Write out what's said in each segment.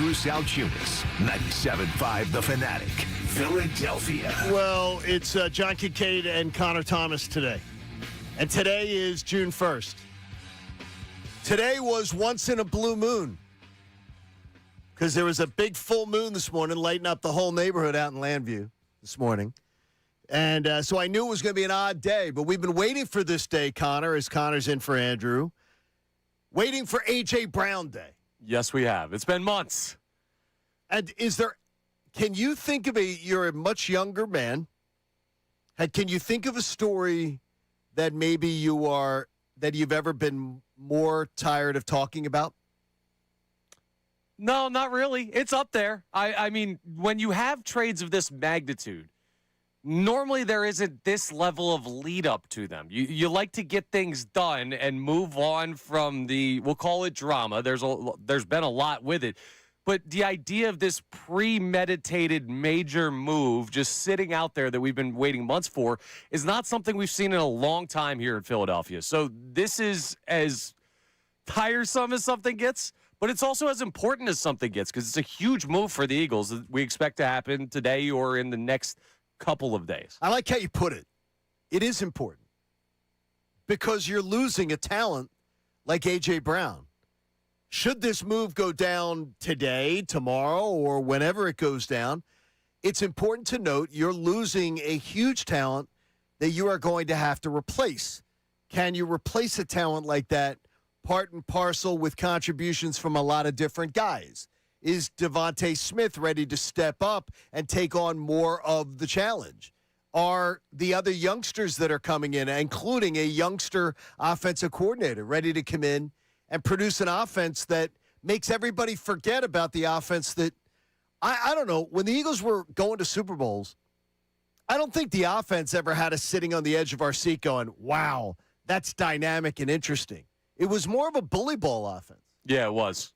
Kincade Salciunas, 97.5 The Fanatic, Philadelphia. Well, it's John Kincade and Connor Thomas today. And today is June 1st. Today was once in a blue moon. Because there was a big full moon this morning, lighting up the whole neighborhood out in Landview this morning. And so I knew it was going to be an odd day. But we've been waiting for this day, Connor, as Connor's in for Andrew. Waiting for A.J. Brown Day. Yes, we have. It's been months. And can you think of you're a much younger man. Can you think of a story that maybe that you've ever been more tired of talking about? No, not really. It's up there. I mean, when you have trades of this magnitude, normally there isn't this level of lead up to them. You like to get things done and move on from we'll call it drama. There's been a lot with it. But the idea of this premeditated major move just sitting out there that we've been waiting months for is not something we've seen in a long time here in Philadelphia. So this is as tiresome as something gets, but it's also as important as something gets because it's a huge move for the Eagles that we expect to happen today or in the next couple of days. I like how you put it. It is important because you're losing a talent like A.J. Brown. Should this move go down today, tomorrow, or whenever it goes down, it's important to note you're losing a huge talent that you are going to have to replace. Can you replace a talent like that part and parcel with contributions from a lot of different guys? Is Devontae Smith ready to step up and take on more of the challenge? Are the other youngsters that are coming in, including a youngster offensive coordinator, ready to come in and produce an offense that makes everybody forget about the offense that, I don't know, when the Eagles were going to Super Bowls, I don't think the offense ever had us sitting on the edge of our seat going, wow, that's dynamic and interesting. It was more of a bully ball offense. Yeah, it was.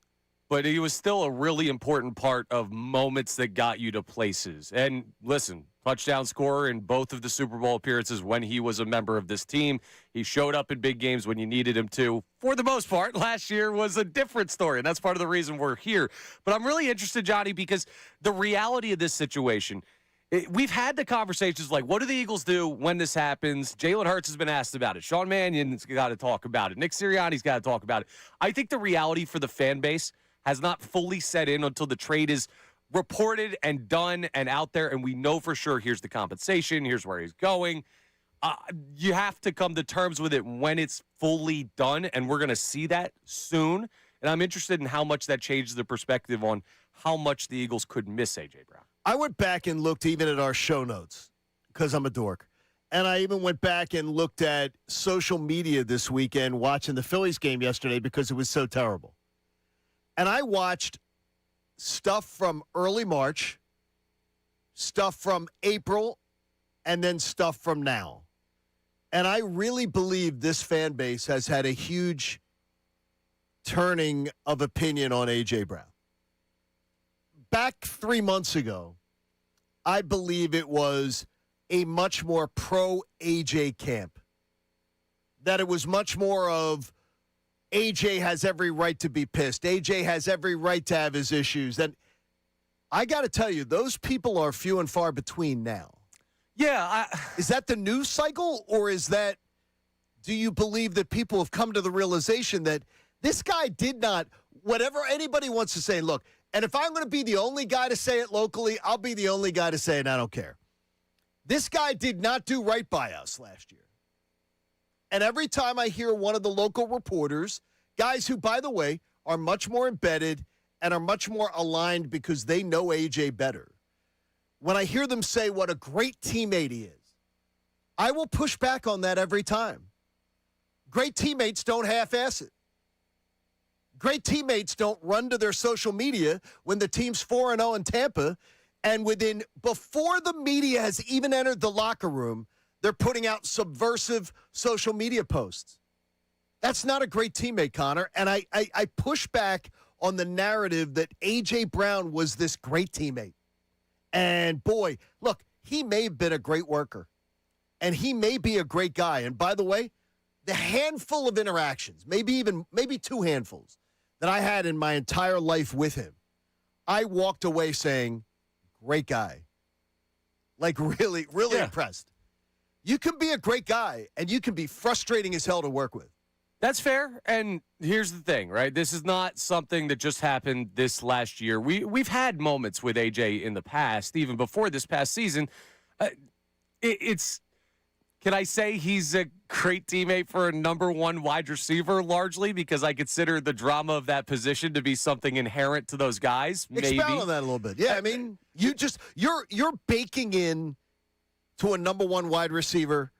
But he was still a really important part of moments that got you to places. And listen, touchdown scorer in both of the Super Bowl appearances when he was a member of this team. He showed up in big games when you needed him to. For the most part, last year was a different story, and that's part of the reason we're here. But I'm really interested, Johnny, because the reality of this situation, we've had the conversations like, what do the Eagles do when this happens? Jalen Hurts has been asked about it. Sean Mannion's got to talk about it. Nick Sirianni's got to talk about it. I think the reality for the fan base has not fully set in until the trade is reported and done and out there, and we know for sure here's the compensation, here's where he's going. You have to come to terms with it when it's fully done, and we're going to see that soon. And I'm interested in how much that changes the perspective on how much the Eagles could miss A.J. Brown. I went back and looked even at our show notes because I'm a dork. And I even went back and looked at social media this weekend watching the Phillies game yesterday because it was so terrible. And I watched stuff from early March, stuff from April, and then stuff from now. And I really believe this fan base has had a huge turning of opinion on A.J. Brown. Back 3 months ago, I believe it was a much more pro-A.J. camp. That it was much more of, A.J. has every right to be pissed. A.J. has every right to have his issues. And I got to tell you, those people are few and far between now. Yeah. Is that the news cycle, or do you believe that people have come to the realization that this guy did not, whatever anybody wants to say, look, and if I'm going to be the only guy to say it locally, I'll be the only guy to say it, and I don't care. This guy did not do right by us last year. And every time I hear one of the local reporters, guys who, by the way, are much more embedded and are much more aligned because they know A.J. better, when I hear them say what a great teammate he is, I will push back on that every time. Great teammates don't half-ass it. Great teammates don't run to their social media when the team's 4-0 in Tampa, and before the media has even entered the locker room, they're putting out subversive social media posts. That's not a great teammate, Connor. And I push back on the narrative that A.J. Brown was this great teammate. And, boy, look, he may have been a great worker. And he may be a great guy. And, by the way, the handful of interactions, maybe two handfuls, that I had in my entire life with him I walked away saying, great guy. Like, really, really impressed. You can be a great guy, and you can be frustrating as hell to work with. That's fair. And here's the thing, right? This is not something that just happened this last year. We've had moments with AJ in the past, even before this past season. Can I say he's a great teammate for a number one wide receiver largely because I consider the drama of that position to be something inherent to those guys? Maybe. Expound on that a little bit. Yeah, I mean, you're baking in to a number one wide receiver.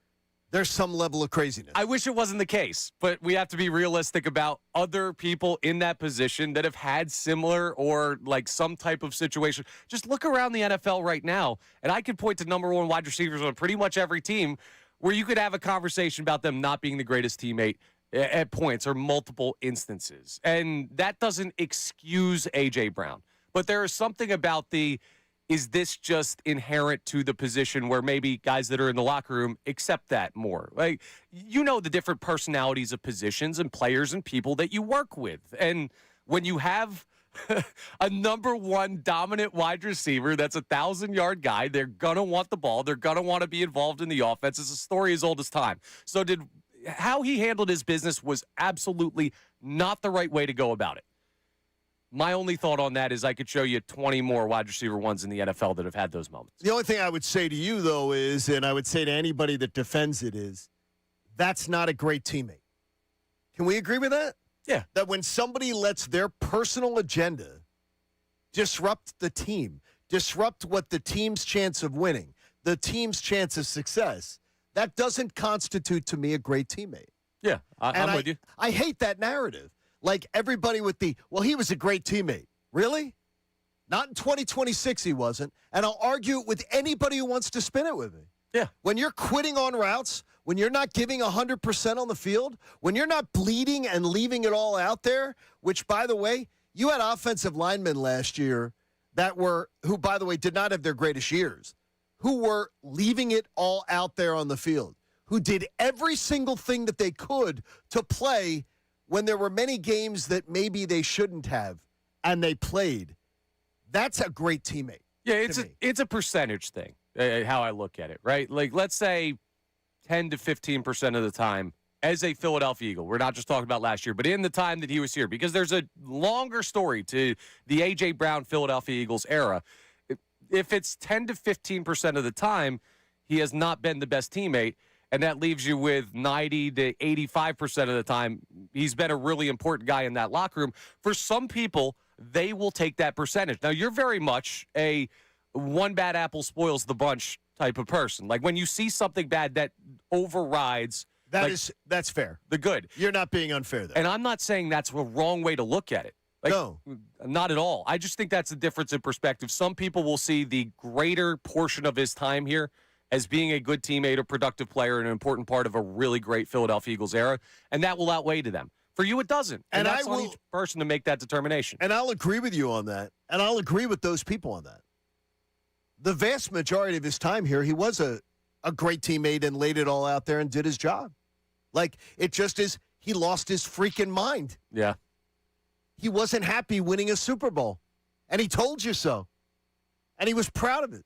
There's some level of craziness. I wish it wasn't the case, but we have to be realistic about other people in that position that have had similar or like some type of situation. Just look around the NFL right now, and I could point to number one wide receivers on pretty much every team where you could have a conversation about them not being the greatest teammate at points or multiple instances. And that doesn't excuse A.J. Brown. But there is something about is this just inherent to the position where maybe guys that are in the locker room accept that more? Like, the different personalities of positions and players and people that you work with. And when you have a number one dominant wide receiver that's 1,000-yard guy, they're going to want the ball. They're going to want to be involved in the offense. It's a story as old as time. So how he handled his business was absolutely not the right way to go about it. My only thought on that is I could show you 20 more wide receiver ones in the NFL that have had those moments. The only thing I would say to you, though, is, and I would say to anybody that defends it, is that's not a great teammate. Can we agree with that? Yeah. That when somebody lets their personal agenda disrupt the team, disrupt what the team's chance of winning, the team's chance of success, that doesn't constitute to me a great teammate. Yeah, I'm with you. I hate that narrative. Like everybody with he was a great teammate. Really? Not in 2026 he wasn't. And I'll argue it with anybody who wants to spin it with me. Yeah. When you're quitting on routes, when you're not giving 100% on the field, when you're not bleeding and leaving it all out there, which, by the way, you had offensive linemen last year who, by the way, did not have their greatest years, who were leaving it all out there on the field, who did every single thing that they could to play when there were many games that maybe they shouldn't have, and they played. That's a great teammate. Yeah, it's a percentage thing, how I look at it, right? Like, let's say 10 to 15% of the time, as a Philadelphia Eagle, we're not just talking about last year, but in the time that he was here, because there's a longer story to the A.J. Brown Philadelphia Eagles era. If it's 10 to 15% of the time, he has not been the best teammate, and that leaves you with 90 to 85% of the time, he's been a really important guy in that locker room. For some people, they will take that percentage. Now, you're very much a one bad apple spoils the bunch type of person. Like, when you see something bad, that overrides. That's fair. The good. You're not being unfair there. And I'm not saying that's a wrong way to look at it. No. Not at all. I just think that's a difference in perspective. Some people will see the greater portion of his time here as being a good teammate, a productive player, and an important part of a really great Philadelphia Eagles era, and that will outweigh to them. For you, it doesn't. And that's on each person to make that determination. And I'll agree with you on that, and I'll agree with those people on that. The vast majority of his time here, he was a great teammate and laid it all out there and did his job. Like, it just is, he lost his freaking mind. Yeah. He wasn't happy winning a Super Bowl, and he told you so. And he was proud of it.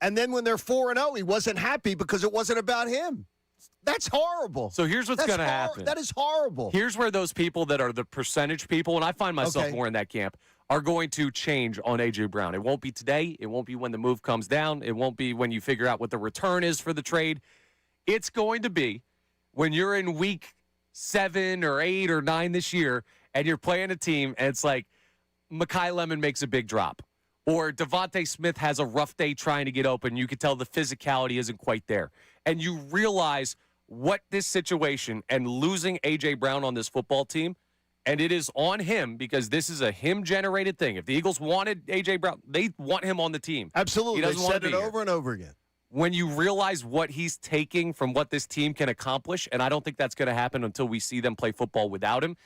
And then when they're 4-0, he wasn't happy because it wasn't about him. That's horrible. So here's what's going to happen. That is horrible. Here's where those people that are the percentage people, and I find myself more in that camp, are going to change on A.J. Brown. It won't be today. It won't be when the move comes down. It won't be when you figure out what the return is for the trade. It's going to be when you're in week 7 or 8 or 9 this year and you're playing a team and it's like Mekhi Lemon makes a big drop. Or Devontae Smith has a rough day trying to get open. You can tell the physicality isn't quite there. And you realize what this situation and losing A.J. Brown on this football team, and it is on him because this is a him-generated thing. If the Eagles wanted A.J. Brown, they want him on the team. Absolutely. He doesn't they want said to it be over and over again. When you realize what he's taking from what this team can accomplish, and I don't think that's going to happen until we see them play football without him,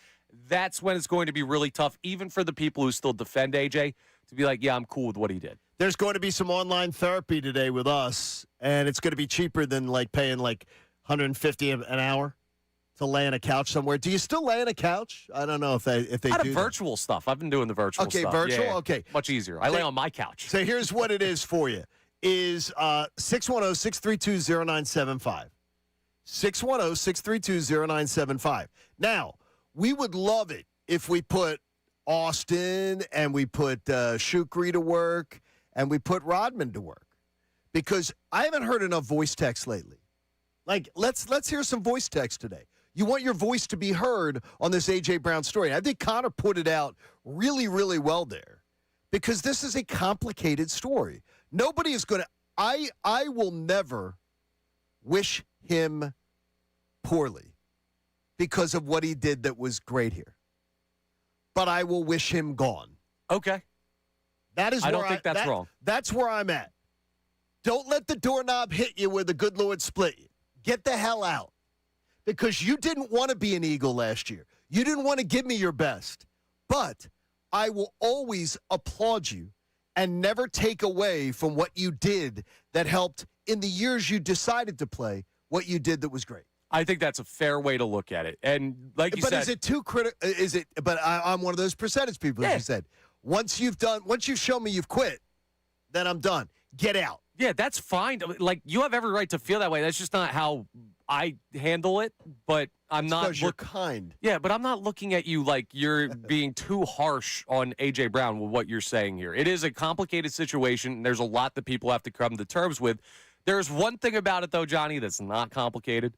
that's when it's going to be really tough, even for the people who still defend A.J., to be like, yeah, I'm cool with what he did. There's going to be some online therapy today with us, and it's going to be cheaper than like paying like $150 an hour to lay on a couch somewhere. Do you still lay on a couch? I don't know if they Out do of virtual stuff. I've been doing the virtual Okay, stuff. virtual? Yeah, Okay. Much easier. I lay on my couch. So here's what it is for you. Is 610-632-0975. 610-632-0975. Now, we would love it if we put Austin and we put Shukri to work and we put Rodman to work, because I haven't heard enough voice text lately. Like, let's hear some voice text today. You want your voice to be heard on this A.J. Brown story. I think Connor put it out really, really well there, because this is a complicated story. Nobody is going to – I will never wish him poorly because of what he did that was great here. But I will wish him gone. Okay. That is I where don't think that's wrong. That's where I'm at. Don't let the doorknob hit you where the good Lord split you. Get the hell out. Because you didn't want to be an Eagle last year. You didn't want to give me your best. But I will always applaud you and never take away from what you did that helped in the years you decided to play, what you did that was great. I think that's a fair way to look at it. And like you said. But is it too critical? Is it? But I'm one of those percentage people, as you said. Once you've shown me you've quit, then I'm done. Get out. Yeah, that's fine. Like, you have every right to feel that way. That's just not how I handle it. But I'm not. Because you're kind. Yeah, but I'm not looking at you like you're being too harsh on A.J. Brown with what you're saying here. It is a complicated situation. There's a lot that people have to come to terms with. There's one thing about it, though, Johnny, that's not complicated,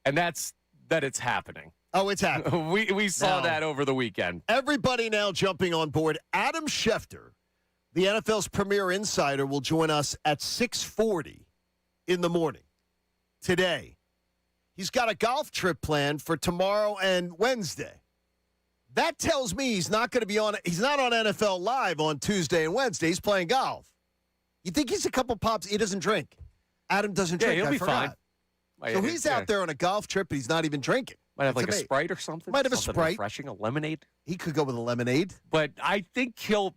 and that's that it's happening. Oh, it's happening. We saw that over the weekend. Everybody now jumping on board. Adam Schefter, the NFL's premier insider, will join us at 6:40 in the morning today. He's got a golf trip planned for tomorrow and Wednesday. That tells me he's not going to be on. He's not on NFL Live on Tuesday and Wednesday. He's playing golf. You think he's a couple pops? He doesn't drink. Adam doesn't drink. He'll I be forgot. fine. So he's out there on a golf trip, but he's not even drinking. Might have That's like a amazing. Sprite or something. Might have a Something Sprite. refreshing, a lemonade. He could go with a lemonade. But I think he'll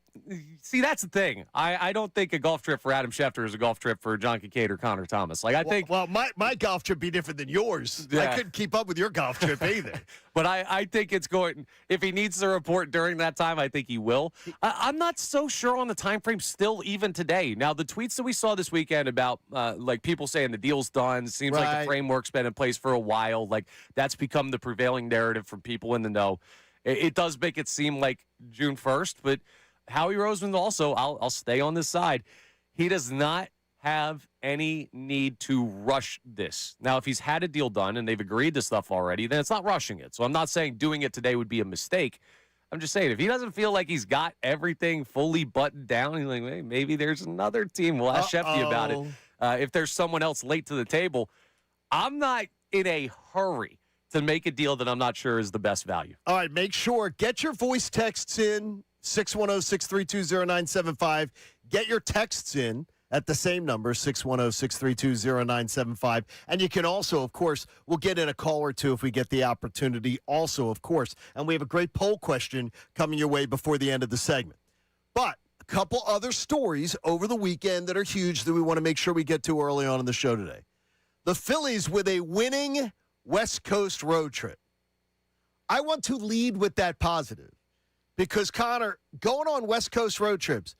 see. That's the thing. I don't think a golf trip for Adam Schefter is a golf trip for John Kincade or Connor Thomas. Like, I think. Well, my golf trip be different than yours. I Yeah. couldn't keep up with your golf trip either. But I think it's going. If he needs to report during that time, I think he will. I'm not so sure on the time frame still, even today. Now, the tweets that we saw this weekend about like people saying the deal's done, seems like Right. the framework's been in place for a while. Like, that's become the prevailing narrative from people in the know. It does make it seem like June 1st, but Howie Roseman also, I'll stay on this side. He does not have any need to rush this. Now, if he's had a deal done and they've agreed to stuff already, then it's not rushing it. So I'm not saying doing it today would be a mistake. I'm just saying, if he doesn't feel like he's got everything fully buttoned down, he's like, hey, maybe there's another team. We'll ask Shefty about it. If there's someone else late to the table, I'm not in a hurry to make a deal that I'm not sure is the best value. All right, make sure, get your voice texts in, 610-632-0975. Get your texts in at the same number, 610-632-0975. And you can also, of course, we'll get in a call or two if we get the opportunity also, of course. And we have a great poll question coming your way before the end of the segment. But a couple other stories over the weekend that are huge that we want to make sure we get to early on in the show today. The Phillies with a winning West Coast road trip. I want to lead with that positive because, Connor, going on West Coast road trips,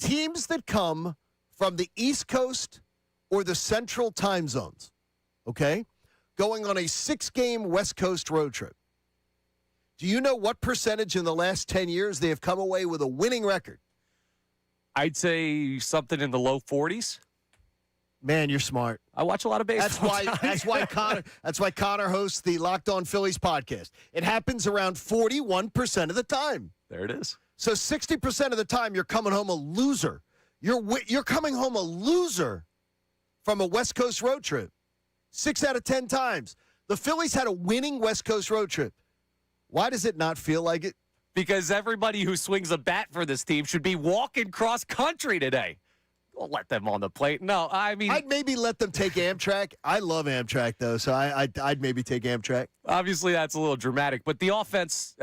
teams that come from the East Coast or the Central time zones, okay, going on a 6-game West Coast road trip. Do you know what percentage in the last 10 years they have come away with a winning record? I'd say something in the low 40s. Man, you're smart. I watch a lot of baseball. That's why Connor hosts the Locked On Phillies podcast. It happens around 41% of the time. There it is. So 60% of the time you're coming home a loser. You're coming home a loser from a West Coast road trip. 6 out of 10 times. The Phillies had a winning West Coast road trip. Why does it not feel like it? Because everybody who swings a bat for this team should be walking cross country today. We'll let them on the plate. No, I mean, I'd maybe let them take Amtrak. I love Amtrak, though, so I'd maybe take Amtrak. Obviously, that's a little dramatic. But the offense,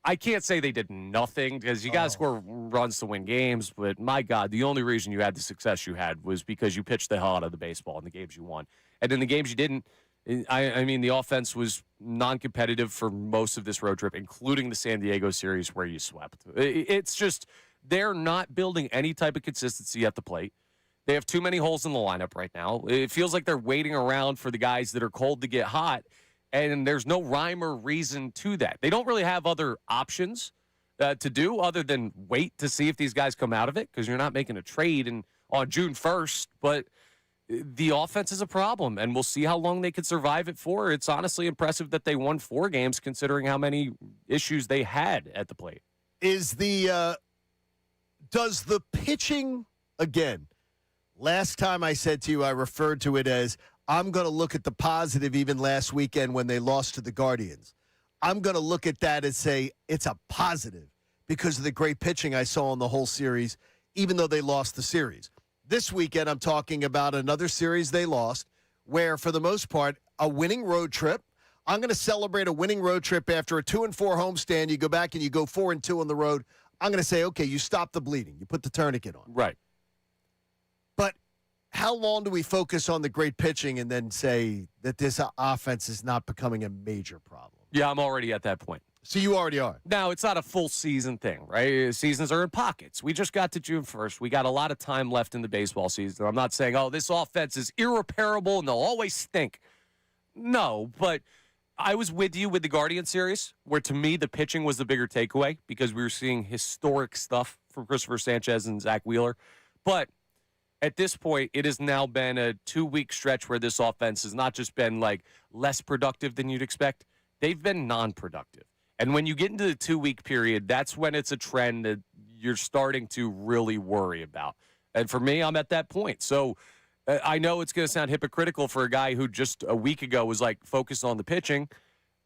I can't say they did nothing because you got to score runs to win games. But, my God, the only reason you had the success you had was because you pitched the hell out of the baseball in the games you won. And in the games you didn't, I mean, the offense was non-competitive for most of this road trip, including the San Diego series where you swept. It's just they're not building any type of consistency at the plate. They have too many holes in the lineup right now. It feels like they're waiting around for the guys that are cold to get hot, and there's no rhyme or reason to that. They don't really have other options to do other than wait to see if these guys come out of it, because you're not making a trade on June 1st, but the offense is a problem, and we'll see how long they can survive it for. It's honestly impressive that they won 4 games considering how many issues they had at the plate. Does the pitching, again, last time I said to you, I referred to it as, I'm going to look at the positive even last weekend when they lost to the Guardians. I'm going to look at that and say it's a positive because of the great pitching I saw in the whole series, even though they lost the series. This weekend, I'm talking about another series they lost where, for the most part, a winning road trip. I'm going to celebrate a winning road trip after a 2-4 homestand. You go back and you go 4-2 on the road. I'm going to say, okay, you stop the bleeding. You put the tourniquet on. Right. But how long do we focus on the great pitching and then say that this offense is not becoming a major problem? Yeah, I'm already at that point. So you already are. Now, it's not a full season thing, right? Seasons are in pockets. We just got to June 1st. We got a lot of time left in the baseball season. I'm not saying, oh, this offense is irreparable and they'll always stink. No, but I was with you with the Guardian series, where to me the pitching was the bigger takeaway because we were seeing historic stuff from Christopher Sanchez and Zach Wheeler. But at this point, it has now been a 2-week stretch where this offense has not just been like less productive than you'd expect. They've been non-productive. And when you get into the 2-week period, that's when it's a trend that you're starting to really worry about. And for me, I'm at that point. So I know it's going to sound hypocritical for a guy who just a week ago was like focused on the pitching,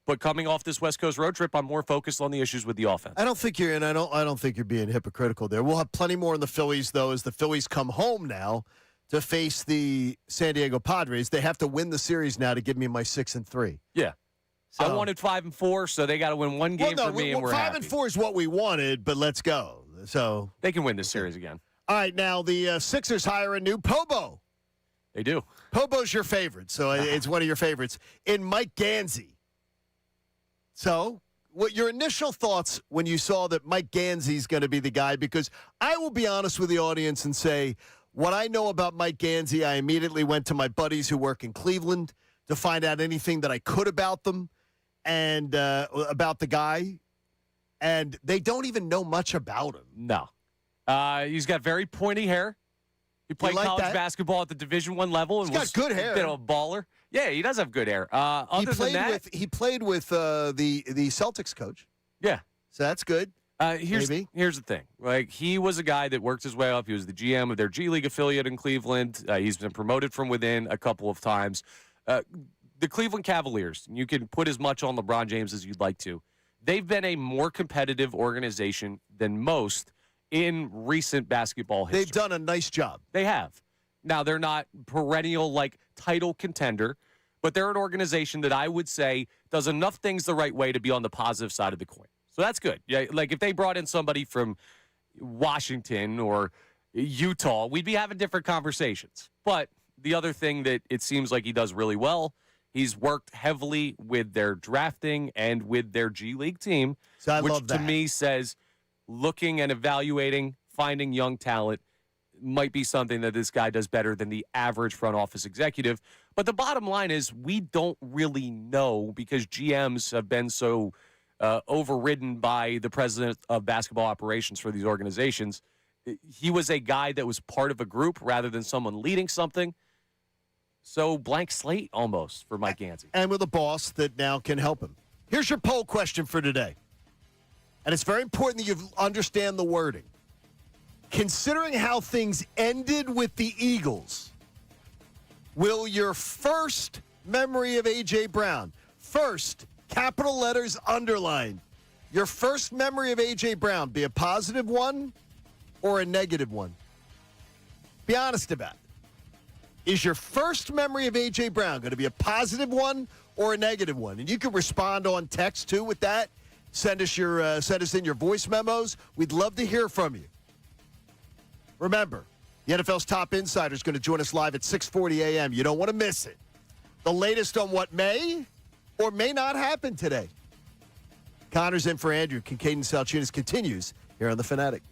but coming off this West Coast road trip, I'm more focused on the issues with the offense. I don't think you're being hypocritical there. We'll have plenty more in the Phillies, though, as the Phillies come home now to face the San Diego Padres. They have to win the series now to give me my 6-3. Yeah. So, I wanted 5-4, so they got to win one game for me, and we're happy. 5-4 is what we wanted, but let's go. So they can win this series again. All right, now the Sixers hire a new Pobo. They do. Pobo's your favorite, so it's one of your favorites. In Mike Gansey. So, what your initial thoughts when you saw that Mike Gansey's going to be the guy? Because I will be honest with the audience and say, what I know about Mike Gansey, I immediately went to my buddies who work in Cleveland to find out anything that I could about them and about the guy. And they don't even know much about him. No. He's got very pointy hair. He played college basketball at the Division I level and He's got good hair. A bit of a baller. Yeah, he does have good hair. He played with the Celtics coach. Yeah. So that's good. Here's the thing. Like, he was a guy that worked his way up. He was the GM of their G League affiliate in Cleveland. He's been promoted from within a couple of times. The Cleveland Cavaliers, you can put as much on LeBron James as you'd like to. They've been a more competitive organization than most in recent basketball history. They've done a nice job. They have. Now, they're not perennial, like, title contender, but they're an organization that I would say does enough things the right way to be on the positive side of the coin. So that's good. Yeah, like, if they brought in somebody from Washington or Utah, we'd be having different conversations. But the other thing that it seems like he does really well, he's worked heavily with their drafting and with their G League team, which to me says looking and evaluating, finding young talent might be something that this guy does better than the average front office executive. But the bottom line is we don't really know because GMs have been so overridden by the president of basketball operations for these organizations. He was a guy that was part of a group rather than someone leading something. So blank slate almost for Mike Gansey. And with a boss that now can help him. Here's your poll question for today. And it's very important that you understand the wording. Considering how things ended with the Eagles, will your first memory of A.J. Brown, first, capital letters underlined, your first memory of A.J. Brown be a positive one or a negative one? Be honest about it. Is your first memory of A.J. Brown going to be a positive one or a negative one? And you can respond on text, too, with that. Send us in your voice memos. We'd love to hear from you. Remember, the NFL's top insider is going to join us live at 6:40 a.m. You don't want to miss it. The latest on what may or may not happen today. Connor's in for Andrew. Kincade Salciunas continues here on The Fanatic.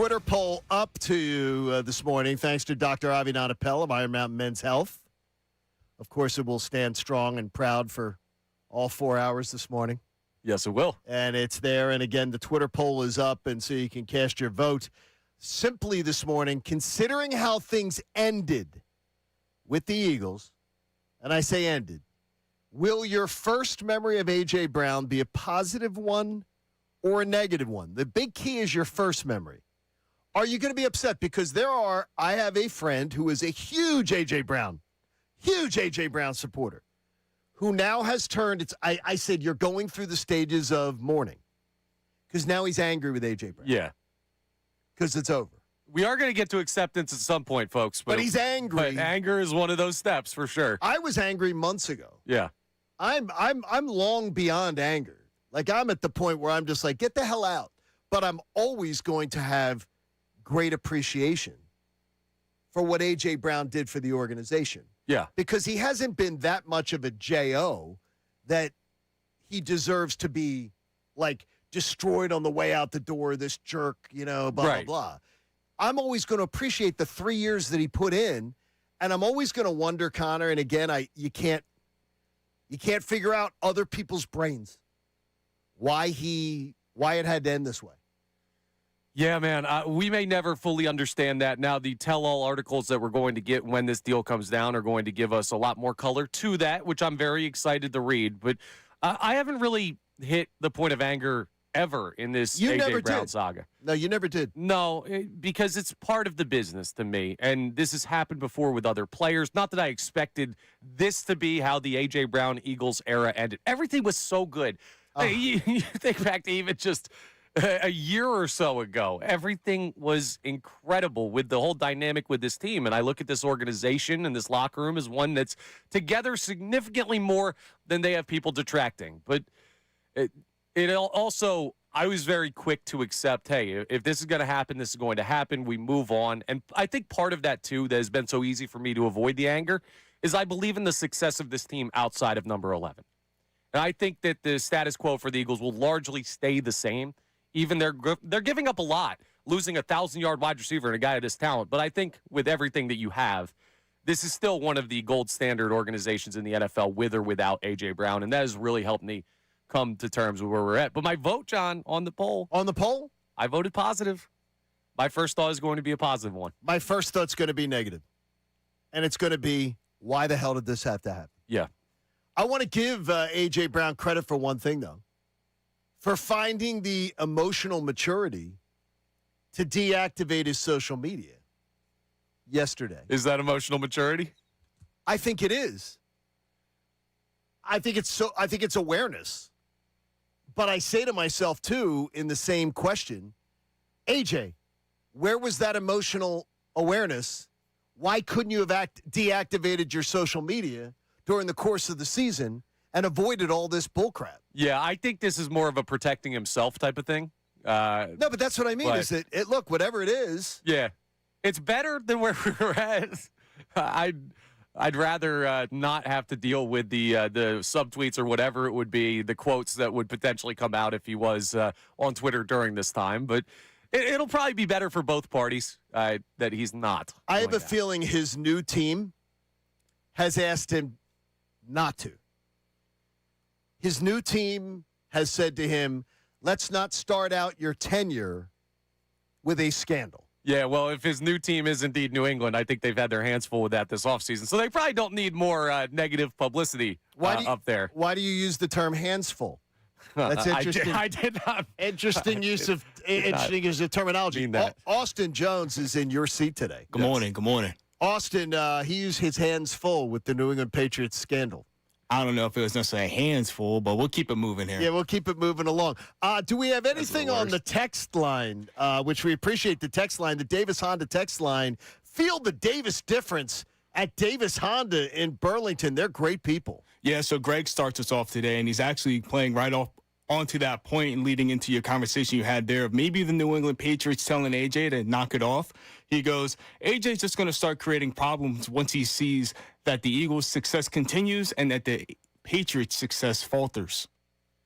Twitter poll up to this morning, thanks to Dr. Avi Appel of Iron Mountain Men's Health. Of course, it will stand strong and proud for all 4 hours this morning. Yes, it will. And it's there. And again, the Twitter poll is up, and so you can cast your vote. Simply this morning, considering how things ended with the Eagles, and I say ended, will your first memory of A.J. Brown be a positive one or a negative one? The big key is your first memory. Are you going to be upset? Because I have a friend who is a huge A.J. Brown supporter, who now has turned, I said, you're going through the stages of mourning. Because now he's angry with A.J. Brown. Yeah. Because it's over. We are going to get to acceptance at some point, folks. But he's angry. But anger is one of those steps, for sure. I was angry months ago. Yeah. I'm long beyond anger. Like, I'm at the point where I'm just like, get the hell out. But I'm always going to have great appreciation for what A.J. Brown did for the organization. Yeah. Because he hasn't been that much of a J.O. that he deserves to be, like, destroyed on the way out the door, this jerk, blah, right. blah, blah. I'm always going to appreciate the 3 years that he put in, and I'm always going to wonder, Connor, and again, you can't figure out other people's brains, why it had to end this way. Yeah, man, we may never fully understand that. Now, the tell-all articles that we're going to get when this deal comes down are going to give us a lot more color to that, which I'm very excited to read. But I haven't really hit the point of anger ever in this A.J. Brown saga. No, you never did. No, because it's part of the business to me, and this has happened before with other players. Not that I expected this to be how the A.J. Brown Eagles era ended. Everything was so good. You think back to even just a year or so ago, everything was incredible with the whole dynamic with this team. And I look at this organization and this locker room as one that's together significantly more than they have people detracting. But it also, I was very quick to accept, hey, if this is going to happen, this is going to happen. We move on. And I think part of that, too, that has been so easy for me to avoid the anger is I believe in the success of this team outside of number 11. And I think that the status quo for the Eagles will largely stay the same. Even they're giving up a lot, losing a 1,000-yard wide receiver and a guy of this talent. But I think with everything that you have, this is still one of the gold standard organizations in the NFL with or without A.J. Brown. And that has really helped me come to terms with where we're at. But my vote, John, on the poll. On the poll? I voted positive. My first thought is going to be a positive one. My first thought's going to be negative. And it's going to be, why the hell did this have to happen? Yeah. I want to give A.J. Brown credit for one thing, though. For finding the emotional maturity to deactivate his social media yesterday. Is that emotional maturity? I think it is. I think it's awareness. But I say to myself, too, in the same question, AJ, where was that emotional awareness? Why couldn't you have deactivated your social media during the course of the season and avoided all this bullcrap? Yeah, I think this is more of a protecting himself type of thing. No, but that's what I mean, is that, look, whatever it is. Yeah. It's better than where we were at. I'd rather not have to deal with the subtweets or whatever it would be, the quotes that would potentially come out if he was on Twitter during this time. But it'll probably be better for both parties that he's not. I have a feeling his new team has asked him not to. His new team has said to him, let's not start out your tenure with a scandal. Yeah, well, if his new team is indeed New England, I think they've had their hands full with that this offseason. So they probably don't need more negative publicity up there. Why do you use the term hands full? That's interesting. I did not. Interesting use of terminology. Mean that. Austin Jones is in your seat today. Good morning. Good morning. Austin, he used his hands full with the New England Patriots scandal. I don't know if it was necessarily hands full, but we'll keep it moving here. Yeah, we'll keep it moving along. Do we have anything on the text line, which we appreciate the text line, the Davis Honda text line? Feel the Davis difference at Davis Honda in Burlington. They're great people. Yeah, so Greg starts us off today, and he's actually playing right off onto that point and leading into your conversation you had there of maybe the New England Patriots telling AJ to knock it off. He goes, AJ's just going to start creating problems once he sees that the Eagles' success continues and that the Patriots' success falters.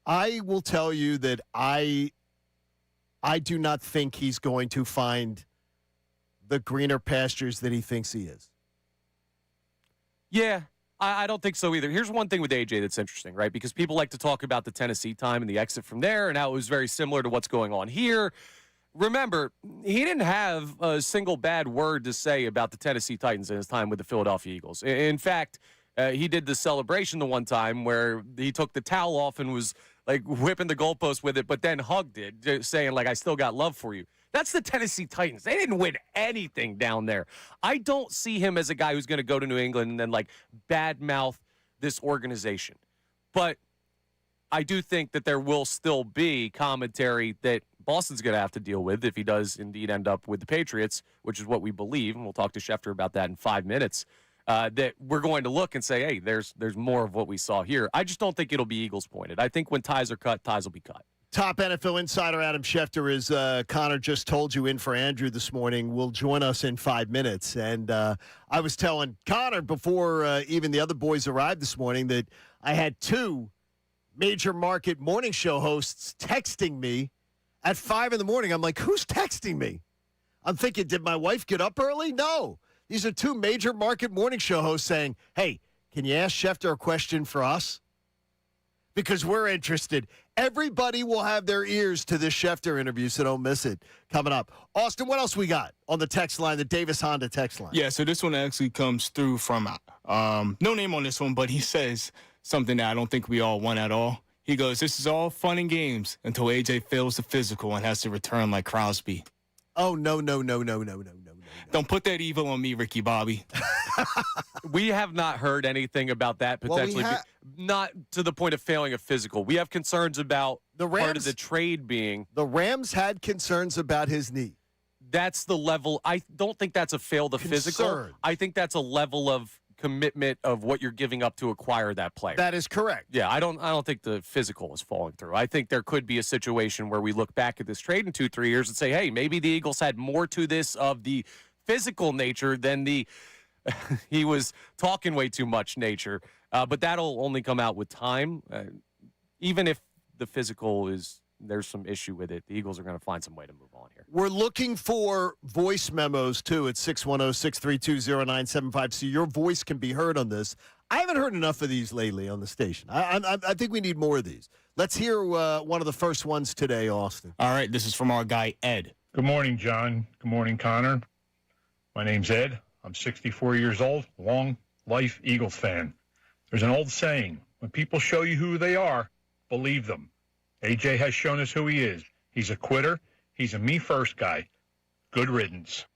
I will tell you that I I do not think he's going to find the greener pastures that he thinks he is. Yeah, I don't think so either. Here's one thing with AJ that's interesting, right? Because people like to talk about the Tennessee time and the exit from there and how it was very similar to what's going on here. Remember, he didn't have a single bad word to say about the Tennessee Titans in his time with the Philadelphia Eagles. In fact, he did the celebration the one time where he took the towel off and was like whipping the goalpost with it, but then hugged it, saying like, I still got love for you. That's the Tennessee Titans. They didn't win anything down there. I don't see him as a guy who's going to go to New England and then like badmouth this organization. But I do think that there will still be commentary that Boston's going to have to deal with if he does indeed end up with the Patriots, which is what we believe, and we'll talk to Schefter about that in 5 minutes, that we're going to look and say, hey, there's more of what we saw here. I just don't think it'll be Eagles pointed. I think when ties are cut, ties will be cut. Top NFL insider Adam Schefter, is Connor just told you in for Andrew this morning, will join us in 5 minutes. And I was telling Connor before even the other boys arrived this morning that I had 2 major market morning show hosts texting me at 5 in the morning. I'm like, who's texting me? I'm thinking, did my wife get up early? No. These are 2 major market morning show hosts saying, hey, can you ask Schefter a question for us? Because we're interested. Everybody will have their ears to this Schefter interview, so don't miss it. Coming up. Austin, what else we got on the text line, the Davis Honda text line? Yeah, so this one actually comes through from, no name on this one, but he says something that I don't think we all want at all. He goes, this is all fun and games until AJ fails the physical and has to return like Crosby. Oh, no. Don't put that evil on me, Ricky Bobby. We have not heard anything about that potentially. Not to the point of failing a physical. We have concerns about the Rams, part of the trade being. The Rams had concerns about his knee. That's the level. I don't think that's a fail to physical. I think that's a level of commitment of what you're giving up to acquire that player. That is correct. Yeah, I don't think the physical is falling through. I think there could be a situation where we look back at this trade in 2-3 years and say, hey, maybe the Eagles had more to this of the physical nature than the he was talking way too much nature. But that'll only come out with time. Even if the physical there's some issue with it, the Eagles are going to find some way to move on here. We're looking for voice memos, too, at 610-632-0975, so your voice can be heard on this. I haven't heard enough of these lately on the station. I think we need more of these. Let's hear one of the first ones today, Austin. All right, this is from our guy, Ed. Good morning, John. Good morning, Connor. My name's Ed. I'm 64 years old, long life Eagles fan. There's an old saying, when people show you who they are, believe them. AJ has shown us who he is. He's a quitter. He's a me-first guy. Good riddance.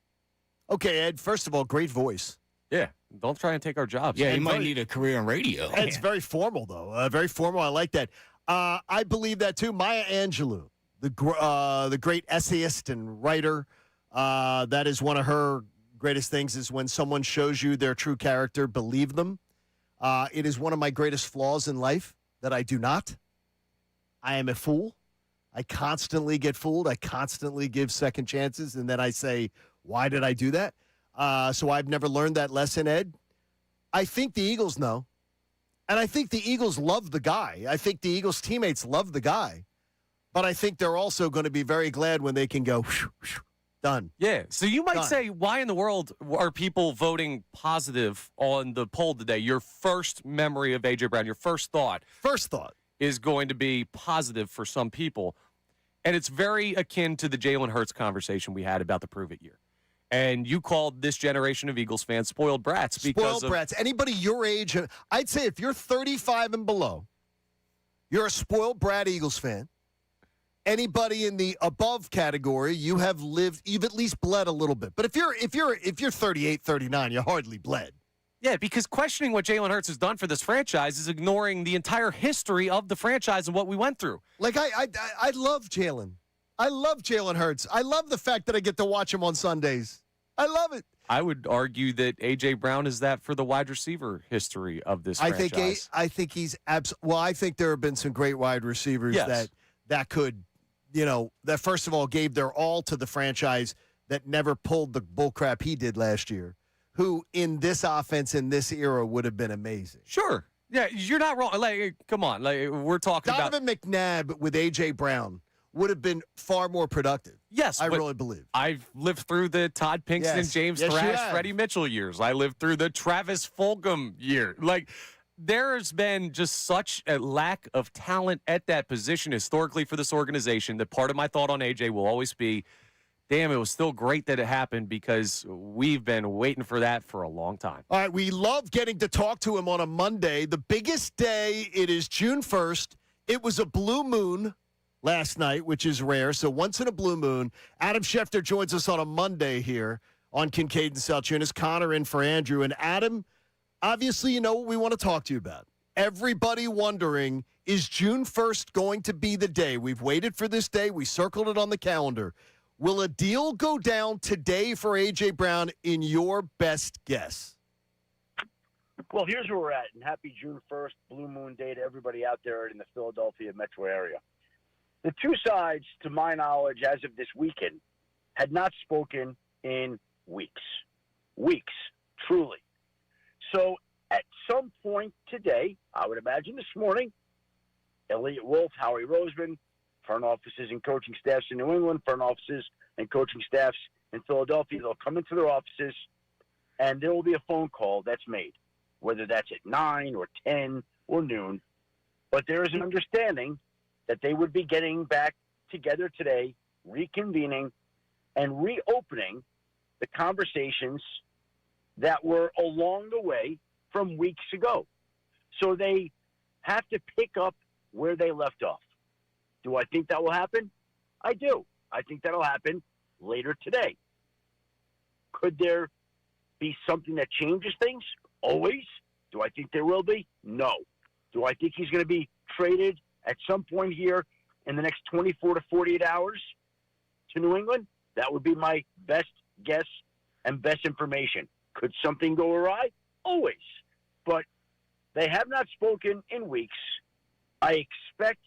Okay, Ed, first of all, great voice. Yeah, don't try and take our jobs. Yeah, he might need a career in radio. It's very formal, though. Very formal. I like that. I believe that, too. Maya Angelou, the great essayist and writer, that is one of her greatest things is when someone shows you their true character, believe them. It is one of my greatest flaws in life that I do not. I am a fool. I constantly get fooled. I constantly give second chances, and then I say, why did I do that? So I've never learned that lesson, Ed. I think the Eagles know, and I think the Eagles love the guy. I think the Eagles teammates love the guy, but I think they're also going to be very glad when they can go, done. Yeah, so you might say, why in the world are people voting positive on the poll today? Your first memory of A.J. Brown, your first thought. Is going to be positive for some people. And it's very akin to the Jalen Hurts conversation we had about the Prove It year. And you called this generation of Eagles fans spoiled brats. Spoiled brats. Anybody your age, I'd say if you're 35 and below, you're a spoiled brat Eagles fan. Anybody in the above category, you've at least bled a little bit. But if you're 38, 39, you hardly bled. Yeah, because questioning what Jalen Hurts has done for this franchise is ignoring the entire history of the franchise and what we went through. Like, I love Jalen. I love Jalen Hurts. I love the fact that I get to watch him on Sundays. I love it. I would argue that A.J. Brown is that for the wide receiver history of this franchise. I think he's well, I think there have been some great wide receivers that could, that first of all gave their all to the franchise that never pulled the bullcrap he did last year. Who in this offense in this era would have been amazing. Sure. Yeah, you're not wrong. Like, come on. Like, we're talking Donovan McNabb with A.J. Brown would have been far more productive. Yes, I but really believe. I've lived through the Todd Pinkston, Yes. James Yes, you Thrash, have. Freddie Mitchell years. I lived through the Travis Fulgham year. Like, there's been just such a lack of talent at that position historically for this organization that part of my thought on AJ will always be, damn, it was still great that it happened because we've been waiting for that for a long time. All right, we love getting to talk to him on a Monday. The biggest day, it is June 1st. It was a blue moon last night, which is rare, so once in a blue moon. Adam Schefter joins us on a Monday here on Kincade Salciunas. Connor in for Andrew. And Adam, obviously, you know what we want to talk to you about. Everybody wondering, is June 1st going to be the day? We've waited for this day. We circled it on the calendar. Will a deal go down today for A.J. Brown in your best guess? Well, here's where we're at, and happy June 1st, Blue Moon Day to everybody out there in the Philadelphia metro area. The two sides, to my knowledge, as of this weekend, had not spoken in weeks. Weeks, truly. So at some point today, I would imagine this morning, Elliott Wolf, Howie Roseman, front offices and coaching staffs in New England, front offices and coaching staffs in Philadelphia, they'll come into their offices, and there will be a phone call that's made, whether that's at 9 or 10 or noon. But there is an understanding that they would be getting back together today, reconvening, and reopening the conversations that were along the way from weeks ago. So they have to pick up where they left off. Do I think that will happen? I do. I think that'll happen later today. Could there be something that changes things? Always. Do I think there will be? No. Do I think he's going to be traded at some point here in the next 24 to 48 hours to New England? That would be my best guess and best information. Could something go awry? Always. But they have not spoken in weeks. I expect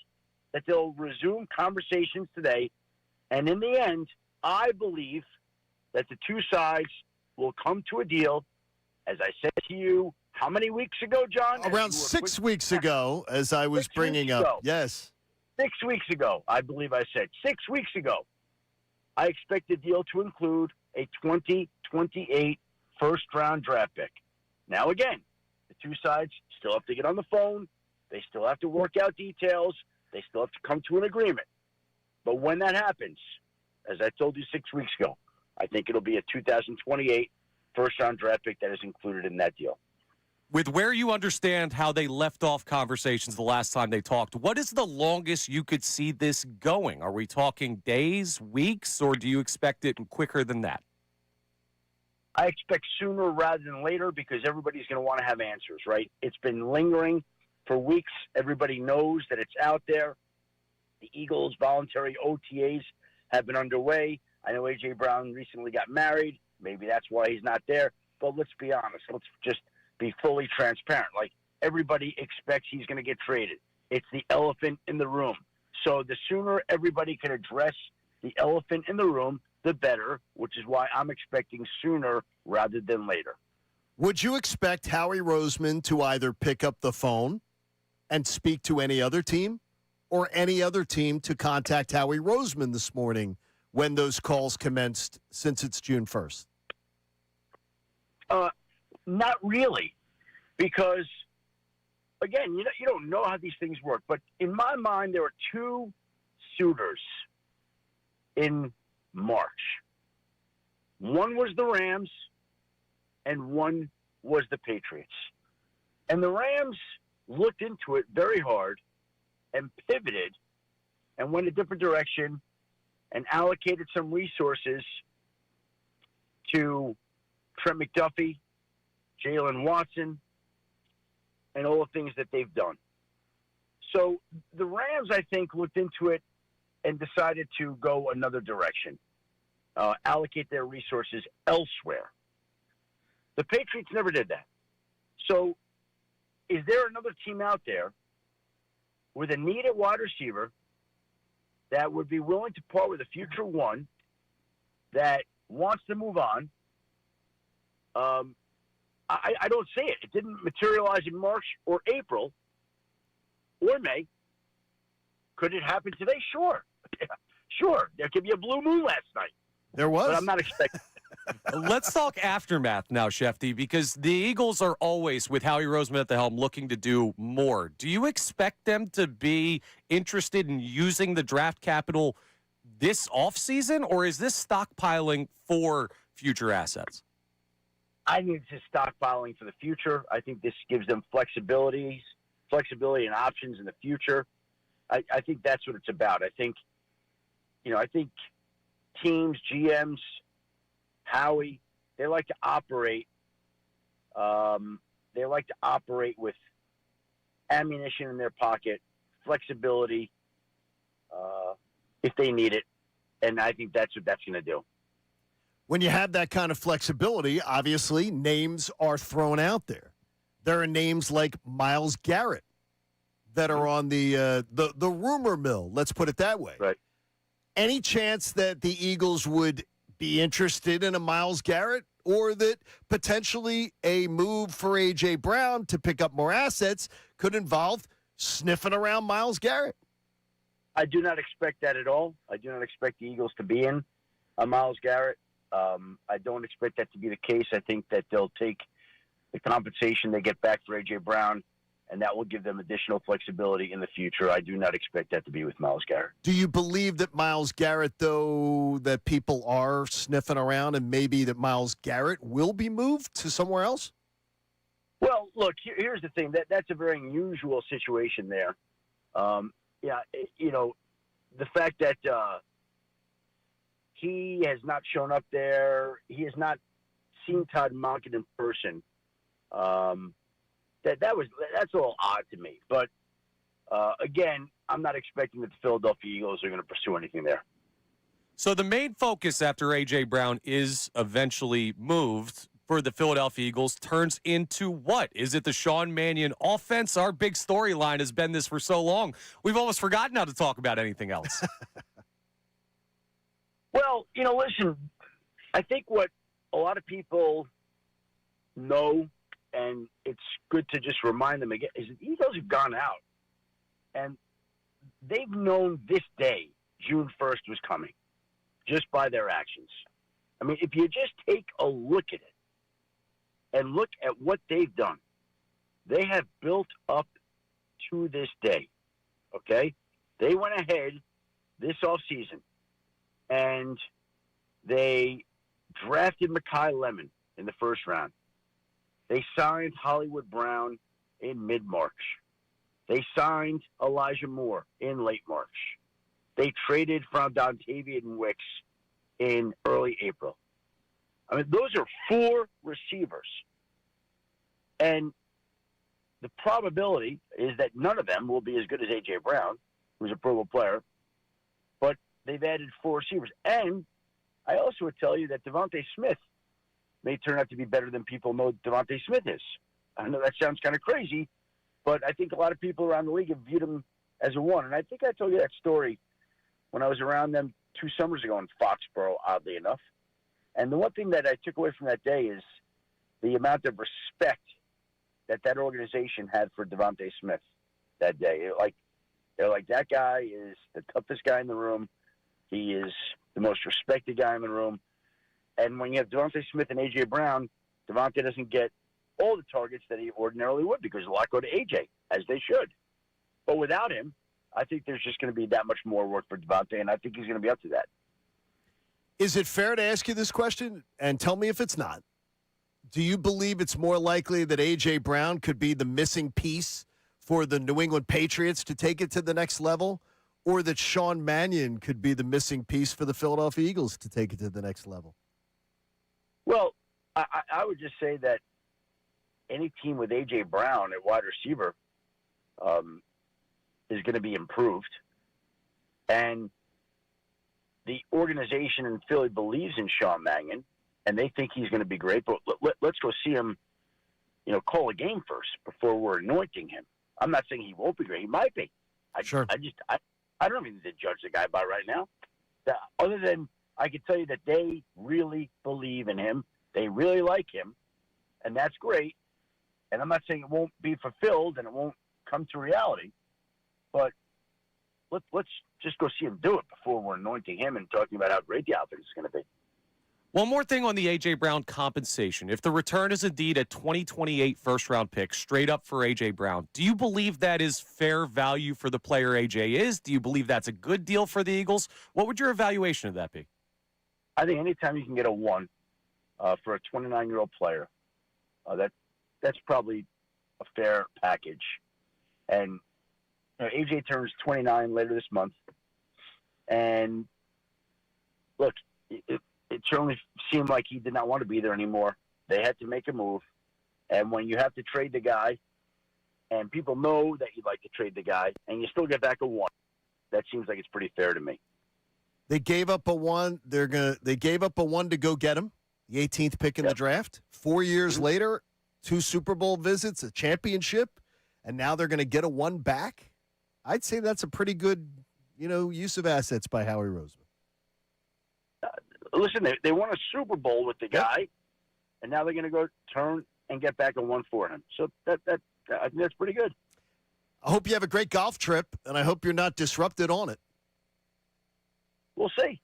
that they'll resume conversations today. And in the end, I believe that the two sides will come to a deal, as I said to you, how many weeks ago, John? Around 6 weeks ago, as I was bringing up. Yes. 6 weeks ago, I believe I said. 6 weeks ago, I expect the deal to include a 2028 first-round draft pick. Now, again, the two sides still have to get on the phone. They still have to work out details. They still have to come to an agreement. But when that happens, as I told you 6 weeks ago, I think it'll be a 2028 first-round draft pick that is included in that deal. With where you understand how they left off conversations the last time they talked, what is the longest you could see this going? Are we talking days, weeks, or do you expect it quicker than that? I expect sooner rather than later because everybody's going to want to have answers, right? It's been lingering for weeks. Everybody knows that it's out there. The Eagles' voluntary OTAs have been underway. I know A.J. Brown recently got married. Maybe that's why he's not there. But let's be honest. Let's just be fully transparent. Like, everybody expects he's going to get traded. It's the elephant in the room. So the sooner everybody can address the elephant in the room, the better, which is why I'm expecting sooner rather than later. Would you expect Howie Roseman to either pick up the phone and speak to any other team or any other team to contact Howie Roseman this morning when those calls commenced since it's June 1st? Not really, because, again, you don't know how these things work. But in my mind, there were two suitors in March. One was the Rams, and one was the Patriots. And the Rams looked into it very hard and pivoted and went a different direction and allocated some resources to Trent McDuffie, Jalen Watson, and all the things that they've done. So the Rams, I think, looked into it and decided to go another direction, allocate their resources elsewhere. The Patriots never did that. So is there another team out there with a need at wide receiver that would be willing to part with a future one that wants to move on? I don't see it. It didn't materialize in March or April or May. Could it happen today? Sure. Sure, there could be a blue moon last night, There was. but I'm not expecting. Let's talk aftermath now, Shefty, because the Eagles are always, with Howie Roseman at the helm, looking to do more. Do you expect them to be interested in using the draft capital this offseason, or is this stockpiling for future assets? I think it's just stockpiling for the future. I think this gives them flexibility and options in the future. I think that's what it's about. I think teams, GMs, Howie, they like to operate. They like to operate with ammunition in their pocket, flexibility, if they need it, and I think that's what that's going to do. When you have that kind of flexibility, obviously names are thrown out there. There are names like Myles Garrett that are on the rumor mill. Let's put it that way. Right. Any chance that the Eagles would be interested in a Myles Garrett, or that potentially a move for A.J. Brown to pick up more assets could involve sniffing around Myles Garrett? I do not expect that at all. I do not expect the Eagles to be in a Myles Garrett. I don't expect that to be the case. I think that they'll take the compensation they get back for A.J. Brown, and that will give them additional flexibility in the future. I do not expect that to be with Myles Garrett. Do you believe that Myles Garrett, though, that people are sniffing around, and maybe that Myles Garrett will be moved to somewhere else? Well, look, here's the thing. That's a very unusual situation there. The fact that he has not shown up there, he has not seen Todd Monken in person. That's a little odd to me. But again, I'm not expecting that the Philadelphia Eagles are going to pursue anything there. So the main focus after A.J. Brown is eventually moved for the Philadelphia Eagles turns into what? Is it the Sean Mannion offense? Our big storyline has been this for so long. We've almost forgotten how to talk about anything else. Well, listen, I think what a lot of people know, and it's good to just remind them again, is that the Eagles have gone out, and they've known this day, June 1st, was coming, just by their actions. I mean, if you just take a look at it and look at what they've done, they have built up to this day, okay? They went ahead this offseason, and they drafted Mekhi Lemon in the first round. They signed Hollywood Brown in mid-March. They signed Elijah Moore in late March. They traded from Dontavian Wicks in early April. I mean, those are 4 receivers. And the probability is that none of them will be as good as A.J. Brown, who's a Pro Bowl player, but they've added 4 receivers. And I also would tell you that Devontae Smith may turn out to be better than people know Devontae Smith is. I know that sounds kind of crazy, but I think a lot of people around the league have viewed him as a one. And I think I told you that story when I was around them 2 summers ago in Foxborough, oddly enough. And the one thing that I took away from that day is the amount of respect that organization had for Devontae Smith that day. They're like, that guy is the toughest guy in the room. He is the most respected guy in the room. And when you have Devontae Smith and A.J. Brown, Devontae doesn't get all the targets that he ordinarily would because a lot go to A.J., as they should. But without him, I think there's just going to be that much more work for Devontae, and I think he's going to be up to that. Is it fair to ask you this question? And tell me if it's not. Do you believe it's more likely that A.J. Brown could be the missing piece for the New England Patriots to take it to the next level, or that Sean Mannion could be the missing piece for the Philadelphia Eagles to take it to the next level? Well, I would just say that any team with A.J. Brown at wide receiver is going to be improved. And the organization in Philly believes in Sean Mannion, and they think he's going to be great. But let's go see him, call a game first before we're anointing him. I'm not saying he won't be great. He might be. Sure. I don't even need to judge the guy by right now. Other than I can tell you that they really believe in him. They really like him, and that's great. And I'm not saying it won't be fulfilled and it won't come to reality, but let's just go see him do it before we're anointing him and talking about how great the outfit is going to be. One more thing on the A.J. Brown compensation. If the return is indeed a 2028 first-round pick straight up for A.J. Brown, do you believe that is fair value for the player A.J. is? Do you believe that's a good deal for the Eagles? What would your evaluation of that be? I think anytime you can get a 1 for a 29-year-old player, that's probably a fair package. And A.J. turns 29 later this month. And, look, it certainly seemed like he did not want to be there anymore. They had to make a move. And when you have to trade the guy, and people know that you'd like to trade the guy, and you still get back a 1, that seems like it's pretty fair to me. They gave up a 1. They gave up a 1 to go get him, the 18th pick in the draft. 4 years later, 2 Super Bowl visits, a championship, and now they're going to get a 1 back. I'd say that's a pretty good, use of assets by Howie Roseman. Listen, they won a Super Bowl with the guy, and now they're going to go turn and get back a 1 for him. So I think that's pretty good. I hope you have a great golf trip, and I hope you're not disrupted on it. We'll see.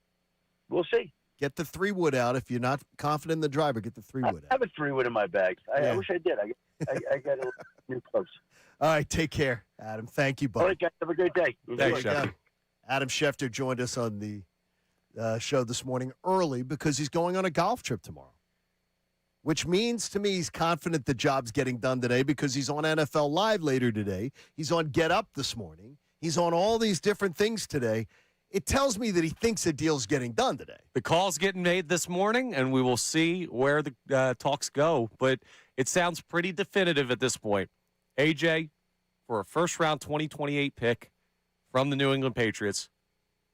We'll see. Get the 3-wood out. If you're not confident in the driver, get the 3-wood out. I have a 3-wood in my bag. I wish I did. I got a new clubs. All right, take care, Adam. Thank you, buddy. All right, guys. Have a great day. Thanks, Schefter. Adam Schefter joined us on the show this morning early because he's going on a golf trip tomorrow, which means to me he's confident the job's getting done today because he's on NFL Live later today. He's on Get Up this morning. He's on all these different things today. It tells me that he thinks a deal's getting done today. The call's getting made this morning, and we will see where the talks go. But it sounds pretty definitive at this point. AJ, for a first-round 2028 pick from the New England Patriots,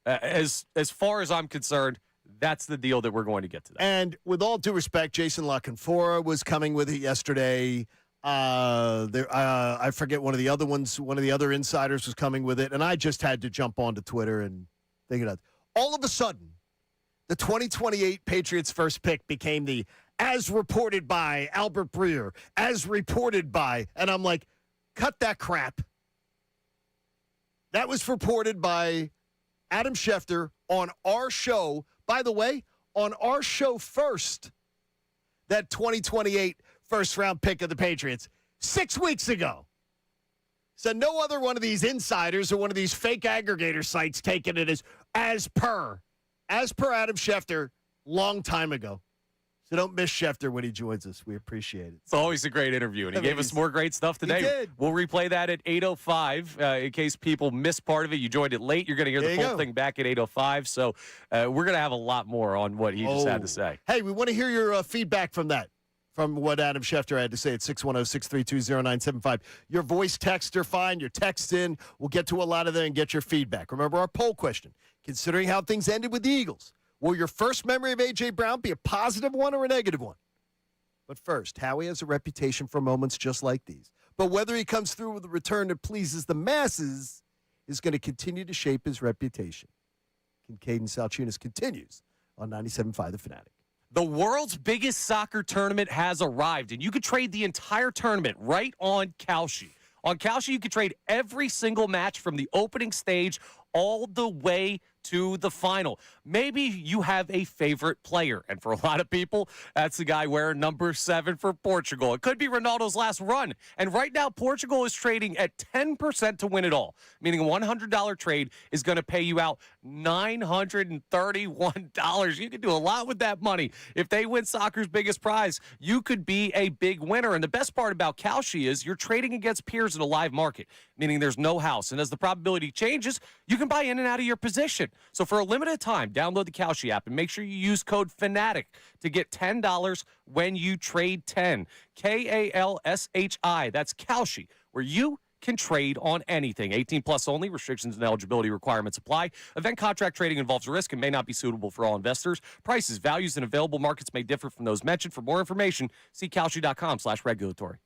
as far as I'm concerned, that's the deal that we're going to get today. And with all due respect, Jason La Canfora was coming with it yesterday. I forget one of the other ones. One of the other insiders was coming with it, and I just had to jump onto Twitter and think about it. All of a sudden, the 2028 Patriots first pick became the as reported by Albert Breer, as reported by, and I'm like, cut that crap. That was reported by Adam Schefter on our show. By the way, on our show first, that 2028 first-round pick of the Patriots 6 weeks ago. So no other one of these insiders or one of these fake aggregator sites taking it as per Adam Schefter, long time ago. So don't miss Schefter when he joins us. We appreciate it. It's always a great interview, and he gave us more great stuff today. He did. We'll replay that at 8:05 in case people missed part of it. You joined it late. You're going to hear the full thing back at 8:05. So we're going to have a lot more on what he just had to say. Hey, we want to hear your feedback from that, from what Adam Schefter had to say at 610-632-0975. Your voice texts are fine. Your texts in. We'll get to a lot of them and get your feedback. Remember our poll question. Considering how things ended with the Eagles, will your first memory of A.J. Brown be a positive one or a negative one? But first, Howie has a reputation for moments just like these. But whether he comes through with a return that pleases the masses is going to continue to shape his reputation. Kincade Salciunas continues on 97.5 The Fanatic. The world's biggest soccer tournament has arrived, and you could trade the entire tournament right on Kalshi. On Kalshi, you could trade every single match from the opening stage all the way to the final. Maybe you have a favorite player, and for a lot of people, that's the guy wearing number 7 for Portugal. It could be Ronaldo's last run, and right now Portugal is trading at 10% to win it all, meaning a $100 trade is going to pay you out $931. You can do a lot with that money. If they win soccer's biggest prize, you could be a big winner, and the best part about Kalshi is you're trading against peers in a live market, meaning there's no house, and as the probability changes, you can buy in and out of your position. So for a limited time, download the Kalshi app and make sure you use code FANATIC to get $10 when you trade 10. Kalshi. That's Kalshi, where you can trade on anything. 18 plus only. Restrictions and eligibility requirements apply. Event contract trading involves risk and may not be suitable for all investors. Prices, values, and available markets may differ from those mentioned. For more information, see Kalshi.com/regulatory.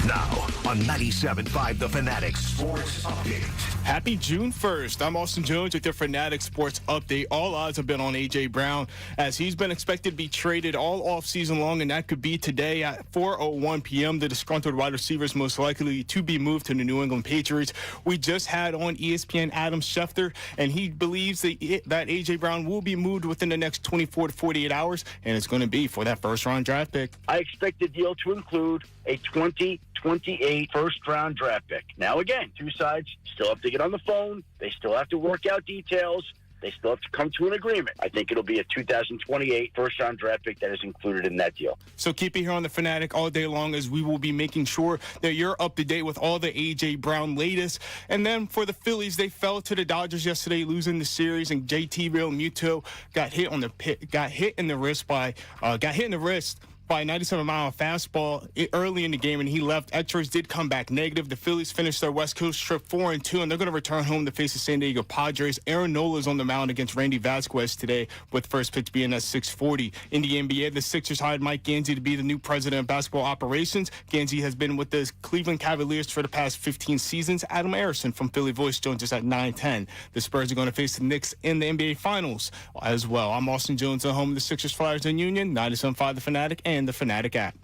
Now on 97.5 The Fanatic Sports Update. Happy June 1st. I'm Austin Jones with your Fanatic Sports Update. All odds have been on A.J. Brown as he's been expected to be traded all offseason long, and that could be today at 4:01 p.m. The disgruntled wide receiver is most likely to be moved to the New England Patriots. We just had on ESPN Adam Schefter, and he believes that A.J. Brown will be moved within the next 24 to 48 hours, and it's going to be for that first-round draft pick. I expect the deal to include a 2028 first-round draft pick. Now, again, two sides still have to get on the phone. They still have to work out details. They still have to come to an agreement. I think it'll be a 2028 first-round draft pick that is included in that deal. So keep it here on the Fanatic all day long, as we will be making sure that you're up to date with all the A.J. Brown latest. And then for the Phillies, they fell to the Dodgers yesterday, losing the series, and JT Realmuto got hit in the wrist by a 97-mile fastball early in the game, and he left. X-rays did come back negative. The Phillies finished their West Coast trip 4-2, and they're going to return home to face the San Diego Padres. Aaron Nola's on the mound against Randy Vasquez today, with first pitch being at 6:40. In the NBA, the Sixers hired Mike Gansey to be the new president of basketball operations. Gansey has been with the Cleveland Cavaliers for the past 15 seasons. Adam Arison from Philly Voice joins us at 9:10. The Spurs are going to face the Knicks in the NBA Finals as well. I'm Austin Jones, at home of the Sixers, Flyers, and Union, 97.5 The Fanatic, and the Fanatic app.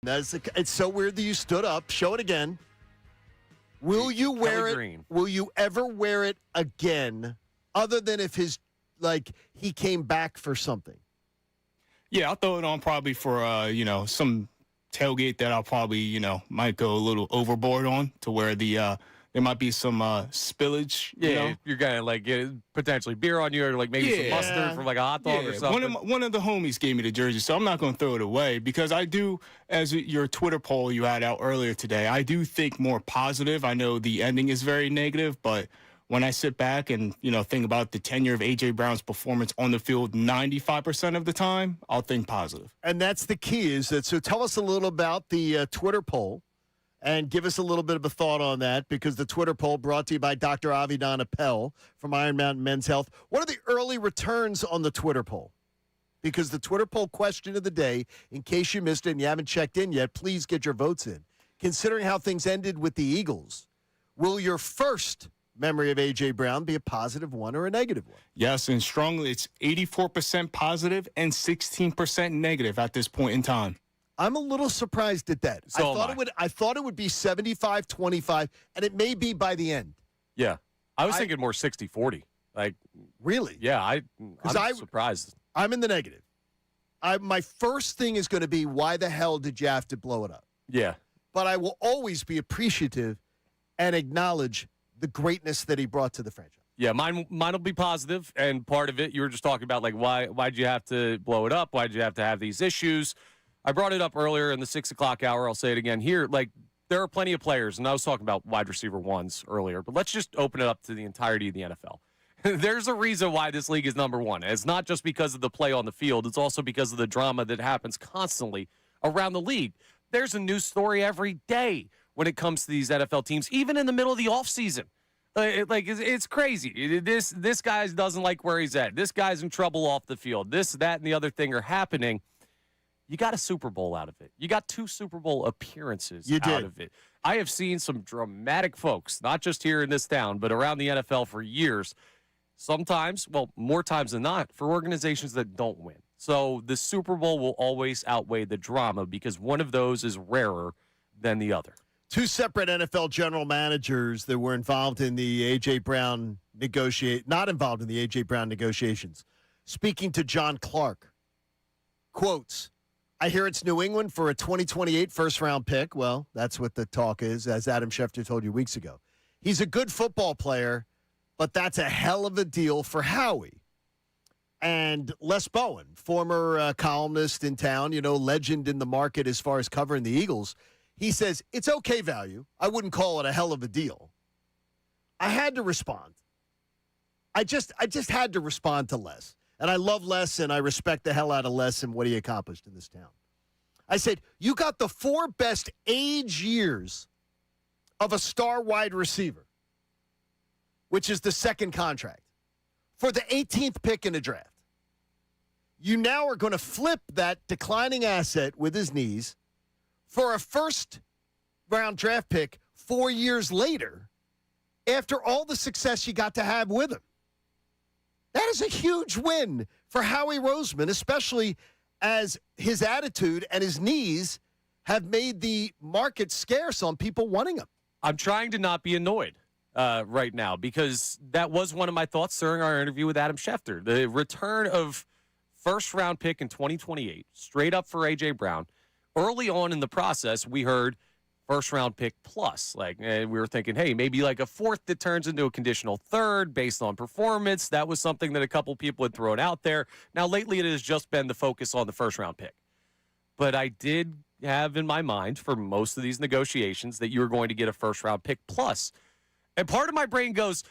It's so weird that you stood up. Show it again. Will you wear it? Green. Will you ever wear it again, other than if he came back for something? Yeah, I'll throw it on probably for some tailgate that I'll probably might go a little overboard on, to where there might be some spillage. Yeah, you're gonna get potentially beer on you, or maybe some mustard from a hot dog or something. One of the homies gave me the jersey, so I'm not going to throw it away, because I do, as your Twitter poll you had out earlier today, I do think more positive. I know the ending is very negative, but when I sit back and think about the tenure of A.J. Brown's performance on the field 95% of the time, I'll think positive. And that's the key. Is that so? Tell us a little about the Twitter poll. And give us a little bit of a thought on that, because the Twitter poll brought to you by Dr. Avidan Appel from Iron Mountain Men's Health. What are the early returns on the Twitter poll? Because the Twitter poll question of the day, in case you missed it and you haven't checked in yet, please get your votes in. Considering how things ended with the Eagles, will your first memory of A.J. Brown be a positive one or a negative one? Yes, and strongly, it's 84% positive and 16% negative at this point in time. I'm a little surprised at that. So I thought it would be 75-25, and it may be by the end. Yeah. I was thinking more 60-40. Really? Yeah, I'm surprised. I'm in the negative. My first thing is going to be, why the hell did you have to blow it up? Yeah. But I will always be appreciative and acknowledge the greatness that he brought to the franchise. Yeah, mine will be positive, and part of it, you were just talking about, why'd you have to blow it up? Why'd you have to have these issues? I brought it up earlier in the 6 o'clock hour. I'll say it again here. There are plenty of players, and I was talking about wide receiver ones earlier, but let's just open it up to the entirety of the NFL. There's a reason why this league is number one. And it's not just because of the play on the field. It's also because of the drama that happens constantly around the league. There's a news story every day when it comes to these NFL teams, even in the middle of the offseason. It's crazy. This guy doesn't like where he's at. This guy's in trouble off the field. This, that, and the other thing are happening. You got a Super Bowl out of it. You got 2 Super Bowl appearances out of it. I have seen some dramatic folks, not just here in this town, but around the NFL for years. Sometimes, more times than not, for organizations that don't win. So the Super Bowl will always outweigh the drama, because one of those is rarer than the other. 2 separate NFL general managers that were involved in the A.J. Brown not involved in the A.J. Brown negotiations. Speaking to John Clark, quotes, I hear it's New England for a 2028 first-round pick. Well, that's what the talk is, as Adam Schefter told you weeks ago. He's a good football player, but that's a hell of a deal for Howie. And Les Bowen, former columnist in town, legend in the market as far as covering the Eagles, he says, it's okay value. I wouldn't call it a hell of a deal. I had to respond. I just had to respond to Les. And I love Les, and I respect the hell out of Les and what he accomplished in this town. I said, you got the 4 best age years of a star wide receiver, which is the second contract, for the 18th pick in the draft. You now are going to flip that declining asset with his knees for a first-round draft pick 4 years later, after all the success you got to have with him. That is a huge win for Howie Roseman, especially as his attitude and his knees have made the market scarce on people wanting him. I'm trying to not be annoyed right now, because that was one of my thoughts during our interview with Adam Schefter. The return of first-round pick in 2028, straight up for A.J. Brown. Early on in the process, we heard first-round pick plus. We were thinking, hey, maybe a 4th that turns into a conditional 3rd based on performance. That was something that a couple people had thrown out there. Now, lately, it has just been the focus on the first-round pick. But I did have in my mind for most of these negotiations that you were going to get a first-round pick plus. And part of my brain goes,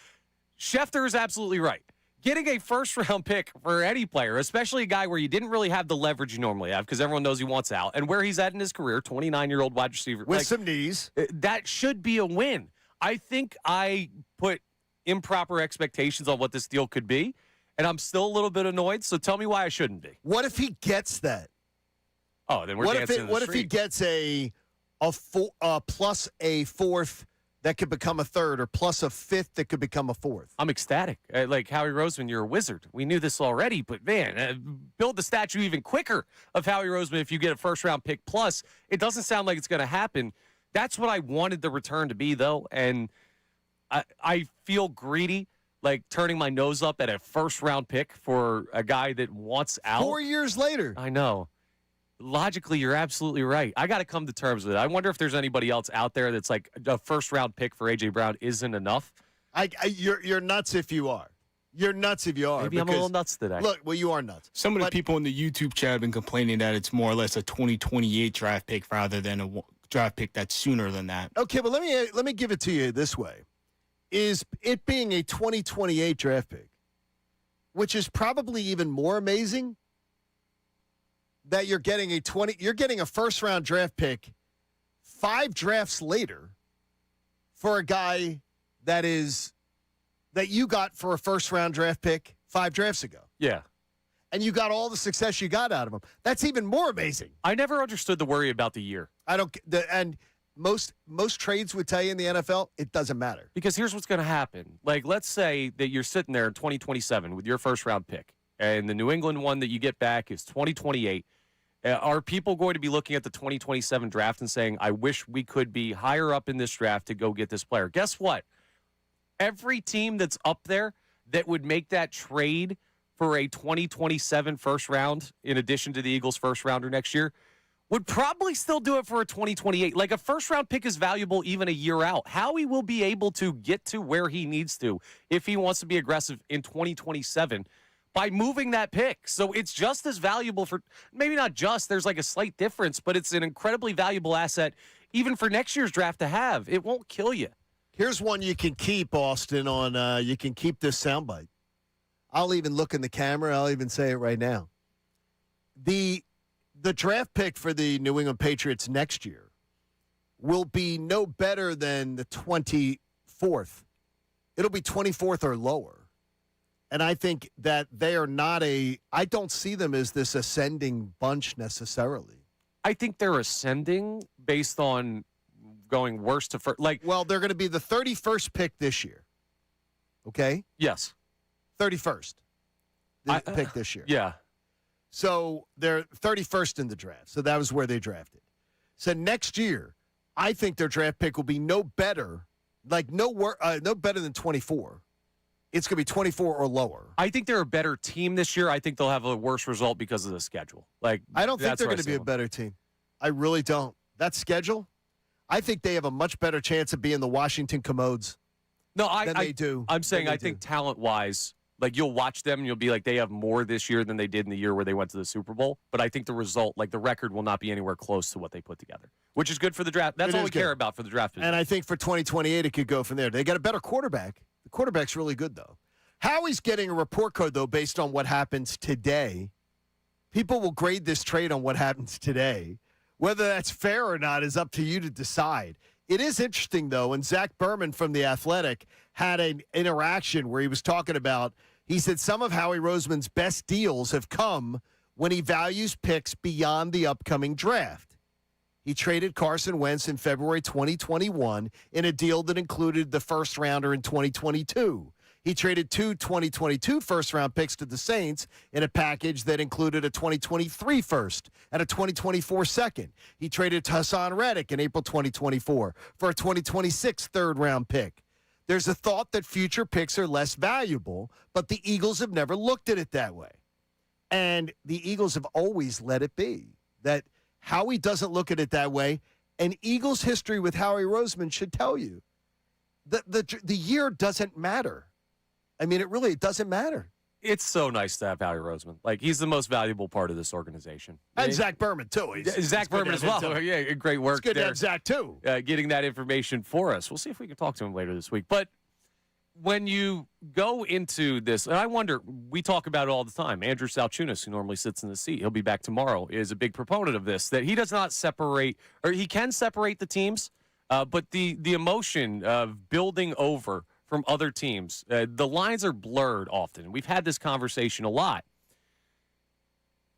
Schefter is absolutely right. Getting a first-round pick for any player, especially a guy where you didn't really have the leverage you normally have because everyone knows he wants out, and where he's at in his career, 29-year-old wide receiver. With some knees. That should be a win. I think I put improper expectations on what this deal could be, and I'm still a little bit annoyed, so tell me why I shouldn't be. What if he gets that? Oh, then we're dancing in the What street. if he gets a plus a 4th that could become a third, or plus a fifth that could become a fourth. I'm ecstatic. Like Howie Roseman, you're a wizard. We knew this already, but man, build the statue even quicker of Howie Roseman if you get a first-round pick plus. It doesn't sound like it's going to happen. That's what I wanted the return to be, though, and I feel greedy, like turning my nose up at a first-round pick for a guy that wants out. 4 years later. I know. Logically, you're absolutely right. I got to come to terms with it. I wonder if there's anybody else out there that's like a first-round pick for A.J. Brown isn't enough. You're nuts if you are. You're nuts if you are. Maybe I'm a little nuts today. Look, well, you are nuts. Some of the people in the YouTube chat have been complaining that it's more or less a 2028 draft pick rather than a draft pick that's sooner than that. Okay, but let me give it to you this way. Is it being a 2028 draft pick, which is probably even more amazing, that you're getting a first-round draft pick 5 drafts later for a guy that you got for a first-round draft pick 5 drafts ago. Yeah. And you got all the success you got out of him. That's even more amazing. I never understood the worry about the year. And most trades would tell you in the NFL, it doesn't matter. Because here's what's going to happen. Like, let's say that you're sitting there in 2027 with your first-round pick, and the New England one that you get back is 2028. Are people going to be looking at the 2027 draft and saying, I wish we could be higher up in this draft to go get this player? Guess what? Every team that's up there that would make that trade for a 2027 first round, in addition to the Eagles' first rounder next year, would probably still do it for a 2028. Like, a first-round pick is valuable even a year out. Howie will be able to get to where he needs to if he wants to be aggressive in 2027 by moving that pick. So it's just as valuable for, maybe not just, there's like a slight difference, but it's an incredibly valuable asset even for next year's draft to have. It won't kill you. Here's one you can keep, Austin, on you can keep this soundbite. I'll even look in the camera. I'll even say it right now. The draft pick for the New England Patriots next year will be no better than the 24th. It'll be 24th or lower. And I think that they are not I don't see them as this ascending bunch necessarily. I think they're ascending based on going worst to first. Well, they're going to be the 31st pick this year. Okay? Yes. 31st pick this year. Yeah. So they're 31st in the draft. So that was where they drafted. So next year, I think their draft pick will be no better, no better than 24. It's going to be 24 or lower. I think they're a better team this year. I think they'll have a worse result because of the schedule. I don't think they're going to be a better team. I really don't. That schedule, I think they have a much better chance of being the Washington Commodes than they do. I'm saying I think talent-wise, you'll watch them and you'll be like, they have more this year than they did in the year where they went to the Super Bowl. But I think the result, the record will not be anywhere close to what they put together, which is good for the draft. That's all we care about for the draft position. And I think for 2028, it could go from there. They got a better quarterback. The quarterback's really good, though. Howie's getting a report card, though, based on what happens today. People will grade this trade on what happens today. Whether that's fair or not is up to you to decide. It is interesting, though, and Zach Berman from The Athletic had an interaction where he was talking about, he said some of Howie Roseman's best deals have come when he values picks beyond the upcoming draft. He traded Carson Wentz in February 2021 in a deal that included the first rounder in 2022. He traded 2 2022 first-round picks to the Saints in a package that included a 2023 first and a 2024 second. He traded Hassan Reddick in April 2024 for a 2026 third-round pick. There's a thought that future picks are less valuable, but the Eagles have never looked at it that way. And the Eagles have always let it be. That Howie doesn't look at it that way, and Eagles history with Howie Roseman should tell you that the year doesn't matter. I mean, it doesn't matter. It's so nice to have Howie Roseman. He's the most valuable part of this organization. And Zach Berman, too. Zach Berman as well. Yeah, great work. It's good to have Zach, too. Getting that information for us. We'll see if we can talk to him later this week. But when you go into this, and I wonder, we talk about it all the time. Andrew Salciunas, who normally sits in the seat, he'll be back tomorrow, is a big proponent of this, that he does not separate, or he can separate the teams, but the emotion of building over from other teams, the lines are blurred often. We've had this conversation a lot.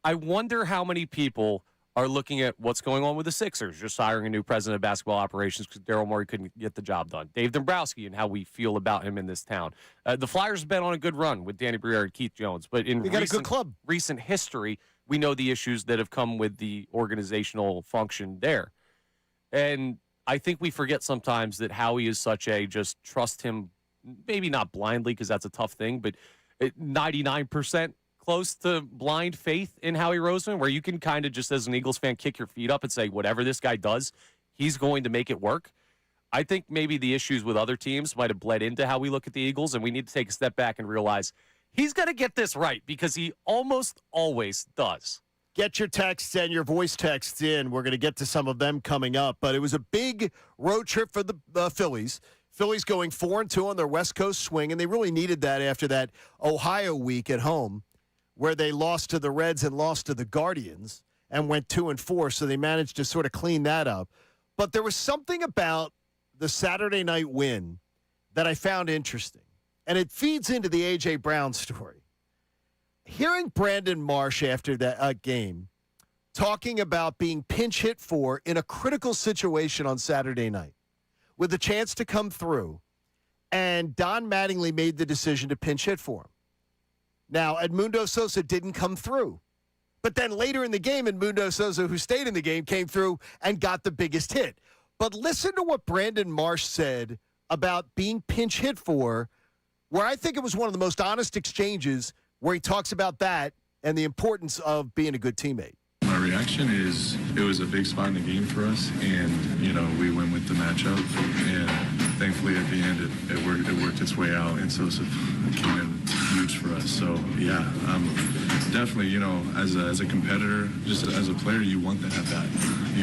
I wonder how many people are looking at what's going on with the Sixers, just hiring a new president of basketball operations because Daryl Morey couldn't get the job done. Dave Dombrowski and how we feel about him in this town. The Flyers have been on a good run with Danny Briere and Keith Jones, but in got a good club. Recent history, we know the issues that have come with the organizational function there. And I think we forget sometimes that Howie is such a just trust him, maybe not blindly because that's a tough thing, but 99% close to blind faith in Howie Roseman, where you can kind of just as an Eagles fan kick your feet up and say, whatever this guy does, he's going to make it work. I think maybe the issues with other teams might have bled into how we look at the Eagles, and we need to take a step back and realize he's going to get this right because he almost always does. Get your texts and your voice texts in. We're going to get to some of them coming up, but it was a big road trip for the Phillies. Phillies going 4-2 on their West Coast swing, and they really needed that after that Ohio week at home, where they lost to the Reds and lost to the Guardians and went 2-4, so they managed to sort of clean that up. But there was something about the Saturday night win that I found interesting, and it feeds into the A.J. Brown story. Hearing Brandon Marsh after that game talking about being pinch hit for in a critical situation on Saturday night with a chance to come through, and Don Mattingly made the decision to pinch hit for him. Now, Edmundo Sosa didn't come through. But then later in the game, Edmundo Sosa, who stayed in the game, came through and got the biggest hit. But listen to what Brandon Marsh said about being pinch hit for, where I think it was one of the most honest exchanges where he talks about that and the importance of being a good teammate. My reaction is it was a big spot in the game for us, and, we went with the matchup, and thankfully at the end it worked its way out, and Sosa came in huge for us. So, yeah, definitely, as a competitor, just as a player, you want that at bat,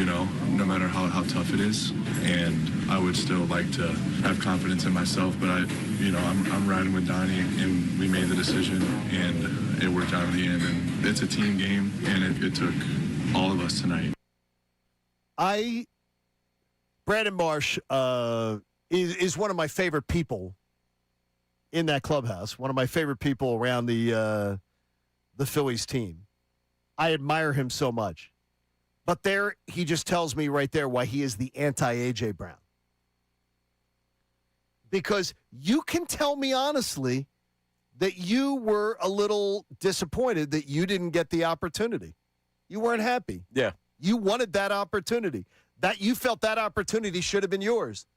no matter how tough it is. And I would still like to have confidence in myself, but I'm riding with Donnie, and we made the decision, and it worked out in the end. And it's a team game, and it took all of us tonight. Brandon Marsh is one of my favorite people in that clubhouse, one of my favorite people around the Phillies team. I admire him so much. But there, he just tells me right there why he is the anti-A.J. Brown. Because you can tell me honestly that you were a little disappointed that you didn't get the opportunity. You weren't happy. Yeah. You wanted that opportunity. That you felt that opportunity should have been yours.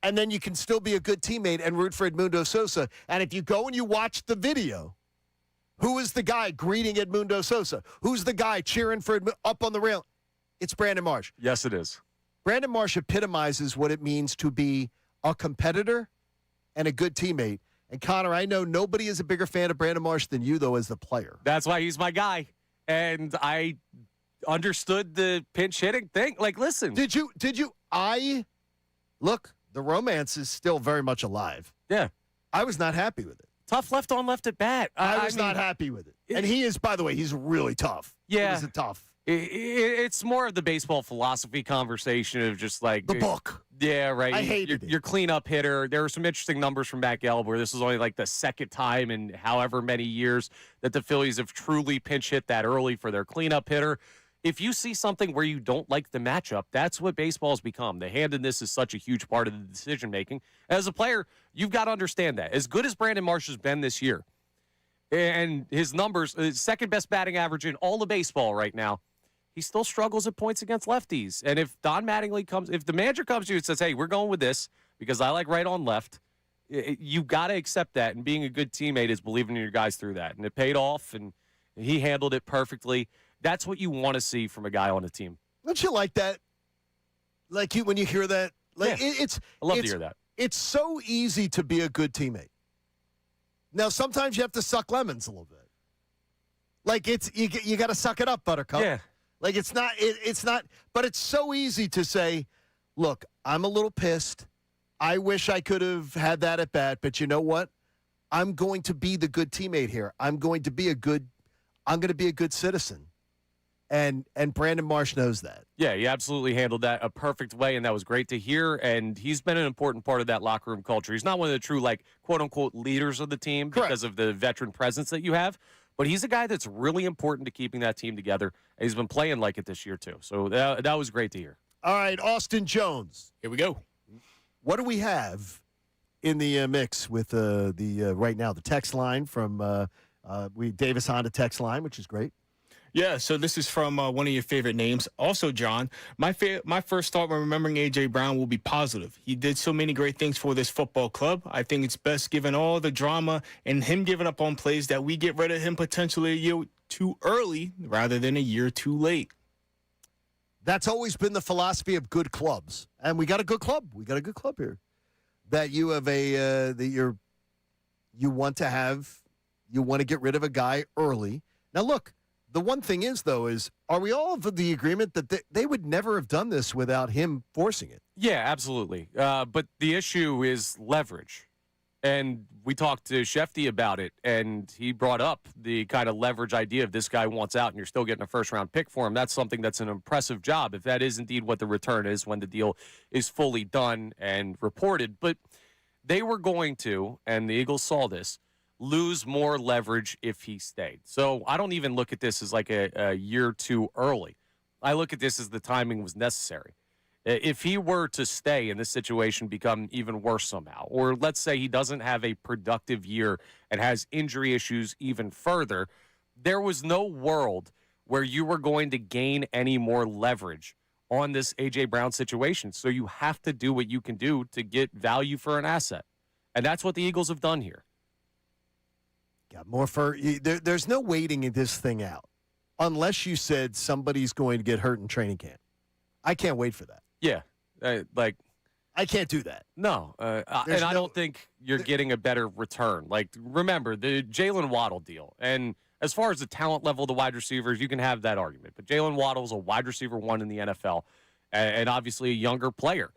And then you can still be a good teammate and root for Edmundo Sosa. And if you go and you watch the video, who is the guy greeting Edmundo Sosa? Who's the guy cheering for up on the rail? It's Brandon Marsh. Yes, it is. Brandon Marsh epitomizes what it means to be a competitor and a good teammate. And, Connor, I know nobody is a bigger fan of Brandon Marsh than you, though, as the player. That's why he's my guy. And I understood the pinch hitting thing. Like, listen. Did you? Look, the romance is still very much alive. Yeah. I was not happy with it. Tough left on left at bat. I was not happy with it. And he is, by the way, he's really tough. Yeah. He's tough. It's more of the baseball philosophy conversation of just like the book. Yeah, right. I hated your cleanup hitter. There were some interesting numbers from Matt Gelb where this was only like the second time in however many years that the Phillies have truly pinch hit that early for their cleanup hitter. If you see something where you don't like the matchup, that's what baseball has become. The handedness is such a huge part of the decision-making. As a player, you've got to understand that. As good as Brandon Marsh has been this year, and his numbers, his second-best batting average in all of baseball right now, he still struggles at points against lefties. And if Don Mattingly if the manager comes to you and says, hey, we're going with this because I like right on left, you've got to accept that. And being a good teammate is believing in your guys through that. And it paid off, and he handled it perfectly. That's what you want to see from a guy on a team. Don't you like that? Like when you hear that? Like yeah. I love to hear that. It's so easy to be a good teammate. Now, sometimes you have to suck lemons a little bit. Like you got to suck it up, Buttercup. Yeah. Like it's not, but it's so easy to say, look, I'm a little pissed. I wish I could have had that at bat, but you know what? I'm going to be the good teammate here. I'm going to be a good citizen. And Brandon Marsh knows that. Yeah, he absolutely handled that a perfect way, and that was great to hear. And he's been an important part of that locker room culture. He's not one of the true, like, quote-unquote leaders of the team because of the veteran presence that you have. But he's a guy that's really important to keeping that team together. And he's been playing like it this year, too. So that was great to hear. All right, Austin Jones. Here we go. What do we have in the mix with the right now, the text line from Davis Honda text line, which is great. Yeah, so this is from one of your favorite names. Also, John, my first thought when remembering A.J. Brown will be positive. He did so many great things for this football club. I think it's best, given all the drama and him giving up on plays, that we get rid of him potentially a year too early rather than a year too late. That's always been the philosophy of good clubs. And we got a good club. We got a good club here. That you have you want to get rid of a guy early. Now, look. The one thing is, though, are we all of the agreement that they would never have done this without him forcing it? Yeah, absolutely. But the issue is leverage. And we talked to Shefty about it, and he brought up the kind of leverage idea of this guy wants out and you're still getting a first-round pick for him. That's something that's an impressive job, if that is indeed what the return is when the deal is fully done and reported. But they were going to, and the Eagles saw this, lose more leverage if he stayed. So I don't even look at this as like a year too early. I look at this as the timing was necessary. If he were to stay and this situation become even worse somehow, or let's say he doesn't have a productive year and has injury issues even further, there was no world where you were going to gain any more leverage on this A.J. Brown situation. So you have to do what you can do to get value for an asset. And that's what the Eagles have done here. Got more for there's no waiting this thing out unless you said somebody's going to get hurt in training camp. I can't wait for that. Yeah, I can't do that. No, I don't think you're getting a better return. Like, remember the Jalen Waddle deal, and as far as the talent level of the wide receivers, you can have that argument. But Jalen Waddle is a wide receiver one in the NFL, and obviously a younger player.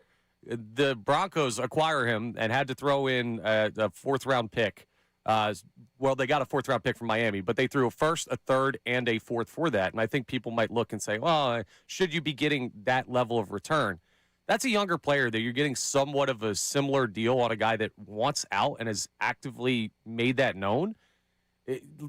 The Broncos acquire him and had to throw in a fourth-round pick. Well, they got a fourth-round pick from Miami, but they threw a first, a third, and a fourth for that. And I think people might look and say, well, should you be getting that level of return? That's a younger player that you're getting somewhat of a similar deal on a guy that wants out and has actively made that known.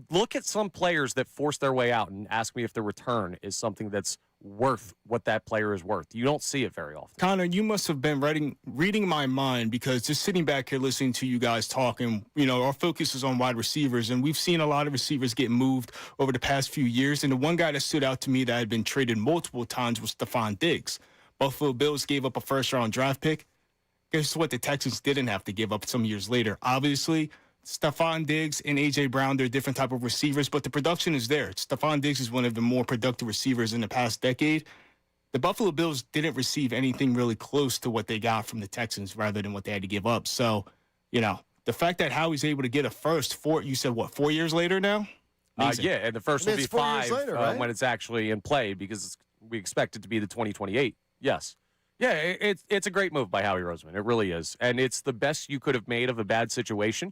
Look at some players that force their way out and ask me if the return is something that's worth what that player is worth. You don't see it very often. Connor, you must have been reading my mind, because just sitting back here listening to you guys talking, our focus is on wide receivers, and we've seen a lot of receivers get moved over the past few years. And the one guy that stood out to me that had been traded multiple times was Stephon Diggs. Buffalo Bills gave up a first-round draft pick. Guess what the Texans didn't have to give up some years later? Obviously, Stephon Diggs and A.J. Brown, they're different type of receivers, but the production is there. Stephon Diggs is one of the more productive receivers in the past decade. The Buffalo Bills didn't receive anything really close to what they got from the Texans rather than what they had to give up. So, the fact that Howie's able to get a first, 4 years later now? Yeah, and the first will be 5 later, right? when it's actually in play, because we expect it to be the 2028. Yes. Yeah, it's a great move by Howie Roseman. It really is. And it's the best you could have made of a bad situation.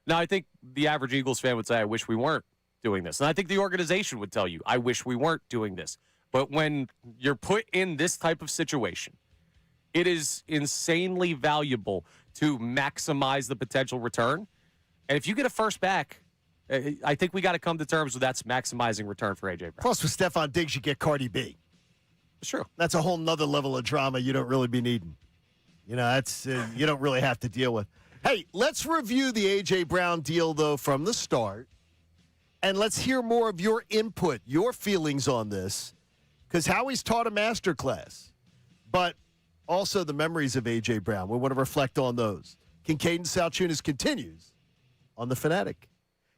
Now, I think the average Eagles fan would say, I wish we weren't doing this. And I think the organization would tell you, I wish we weren't doing this. But when you're put in this type of situation, it is insanely valuable to maximize the potential return. And if you get a first back, I think we got to come to terms with that's maximizing return for A.J. Brown. Plus, with Stephon Diggs, you get Cardi B. Sure. That's a whole nother level of drama you don't really be needing. That's you don't really have to deal with. Hey, let's review the A.J. Brown deal, though, from the start. And let's hear more of your input, your feelings on this, because Howie's taught a masterclass. But also the memories of A.J. Brown. We want to reflect on those. Kincade Salciunas continues on The Fanatic.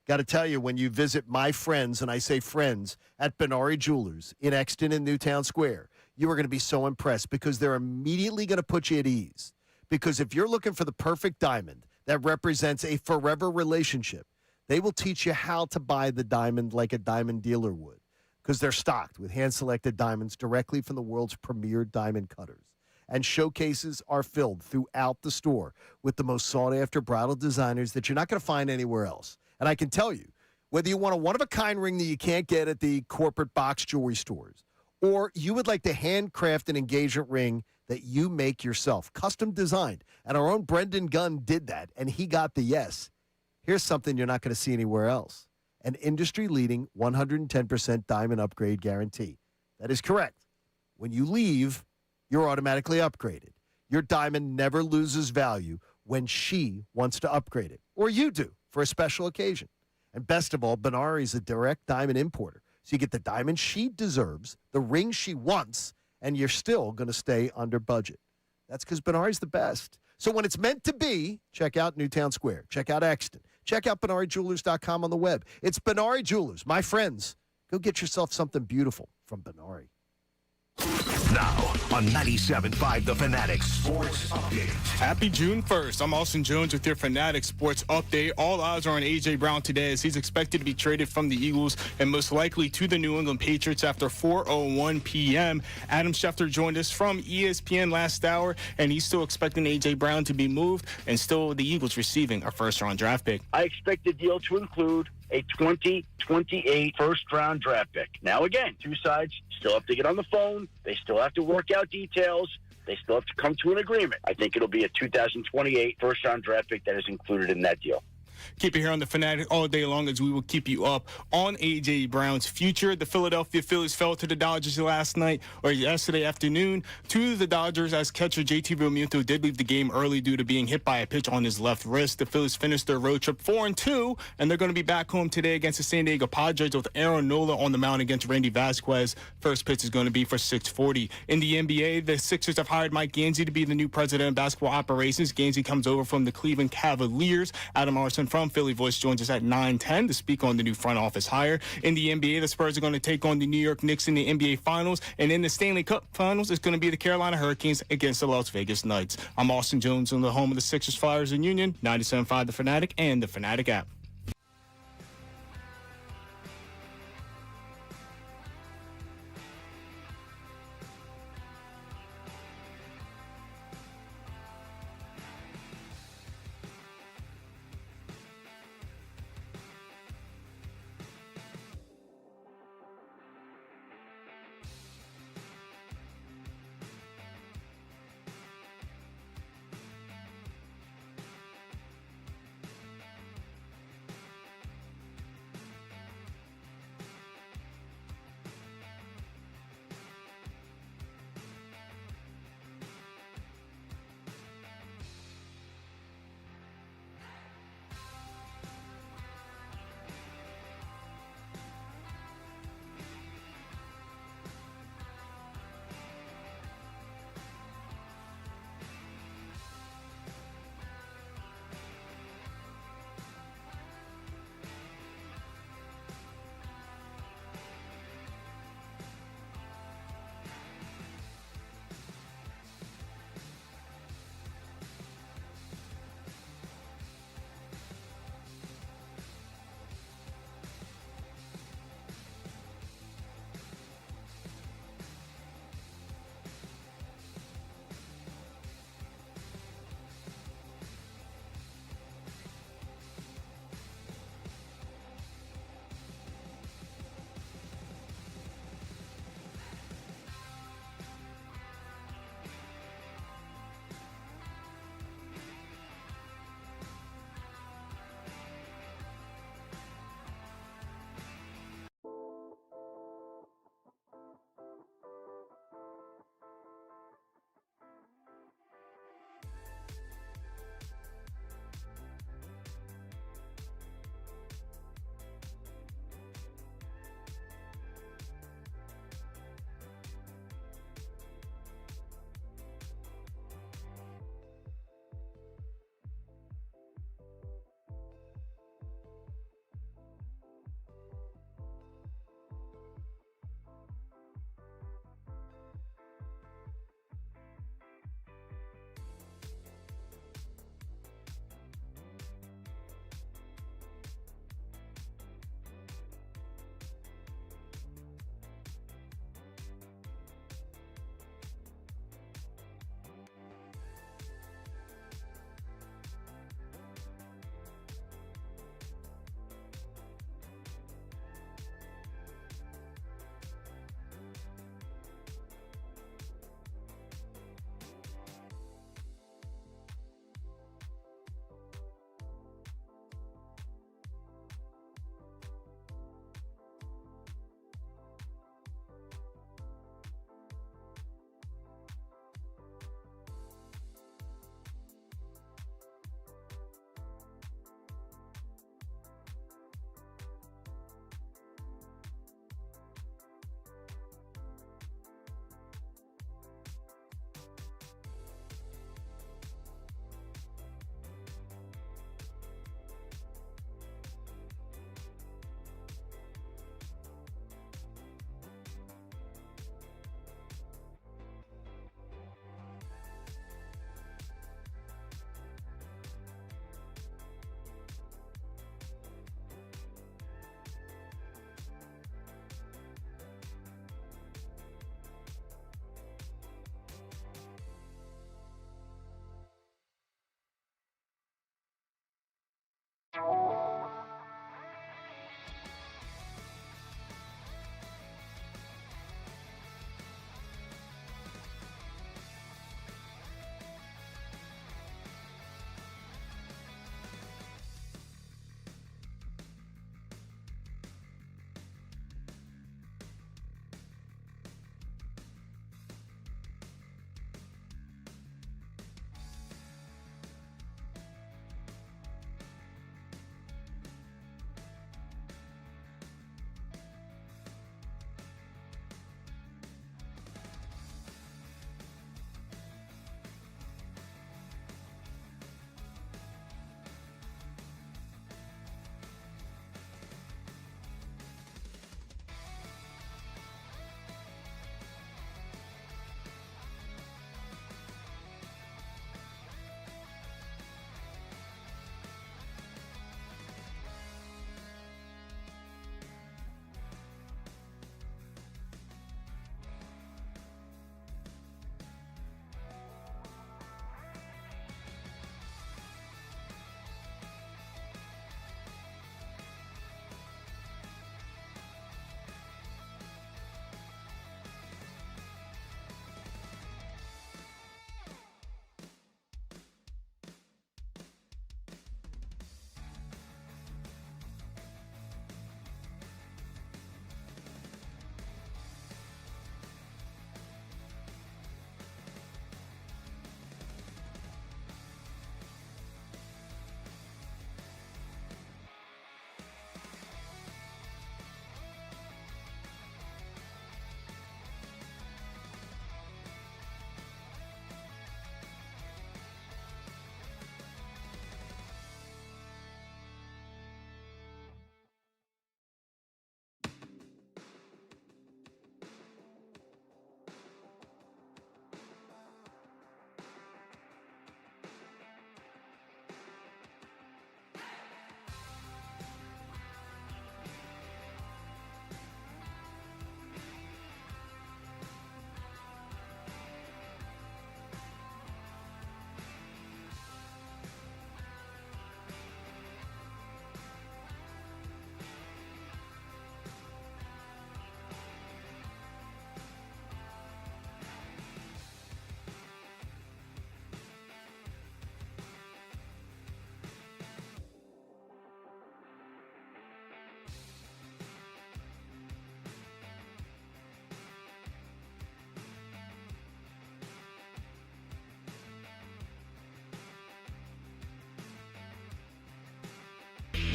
Got to tell you, when you visit my friends, and I say friends, at Benari Jewelers in Exton and Newtown Square, you are going to be so impressed, because they're immediately going to put you at ease. Because if you're looking for the perfect diamond that represents a forever relationship, they will teach you how to buy the diamond like a diamond dealer would, because they're stocked with hand-selected diamonds directly from the world's premier diamond cutters. And showcases are filled throughout the store with the most sought-after bridal designers that you're not going to find anywhere else. And I can tell you, whether you want a one-of-a-kind ring that you can't get at the corporate box jewelry stores, or you would like to handcraft an engagement ring that you make yourself, custom designed, and our own Brendan Gunn did that, and he got the yes. Here's something you're not going to see anywhere else. an industry-leading 110% diamond upgrade guarantee. That is correct. When you leave, you're automatically upgraded. Your diamond never loses value when she wants to upgrade it, or you do for a special occasion. And best of all, Benari is a direct diamond importer. So you get the diamond she deserves, the ring she wants, and you're still going to stay under budget. That's because Benari's the best. So when it's meant to be, check out Newtown Square. Check out Exton. Check out BenariJewelers.com on the web. It's Benari Jewelers. My friends, go get yourself something beautiful from Benari. Now on 97.5 The Fanatic Sports Update. Happy June 1st. I'm Austin Jones with your Fanatic Sports Update. All eyes are on A.J. Brown today as he's expected to be traded from the Eagles and most likely to the New England Patriots after 4:01 p.m. Adam Schefter joined us from ESPN last hour, and he's still expecting A.J. Brown to be moved and still the Eagles receiving a first-round draft pick. I expect the deal to include a 2028 first-round draft pick. Now, again, two sides still have to get on the phone. They still have to work out details. They still have to come to an agreement. I think it'll be a 2028 first-round draft pick that is included in that deal. Keep it here on the Fanatic all day long as we will keep you up on A.J. Brown's future. The Philadelphia Phillies fell to the Dodgers yesterday afternoon to the Dodgers as catcher JT Realmuto did leave the game early due to being hit by a pitch on his left wrist. The Phillies finished their road trip 4-2, and they're going to be back home today against the San Diego Padres with Aaron Nola on the mound against Randy Vasquez. First pitch is going to be for 6:40. In the NBA, the Sixers have hired Mike Gansey to be the new president of basketball operations. Gansey comes over from the Cleveland Cavaliers. Adam Larson from Philly Voice joins us at 9:10 to speak on the new front office hire. In the NBA, the Spurs are going to take on the New York Knicks in the NBA Finals, and in the Stanley Cup Finals, it's going to be the Carolina Hurricanes against the Las Vegas Knights. I'm Austin Jones on the home of the Sixers, Flyers, and Union, 97.5 The Fanatic and the Fanatic app.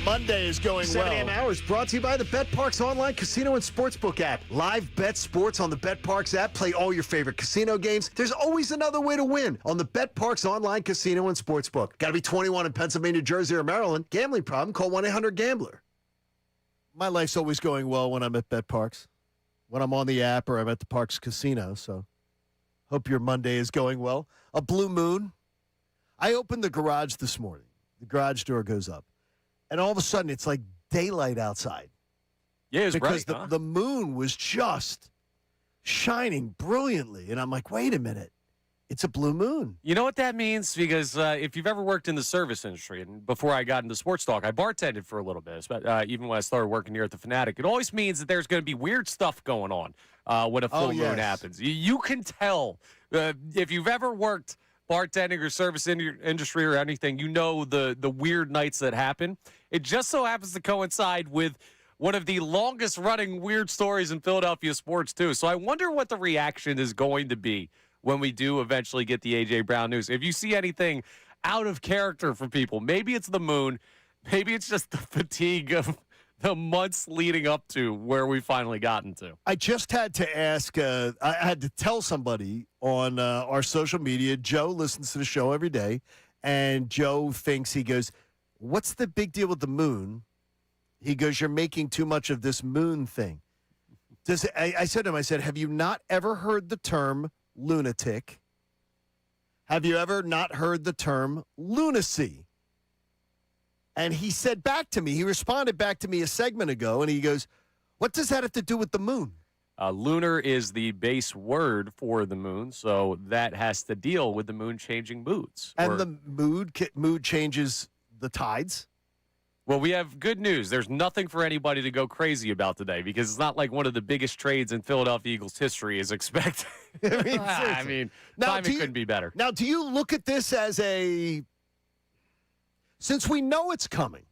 Monday is going 7 a.m. hours brought to you by the BetParks online casino and sportsbook app. Live bet sports on the BetParks app. Play all your favorite casino games. There's always another way to win on the BetParks online casino and sportsbook. Got to be 21 in Pennsylvania, Jersey, or Maryland. Gambling problem? Call 1-800-GAMBLER. My life's always going well when I'm at BetParks, when I'm on the app or I'm at the Parks Casino. So hope your Monday is going well. A blue moon. I opened the garage this morning. The garage door goes up. And all of a sudden, it's like daylight outside. Yeah, it was because bright, the moon was just shining brilliantly. And I'm like, wait a minute. It's a blue moon. You know what that means? Because if you've ever worked in the service industry, and before I got into sports talk, I bartended for a little bit, even when I started working here at the Fanatic. It always means that there's going to be weird stuff going on when a full moon happens. You can tell if you've ever worked bartending or service industry or anything, you know the weird nights that happen. It just so happens to coincide with one of the longest running weird stories in Philadelphia sports, too. So I wonder what the reaction is going to be when we do eventually get the A.J. Brown news. If you see anything out of character for people, maybe it's the moon, maybe it's just the fatigue of the months leading up to where we finally gotten to. I just had to ask, I had to tell somebody on our social media. Joe listens to the show every day, and Joe thinks, he goes, what's the big deal with the moon? He goes, you're making too much of this moon thing. I said to him, I said, have you not ever heard the term lunatic? Have you ever not heard the term lunacy? And he said back to me, he responded back to me a segment ago, and he goes, what does that have to do with the moon? Lunar is the base word for the moon, so that has to deal with the moon changing moods. And the mood changes the tides? Well, we have good news. There's nothing for anybody to go crazy about today because it's not like one of the biggest trades in Philadelphia Eagles history is expected. I mean, timing couldn't be better. Now, do you look at this as since we know it's coming,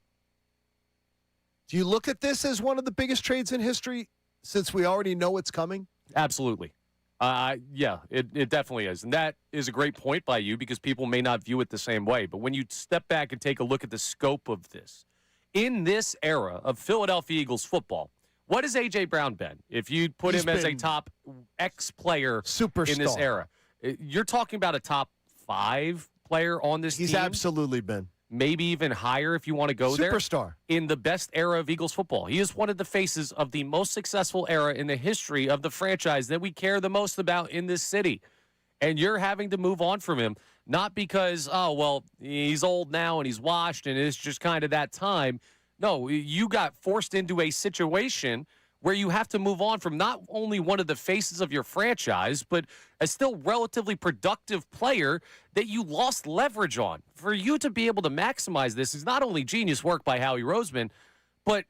do you look at this as one of the biggest trades in history since we already know it's coming? Absolutely. Yeah, it definitely is. And that is a great point by you because people may not view it the same way. But when you step back and take a look at the scope of this, in this era of Philadelphia Eagles football, what has A.J. Brown been? If you put him as a top X player superstar in this era, you're talking about a top 5 player on this team. He's absolutely been. Maybe even higher if you want to go there. Superstar. In the best era of Eagles football. He is one of the faces of the most successful era in the history of the franchise that we care the most about in this city. And you're having to move on from him, not because, oh, well, he's old now and he's washed and it's just kind of that time. No, you got forced into a situation where you have to move on from not only one of the faces of your franchise, but a still relatively productive player that you lost leverage on. For you to be able to maximize this is not only genius work by Howie Roseman, but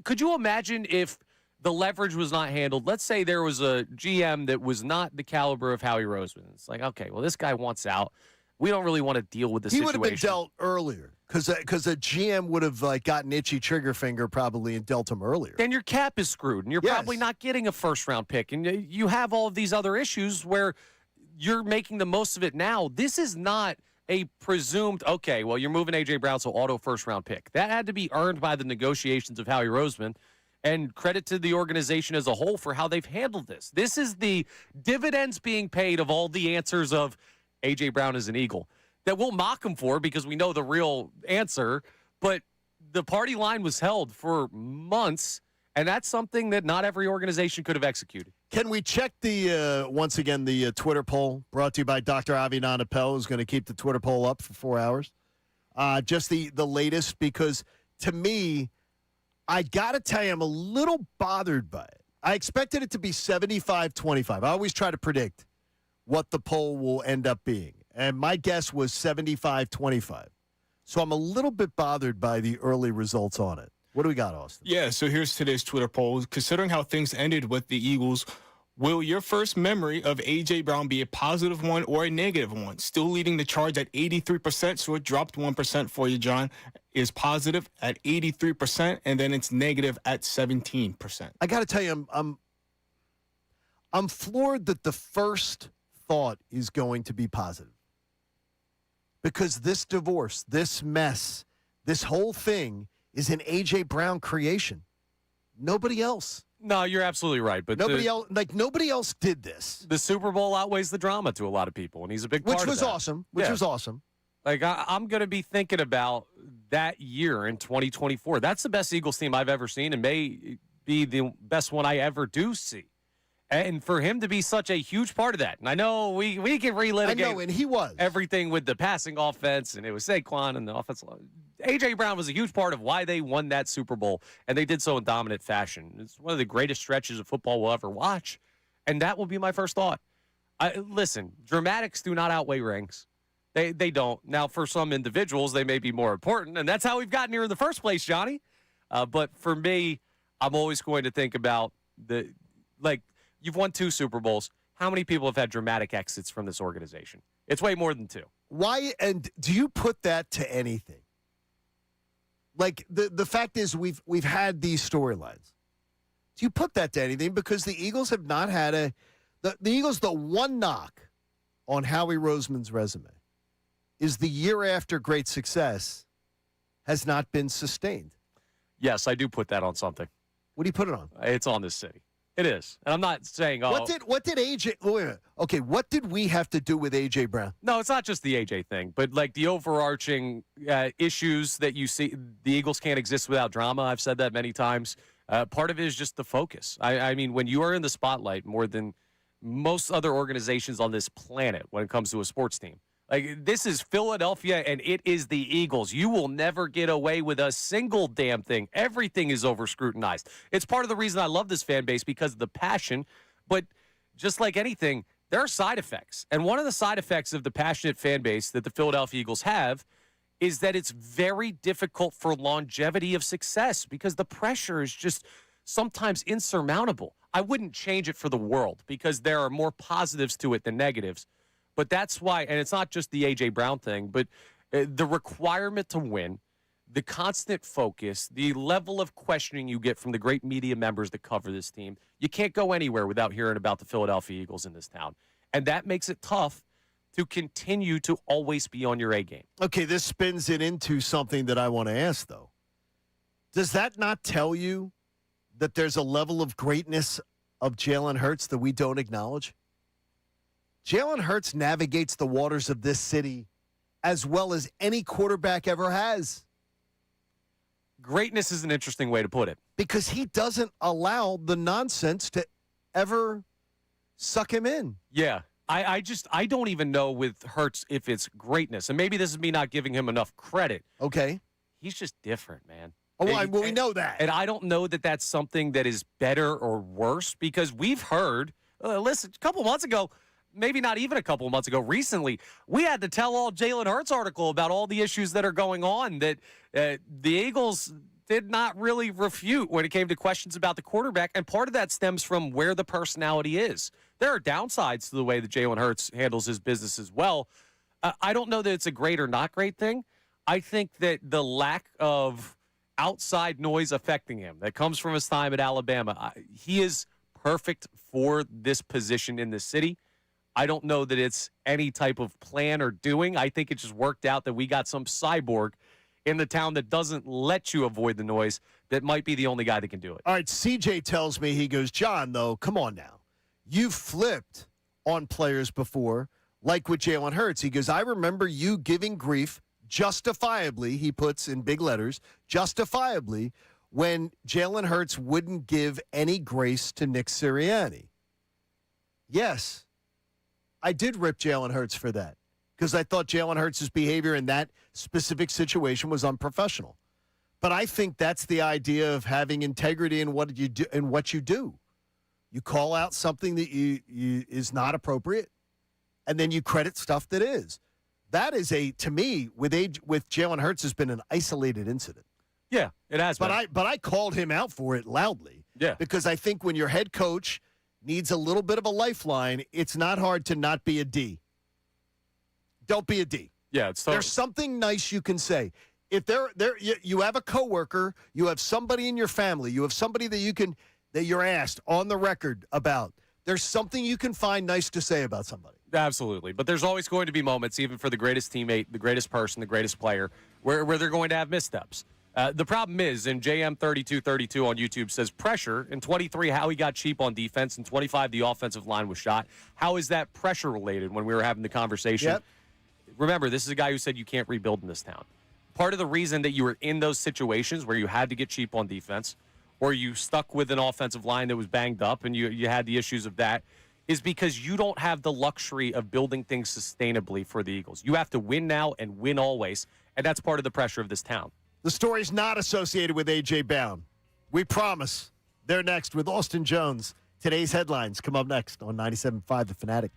could you imagine if the leverage was not handled? Let's say there was a GM that was not the caliber of Howie Roseman. It's like, okay, well, this guy wants out. We don't really want to deal with the situation. He would have been dealt earlier because a GM would have gotten itchy trigger finger probably and dealt him earlier. Then your cap is screwed, and you're probably not getting a first-round pick. And you have all of these other issues where you're making the most of it now. This is not a presumed, okay, well, you're moving A.J. Brown, so auto first-round pick. That had to be earned by the negotiations of Howie Roseman. And credit to the organization as a whole for how they've handled this. This is the dividends being paid of all the answers of A.J. Brown is an Eagle that we'll mock him for because we know the real answer. But the party line was held for months, and that's something that not every organization could have executed. Can we check once again, the Twitter poll brought to you by Dr. Avi Nanapel, who's going to keep the Twitter poll up for 4 hours? Just the latest, because to me, I got to tell you, I'm a little bothered by it. I expected it to be 75-25. I always try to predict what the poll will end up being. And my guess was 75-25. So I'm a little bit bothered by the early results on it. What do we got, Austin? Yeah, so here's today's Twitter poll. Considering how things ended with the Eagles, will your first memory of A.J. Brown be a positive one or a negative one? Still leading the charge at 83%, so it dropped 1% for you, John. Is positive at 83%, and then it's negative at 17%. I got to tell you, I'm floored that the first thought is going to be positive. Because this divorce, this mess, this whole thing is an A.J. Brown creation. Nobody else. No, you're absolutely right. But nobody else did this. The Super Bowl outweighs the drama to a lot of people, and he's a big part of that. Which was awesome. Like, I'm going to be thinking about that year in 2024. That's the best Eagles team I've ever seen and may be the best one I ever do see. And for him to be such a huge part of that. And I know we can relitigate. I know, and he was. Everything with the passing offense, and it was Saquon and the offense. A.J. Brown was a huge part of why they won that Super Bowl, and they did so in dominant fashion. It's one of the greatest stretches of football we'll ever watch, and that will be my first thought. Listen, dramatics do not outweigh rings. They don't. Now, for some individuals, they may be more important, and that's how we've gotten here in the first place, Johnny. But for me, I'm always going to think about you've won 2 Super Bowls. How many people have had dramatic exits from this organization? It's way more than 2. Why? And do you put that to anything? Like, the fact is we've had these storylines. Do you put that to anything? Because the Eagles have not had the Eagles, the one knock on Howie Roseman's resume is the year after great success has not been sustained. Yes, I do put that on something. What do you put it on? It's on this city. It is. And I'm not saying, What did AJ, wait a minute. Okay, what did we have to do with AJ Brown? No, it's not just the AJ thing, but like the overarching issues that you see, the Eagles can't exist without drama. I've said that many times. Part of it is just the focus. I mean, when you are in the spotlight more than most other organizations on this planet when it comes to a sports team, like, this is Philadelphia, and it is the Eagles. You will never get away with a single damn thing. Everything is over-scrutinized. It's part of the reason I love this fan base, because of the passion. But just like anything, there are side effects. And one of the side effects of the passionate fan base that the Philadelphia Eagles have is that it's very difficult for longevity of success because the pressure is just sometimes insurmountable. I wouldn't change it for the world because there are more positives to it than negatives. But that's why, and it's not just the A.J. Brown thing, but the requirement to win, the constant focus, the level of questioning you get from the great media members that cover this team. You can't go anywhere without hearing about the Philadelphia Eagles in this town. And that makes it tough to continue to always be on your A game. Okay, this spins it into something that I want to ask, though. Does that not tell you that there's a level of greatness of Jalen Hurts that we don't acknowledge? Jalen Hurts navigates the waters of this city as well as any quarterback ever has. Greatness is an interesting way to put it. Because he doesn't allow the nonsense to ever suck him in. Yeah. I don't even know with Hurts if it's greatness. And maybe this is me not giving him enough credit. Okay. He's just different, man. Oh, well, we know that. And I don't know that that's something that is better or worse because we've heard, listen, a couple months ago, maybe not even a couple of months ago, recently, we had the tell-all Jalen Hurts article about all the issues that are going on that the Eagles did not really refute when it came to questions about the quarterback. And part of that stems from where the personality is. There are downsides to the way that Jalen Hurts handles his business as well. I don't know that it's a great or not great thing. I think that the lack of outside noise affecting him that comes from his time at Alabama, he is perfect for this position in the city. I don't know that it's any type of plan or doing. I think it just worked out that we got some cyborg in the town that doesn't let you avoid the noise that might be the only guy that can do it. All right, CJ tells me, he goes, John, though, come on now. You've flipped on players before, like with Jalen Hurts. He goes, I remember you giving grief justifiably, he puts in big letters, justifiably, when Jalen Hurts wouldn't give any grace to Nick Sirianni. Yes, I did rip Jalen Hurts for that because I thought Jalen Hurts' behavior in that specific situation was unprofessional. But I think that's the idea of having integrity in what you do. You call out something that is not appropriate, and then you credit stuff that is. That is to me, with Jalen Hurts, has been an isolated incident. Yeah, it has been. But I called him out for it loudly. Yeah. Because I think when your head coach needs a little bit of a lifeline, it's not hard to not be a D. Don't be a D. Yeah, there's something nice you can say. If you have a coworker, you have somebody in your family, you have somebody that you're asked on the record about. There's something you can find nice to say about somebody. Absolutely. But there's always going to be moments, even for the greatest teammate, the greatest person, the greatest player, where they're going to have missteps. The problem is, and JM3232 on YouTube says, pressure. In 23, how he got cheap on defense. In 25, the offensive line was shot. How is that pressure related when we were having the conversation? Yep. Remember, this is a guy who said you can't rebuild in this town. Part of the reason that you were in those situations where you had to get cheap on defense or you stuck with an offensive line that was banged up and you had the issues of that is because you don't have the luxury of building things sustainably for the Eagles. You have to win now and win always, and that's part of the pressure of this town. The story's not associated with A.J. Brown. We promise. They're next with Austin Jones. Today's headlines come up next on 97.5 The Fanatic.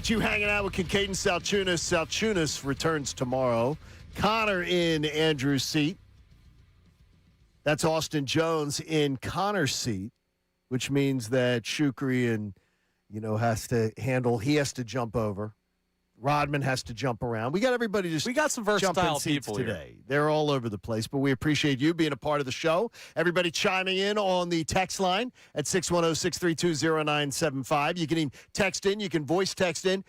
Appreciate you hanging out with Kincade Salciunas. Salciunas returns tomorrow. Connor in Andrew's seat. That's Austin Jones in Connor's seat, which means that Shukri and has to jump over. Rodman has to jump around. We got everybody just we got some versatile people today. here. They're all over the place, but we appreciate you being a part of the show. Everybody chiming in on the text line at 610-632-0975. You can text in. You can voice text in.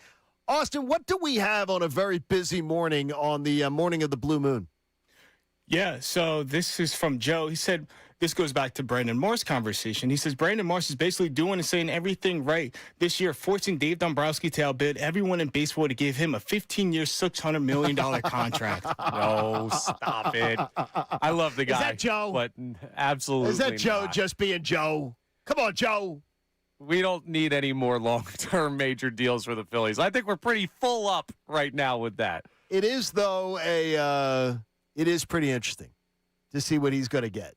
Austin, what do we have on a very busy morning on the morning of the Blue Moon? Yeah, so this is from Joe. He said, this goes back to Brandon Marsh' conversation. He says, Brandon Marsh is basically doing and saying everything right this year, forcing Dave Dombrowski to outbid everyone in baseball to give him a 15-year, $600 million contract. No, stop it. I love the guy. Is that Joe? But absolutely Is that Joe not. just being Joe? Come on, Joe. We don't need any more long-term major deals for the Phillies. I think we're pretty full up right now with that. It is, though, it is pretty interesting to see what he's going to get.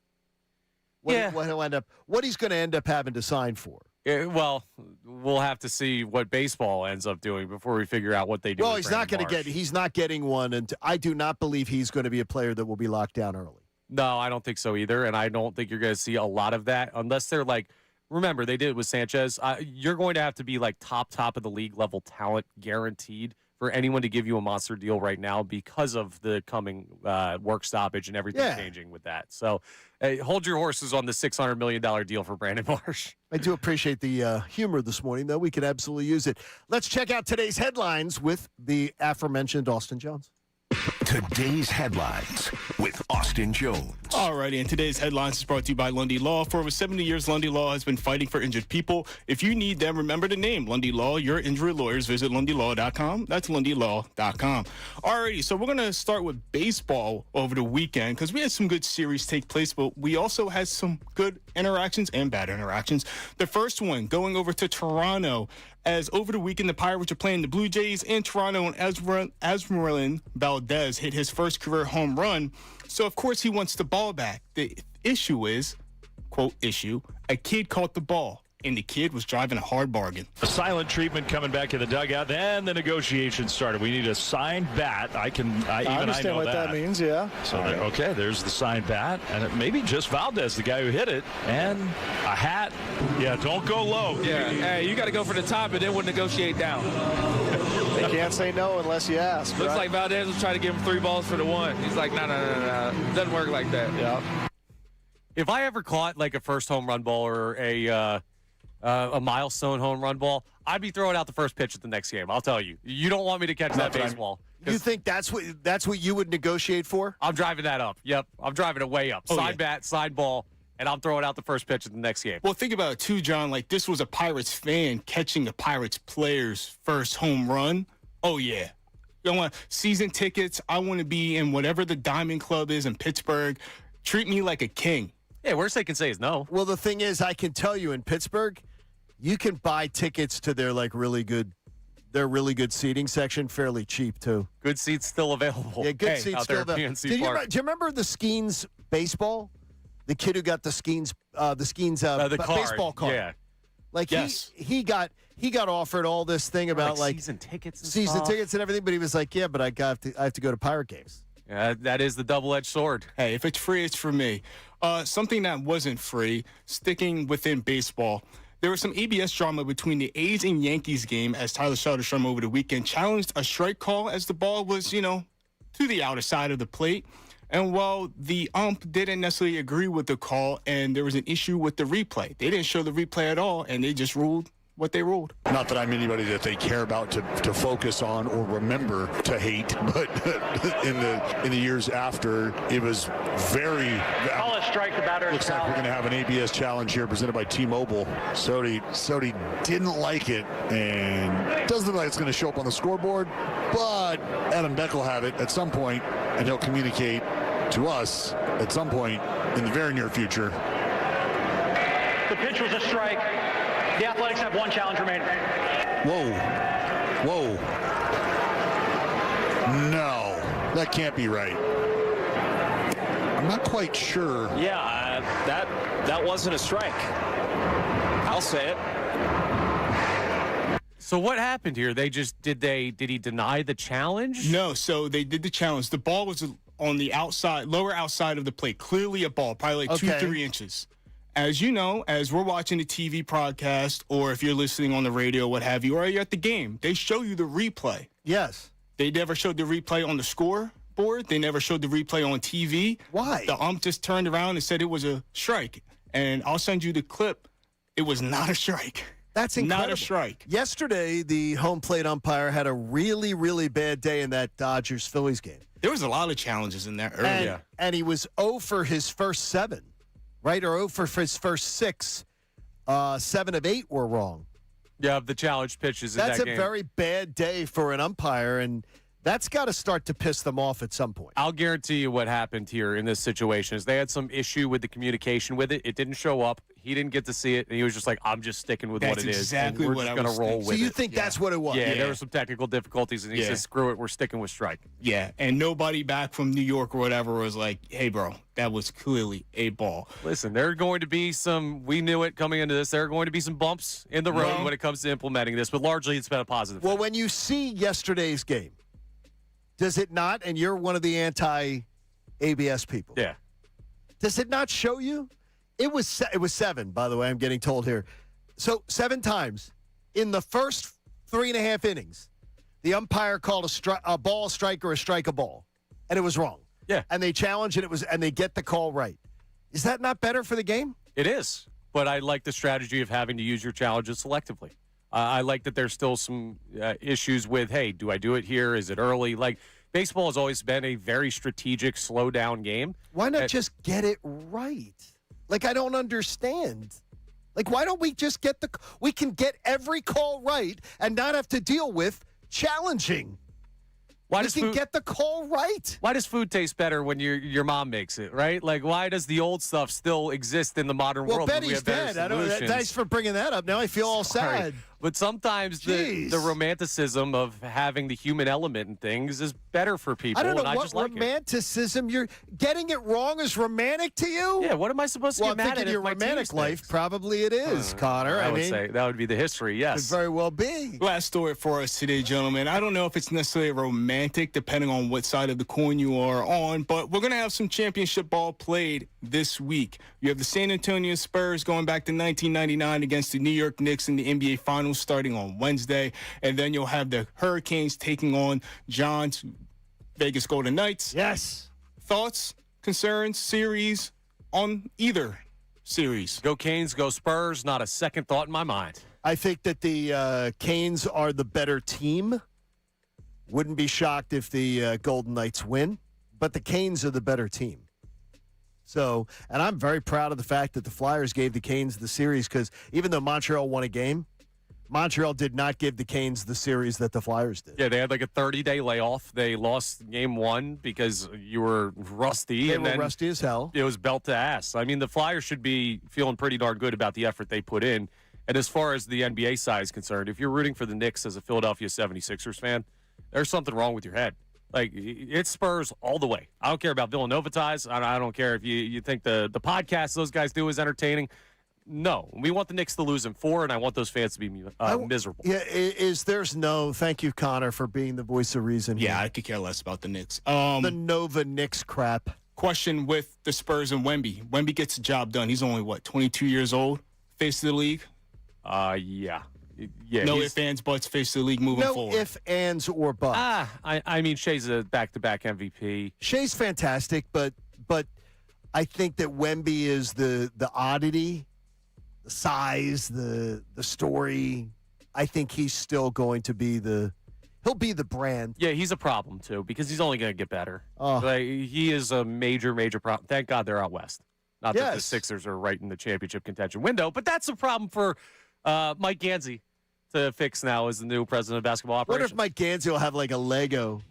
What he's going to end up having to sign for. Yeah, well, we'll have to see what baseball ends up doing before we figure out what they do. Well, with he's not going to Brandon get. Marsh. He's not getting one, and I do not believe he's going to be a player that will be locked down early. No, I don't think so either, and I don't think you're going to see a lot of that unless they're like. Remember, they did it with Sanchez. You're going to have to be like top of the league level talent guaranteed for anyone to give you a monster deal right now because of the coming work stoppage and everything changing with that. So hold your horses on the $600 million deal for Brandon Marsh. I do appreciate the humor this morning, though. We could absolutely use it. Let's check out today's headlines with the aforementioned Austin Jones. Today's headlines with Austin Jones. Alrighty, and today's headlines is brought to you by Lundy Law. For over 70 years, Lundy Law has been fighting for injured people. If you need them, remember the name, Lundy Law. Your injury lawyers. Visit LundyLaw.com. That's LundyLaw.com. Alrighty, so we're going to start with baseball over the weekend because we had some good series take place, but we also had some good interactions and bad interactions. The first one going over to Toronto. As over the weekend, the Pirates are playing the Blue Jays in Toronto, and Esmeralda Valdez hit his first career home run. So, of course, he wants the ball back. The issue is, quote, issue, a kid caught the ball, and the kid was driving a hard bargain. A silent treatment coming back in the dugout. Then the negotiations started. We need a signed bat. I understand what that means, yeah. So, okay, there's the signed bat. And maybe just Valdez, the guy who hit it, and a hat. Yeah, don't go low. Yeah, hey, you got to go for the top, and then we'll negotiate down. They can't say no unless you ask. Looks like Valdez was trying to give him 3 balls for the 1. He's like, no. It doesn't work like that. Yeah. If I ever caught like a first home run ball or a milestone home run ball, I'd be throwing out the first pitch at the next game. I'll tell you. You don't want me to catch that baseball. You think that's what you would negotiate for? I'm driving that up. Yep. I'm driving it way up. Side bat, side ball, and I'm throwing out the first pitch at the next game. Well, think about it, too, John. Like, this was a Pirates fan catching a Pirates player's first home run. Oh, yeah. You want season tickets? I want to be in whatever the Diamond Club is in Pittsburgh. Treat me like a king. Yeah, worst they can say is no. Well, the thing is, I can tell you in Pittsburgh, you can buy tickets to their really good seating section fairly cheap too. Good seats still available. Yeah, good seats out still there at available. PNC Park. Do you remember the Skeens baseball? The kid who got the Skeens baseball card. Yeah. Like yes. he got offered all this thing about like season tickets and season stuff. tickets and everything, but he was like, yeah, but I have to go to Pirate games. Yeah, that is the double-edged sword. Hey, if it's free, it's for me. Something that wasn't free, sticking within baseball. There was some ABS drama between the A's and Yankees game as Tyler Soderstrom over the weekend challenged a strike call as the ball was, to the outer side of the plate. And while the ump didn't necessarily agree with the call and there was an issue with the replay, they didn't show the replay at all and they just ruled what they ruled. Not that I'm anybody that they care about to focus on or remember to hate, but in the years after, it was very. Call a strike, the batter. Looks like we're going to have an ABS challenge here presented by T-Mobile. Sodi didn't like it, and it doesn't look like it's going to show up on the scoreboard, but Adam Beck will have it at some point, and he'll communicate to us at some point in the very near future. The pitch was a strike. The Athletics have 1 challenge remaining. Whoa. No, that can't be right. I'm not quite sure. Yeah, that wasn't a strike. I'll say it. So what happened here? Did he deny the challenge? No, so they did the challenge. The ball was on the outside, lower outside of the plate, clearly a ball, probably like 2-3 inches. As you know, as we're watching the TV broadcast, or if you're listening on the radio, what have you, or you're at the game, they show you the replay. Yes. They never showed the replay on the scoreboard. They never showed the replay on TV. Why? The ump just turned around and said it was a strike. And I'll send you the clip. It was not a strike. That's incredible. Not a strike. Yesterday, the home plate umpire had a really, really bad day in that Dodgers-Phillies game. There was a lot of challenges in there earlier. And he was 0 for his first 7, right? Or 0 for his first 6. 7 of 8 were wrong. Yeah, the challenge pitches in That's that a game. very bad day for an umpire, and that's got to start to piss them off at some point. I'll guarantee you what happened here in this situation is they had some issue with the communication with it. It didn't show up. He didn't get to see it, and he was just like, I'm just sticking with what it is. Exactly and what we're I just was going to roll thinking. with So you it. think that's what it was? Yeah, there were some technical difficulties, and he says, screw it, we're sticking with strike. Yeah, and nobody back from New York or whatever was like, hey, bro, that was clearly a ball. Listen, there are going to be we knew it coming into this, there are going to be some bumps in the road when it comes to implementing this, but largely it's been a positive Well, thing. when you see yesterday's game, does it not, and you're one of the anti-ABS people, Yeah. does it not show you? It was 7, by the way, I'm getting told here. So 7 times in the first 3.5 innings, the umpire called a ball a strike or a strike a ball, and it was wrong. Yeah. And they challenged it, and they get the call right. Is that not better for the game? It is, but I like the strategy of having to use your challenges selectively. I like that there's still some issues with, hey, do I do it here? Is it early? Like, baseball has always been a very strategic, slow-down game. Why not just get it right? Like, I don't understand. Like, why don't we just we can get every call right and not have to deal with challenging? We can get the call right. Why does food taste better when your mom makes it, right? Like, why does the old stuff still exist in the modern Well, world? Betty's dead. Thanks for bringing that up. Now I feel all sad. But sometimes the romanticism of having the human element in things is better for people. I don't know and what I just like romanticism you're getting it wrong is romantic to you. Yeah, what am I supposed to Well, get I'm mad thinking at? your if my team romantic life stinks? probably it is, Connor. I would mean, say that would be the history. Yes, could very well be. Last story for us today, gentlemen. I don't know if it's necessarily romantic, depending on what side of the coin you are on, but we're going to have some championship ball played this week. You have the San Antonio Spurs going back to 1999 against the New York Knicks in the NBA Finals starting on Wednesday, and then you'll have the Hurricanes taking on John's Vegas Golden Knights. Yes. Thoughts, concerns, series on either series? Go Canes, go Spurs. Not a second thought in my mind. I think that the Canes are the better team. Wouldn't be shocked if the Golden Knights win, but the Canes are the better team. So, and I'm very proud of the fact that the Flyers gave the Canes the series because even though Montreal won a game, Montreal did not give the Canes the series that the Flyers did. Yeah, they had like a 30-day layoff. They lost game 1 because you were rusty. They and were then rusty as hell. It was belt to ass. I mean, the Flyers should be feeling pretty darn good about the effort they put in. And as far as the NBA side is concerned, if you're rooting for the Knicks as a Philadelphia 76ers fan, there's something wrong with your head. Like, it's Spurs all the way. I don't care about Villanova ties. I don't care if you think the podcast those guys do is entertaining. No, we want the Knicks to lose in 4, and I want those fans to be miserable. Yeah, thank you, Connor, for being the voice of reason. Yeah, here. I could care less about the Knicks. The Nova Knicks crap. Question with the Spurs and Wemby. Wemby gets the job done. He's only, 22 years old? Face of the league? Yeah. Yeah, no ifs, ands, buts, face of the league moving forward. No ifs, ands, or buts. I mean, Shea's a back-to-back MVP. Shea's fantastic, but I think that Wemby is the oddity, the size, the story. I think he's still going to be he'll be the brand. Yeah, he's a problem, too, because he's only going to get better. Oh. Like, he is a major, major problem. Thank God they're out west. Not that the Yes. Sixers are right in the championship contention window, but that's a problem for Mike Gansey to fix now as the new president of basketball I wonder operations. if Mike Gansey will have like a Lego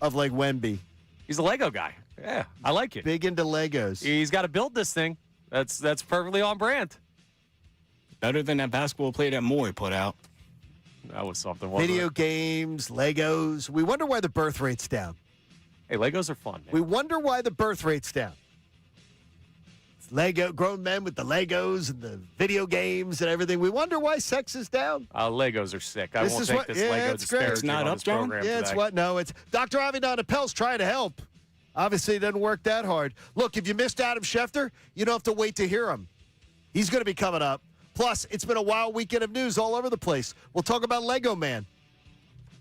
of like Wemby. He's a Lego guy. Yeah, I like it. Big into Legos. He's got to build this thing. That's perfectly on brand. Better than that basketball play that Moore put out. That was something, wasn't Video it? games, Legos. We wonder why the birth rate's down. Hey, Legos are fun, man. We wonder why the birth rate's down. Grown men with the Legos and the video games and everything. We wonder why sex is down. Legos are sick. I won't take this Lego disparaging not on up, this John? program Yeah, today. it's what? No, it's Dr. Avidan Appel's trying to help. Obviously, it doesn't work that hard. Look, if you missed Adam Schefter, you don't have to wait to hear him. He's going to be coming up. Plus, it's been a wild weekend of news all over the place. We'll talk about Lego Man.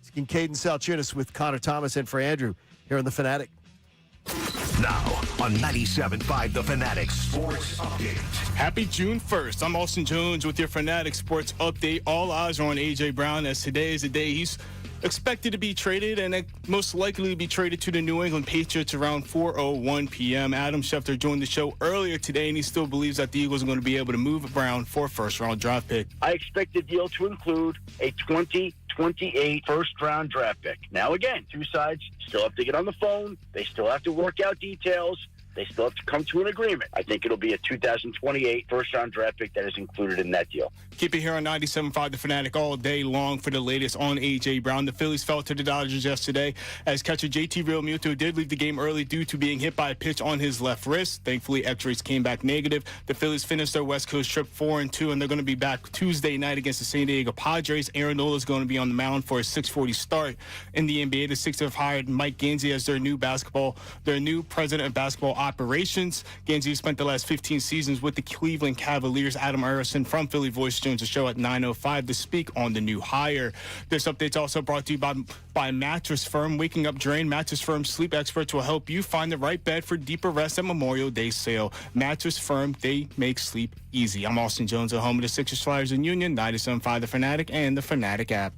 It's Kincade Salciunas with Connor Thomas and for Andrew here on The Fanatic. Now on 97.5 The Fanatic Sports Update. Happy June 1st. I'm Austin Jones with your Fanatic Sports Update. All eyes are on A.J. Brown as today is the day he's expected to be traded and most likely to be traded to the New England Patriots around 4:01 p.m. Adam Schefter joined the show earlier today, and he still believes that the Eagles are going to be able to move Brown for a first-round draft pick. I expect the deal to include a 2028 first-round draft pick. Now, again, two sides still have to get on the phone. They still have to work out details. They still have to come to an agreement. I think it'll be a 2028 first-round draft pick that is included in that deal. Keep it here on 97.5 The Fanatic all day long for the latest on A.J. Brown. The Phillies fell to the Dodgers yesterday as catcher JT Realmuto did leave the game early due to being hit by a pitch on his left wrist. Thankfully, X-rays came back negative. The Phillies finished their West Coast trip 4-2, and they're going to be back Tuesday night against the San Diego Padres. Aaron Nola is going to be on the mound for a 6:40 start in the NBA. The Sixers have hired Mike Gansey as their new president of basketball operations. Gansey spent the last 15 seasons with the Cleveland Cavaliers. Adam Arison from Philly Voice joins the show at 9:05 to speak on the new hire. This update's also brought to you by Mattress Firm. Waking Up Drain, Mattress Firm sleep experts will help you find the right bed for deeper rest at Memorial Day sale. Mattress Firm, they make sleep easy. I'm Austin Jones at home of the Sixers, Flyers, and Union, 97.5 The Fanatic and the Fanatic app.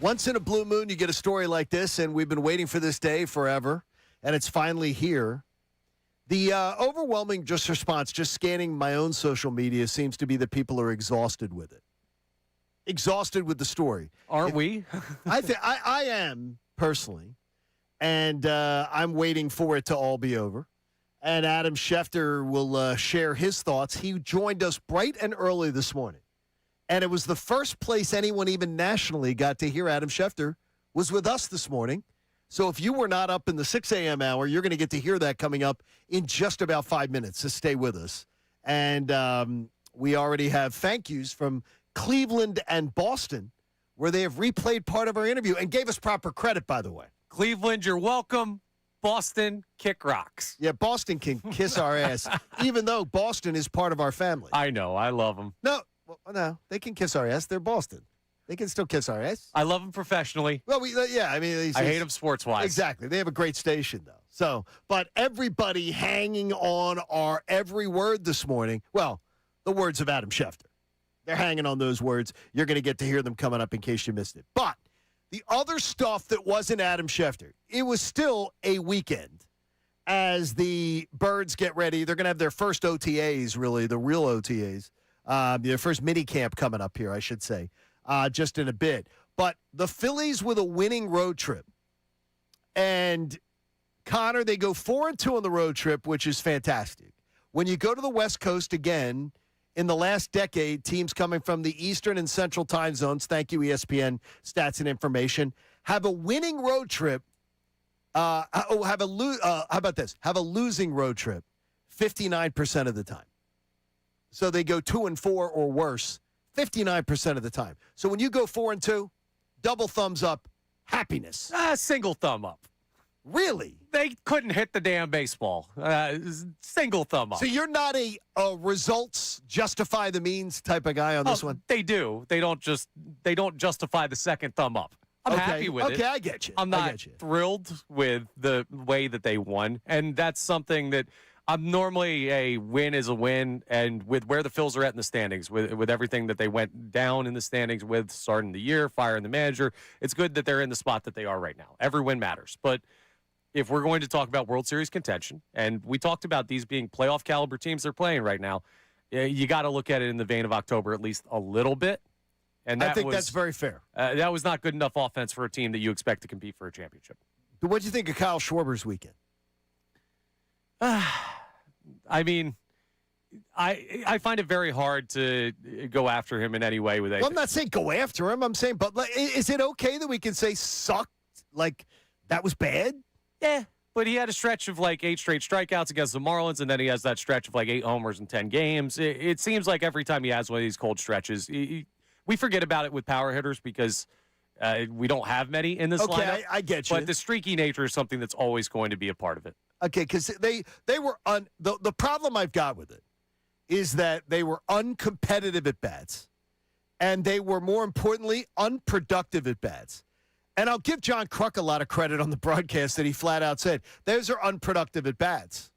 Once in a blue moon, you get a story like this, and we've been waiting for this day forever, and it's finally here. The overwhelming response, just scanning my own social media, seems to be that people are exhausted with it. exhausted with the story. Aren't we? I am personally, and I'm waiting for it to all be over. And Adam Schefter will share his thoughts. He joined us bright and early this morning. And it was the first place anyone even nationally got to hear Adam Schefter was with us this morning. So if you were not up in the 6 a.m. hour, you're going to get to hear that coming up in just about 5 minutes. So stay with us. And we already have thank yous from Cleveland and Boston, where they have replayed part of our interview and gave us proper credit, by the way. Cleveland, you're welcome. Boston, kick rocks. Yeah, Boston can kiss our ass, even though Boston is part of our family. I know. I love them. No, they can kiss our ass. They're Boston. They can still kiss our ass. I love them professionally. Well, I mean, I hate them sports-wise. Exactly. They have a great station, though. So, but everybody hanging on our every word this morning. Well, the words of Adam Schefter. They're hanging on those words. You're going to get to hear them coming up in case you missed it. But the other stuff that wasn't Adam Schefter, it was still a weekend as the Birds get ready. They're going to have their first OTAs, really, the real OTAs. Their first mini camp coming up here, I should say, just in a bit. But the Phillies with a winning road trip. And, Connor, they go 4-2 on the road trip, which is fantastic. When you go to the West Coast again, in the last decade, teams coming from the Eastern and Central time zones, thank you, ESPN Stats and Information, have a winning road trip. How about this? Have a losing road trip 59% of the time. So they go 2-4 or worse 59% of the time. So when you go 4-2, double thumbs up, happiness. Single thumb up. Really? They couldn't hit the damn baseball. Single thumb up. So you're not a results justify the means type of guy on this one? They do. They don't justify the second thumb up. I'm happy with it. Okay, I get you. I'm not thrilled with the way that they won, and that's something that I'm normally a win is a win, and with where the Phils are at in the standings, with everything that they went down in the standings with starting the year, firing the manager, it's good that they're in the spot that they are right now. Every win matters. But if we're going to talk about World Series contention, and we talked about these being playoff caliber teams they're playing right now, you got to look at it in the vein of October at least a little bit. And I think that's very fair. That was not good enough offense for a team that you expect to compete for a championship. But what do you think of Kyle Schwarber's weekend? I mean, I find it very hard to go after him in any way with anything. Well, I'm not saying go after him. I'm saying, but is it okay that we can say sucked? Like, that was bad? Yeah, but he had a stretch of like 8 straight strikeouts against the Marlins, and then he has that stretch of like 8 homers in 10 games. It seems like every time he has one of these cold stretches, we forget about it with power hitters because we don't have many in this lineup. Okay, I get you. But the streaky nature is something that's always going to be a part of it. Okay, because they were the problem I've got with it is that they were uncompetitive at bats, and they were, more importantly, unproductive at bats. And I'll give John Kruk a lot of credit on the broadcast that he flat out said, those are unproductive at bats.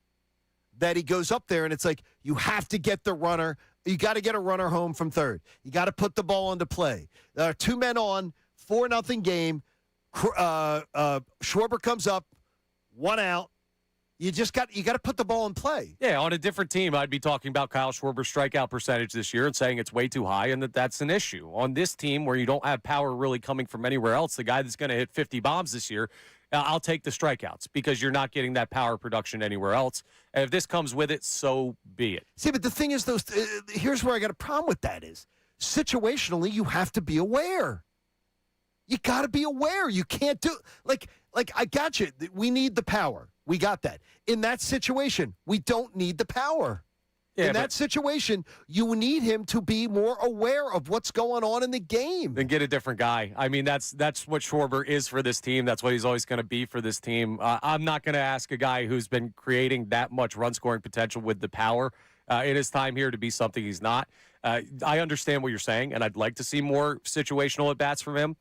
That he goes up there and it's like, you have to get the runner. You got to get a runner home from third. You got to put the ball into play. There are 2 men on, 4-0 game. Schwarber comes up, 1 out. You got to put the ball in play. Yeah, on a different team, I'd be talking about Kyle Schwarber's strikeout percentage this year and saying it's way too high and that's an issue. On this team where you don't have power really coming from anywhere else, the guy that's going to hit 50 bombs this year, I'll take the strikeouts because you're not getting that power production anywhere else. And if this comes with it, so be it. See, but the thing is, here's where I got a problem with that is situationally, you have to be aware. You got to be aware. You can't do like I got you. We need the power. We got that. In that situation, we don't need the power. Yeah, in that situation, you need him to be more aware of what's going on in the game. Then get a different guy. I mean, that's what Schwarber is for this team. That's what he's always going to be for this team. I'm not going to ask a guy who's been creating that much run-scoring potential with the power in his time here to be something he's not. I understand what you're saying, and I'd like to see more situational at-bats from him,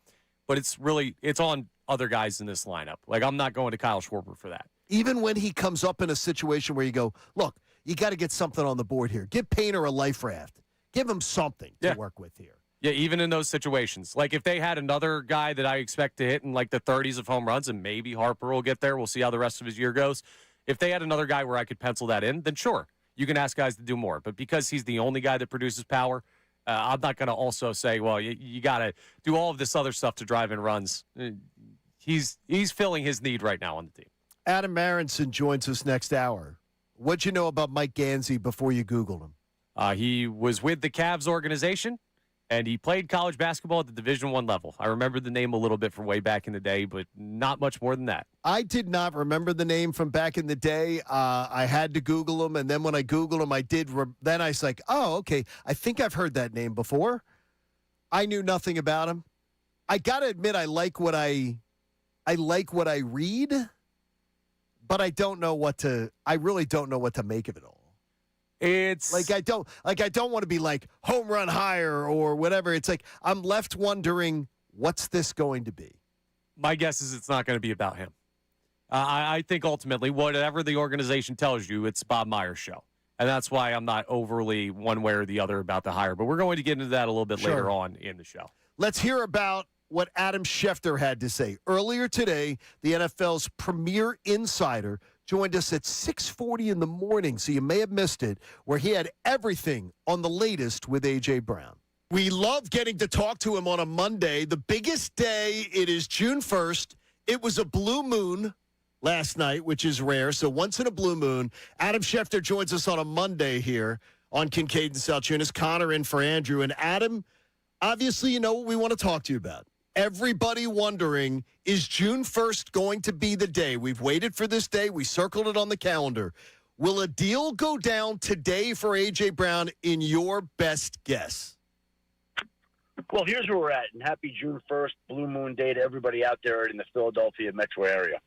but it's on other guys in this lineup. Like, I'm not going to Kyle Schwarber for that. Even when he comes up in a situation where you go, look, you got to get something on the board here. Give Painter a life raft. Give him something to work with here. Yeah, even in those situations. Like, if they had another guy that I expect to hit in, like, the 30s of home runs, and maybe Harper will get there. We'll see how the rest of his year goes. If they had another guy where I could pencil that in, then sure, you can ask guys to do more. But because he's the only guy that produces power, I'm not going to also say, well, you got to do all of this other stuff to drive in runs. He's filling his need right now on the team. Adam Aronson joins us next hour. What'd you know about Mike Gansey before you Googled him? He was with the Cavs organization, and he played college basketball at the Division I level. I remember the name a little bit from way back in the day, but not much more than that. I did not remember the name from back in the day. I had to Google him, and then when I Googled him, then I was like, oh, okay, I think I've heard that name before. I knew nothing about him. I got to admit, I like what I read, but I really don't know what to make of it all. It's I don't want to be like home run higher or whatever. It's like I'm left wondering, what's this going to be? My guess is it's not going to be about him. I think ultimately, whatever the organization tells you, it's Bob Myers' show. And that's why I'm not overly one way or the other about the hire. But we're going to get into that a little bit later on in the show. Let's hear about what Adam Schefter had to say. Earlier today, the NFL's premier insider joined us at 6:40 in the morning, so you may have missed it, where he had everything on the latest with A.J. Brown. We love getting to talk to him on a Monday. The biggest day, it is June 1st. It was a blue moon last night, which is rare, so once in a blue moon. Adam Schefter joins us on a Monday here on Kincade and Salciunas. Connor in for Andrew. And Adam, obviously you know what we want to talk to you about. Everybody wondering, is June 1st going to be the day? We've waited for this day. We circled it on the calendar. Will a deal go down today for A.J. Brown in your best guess? Well, here's where we're at. And happy June 1st, Blue Moon Day to everybody out there in the Philadelphia metro area.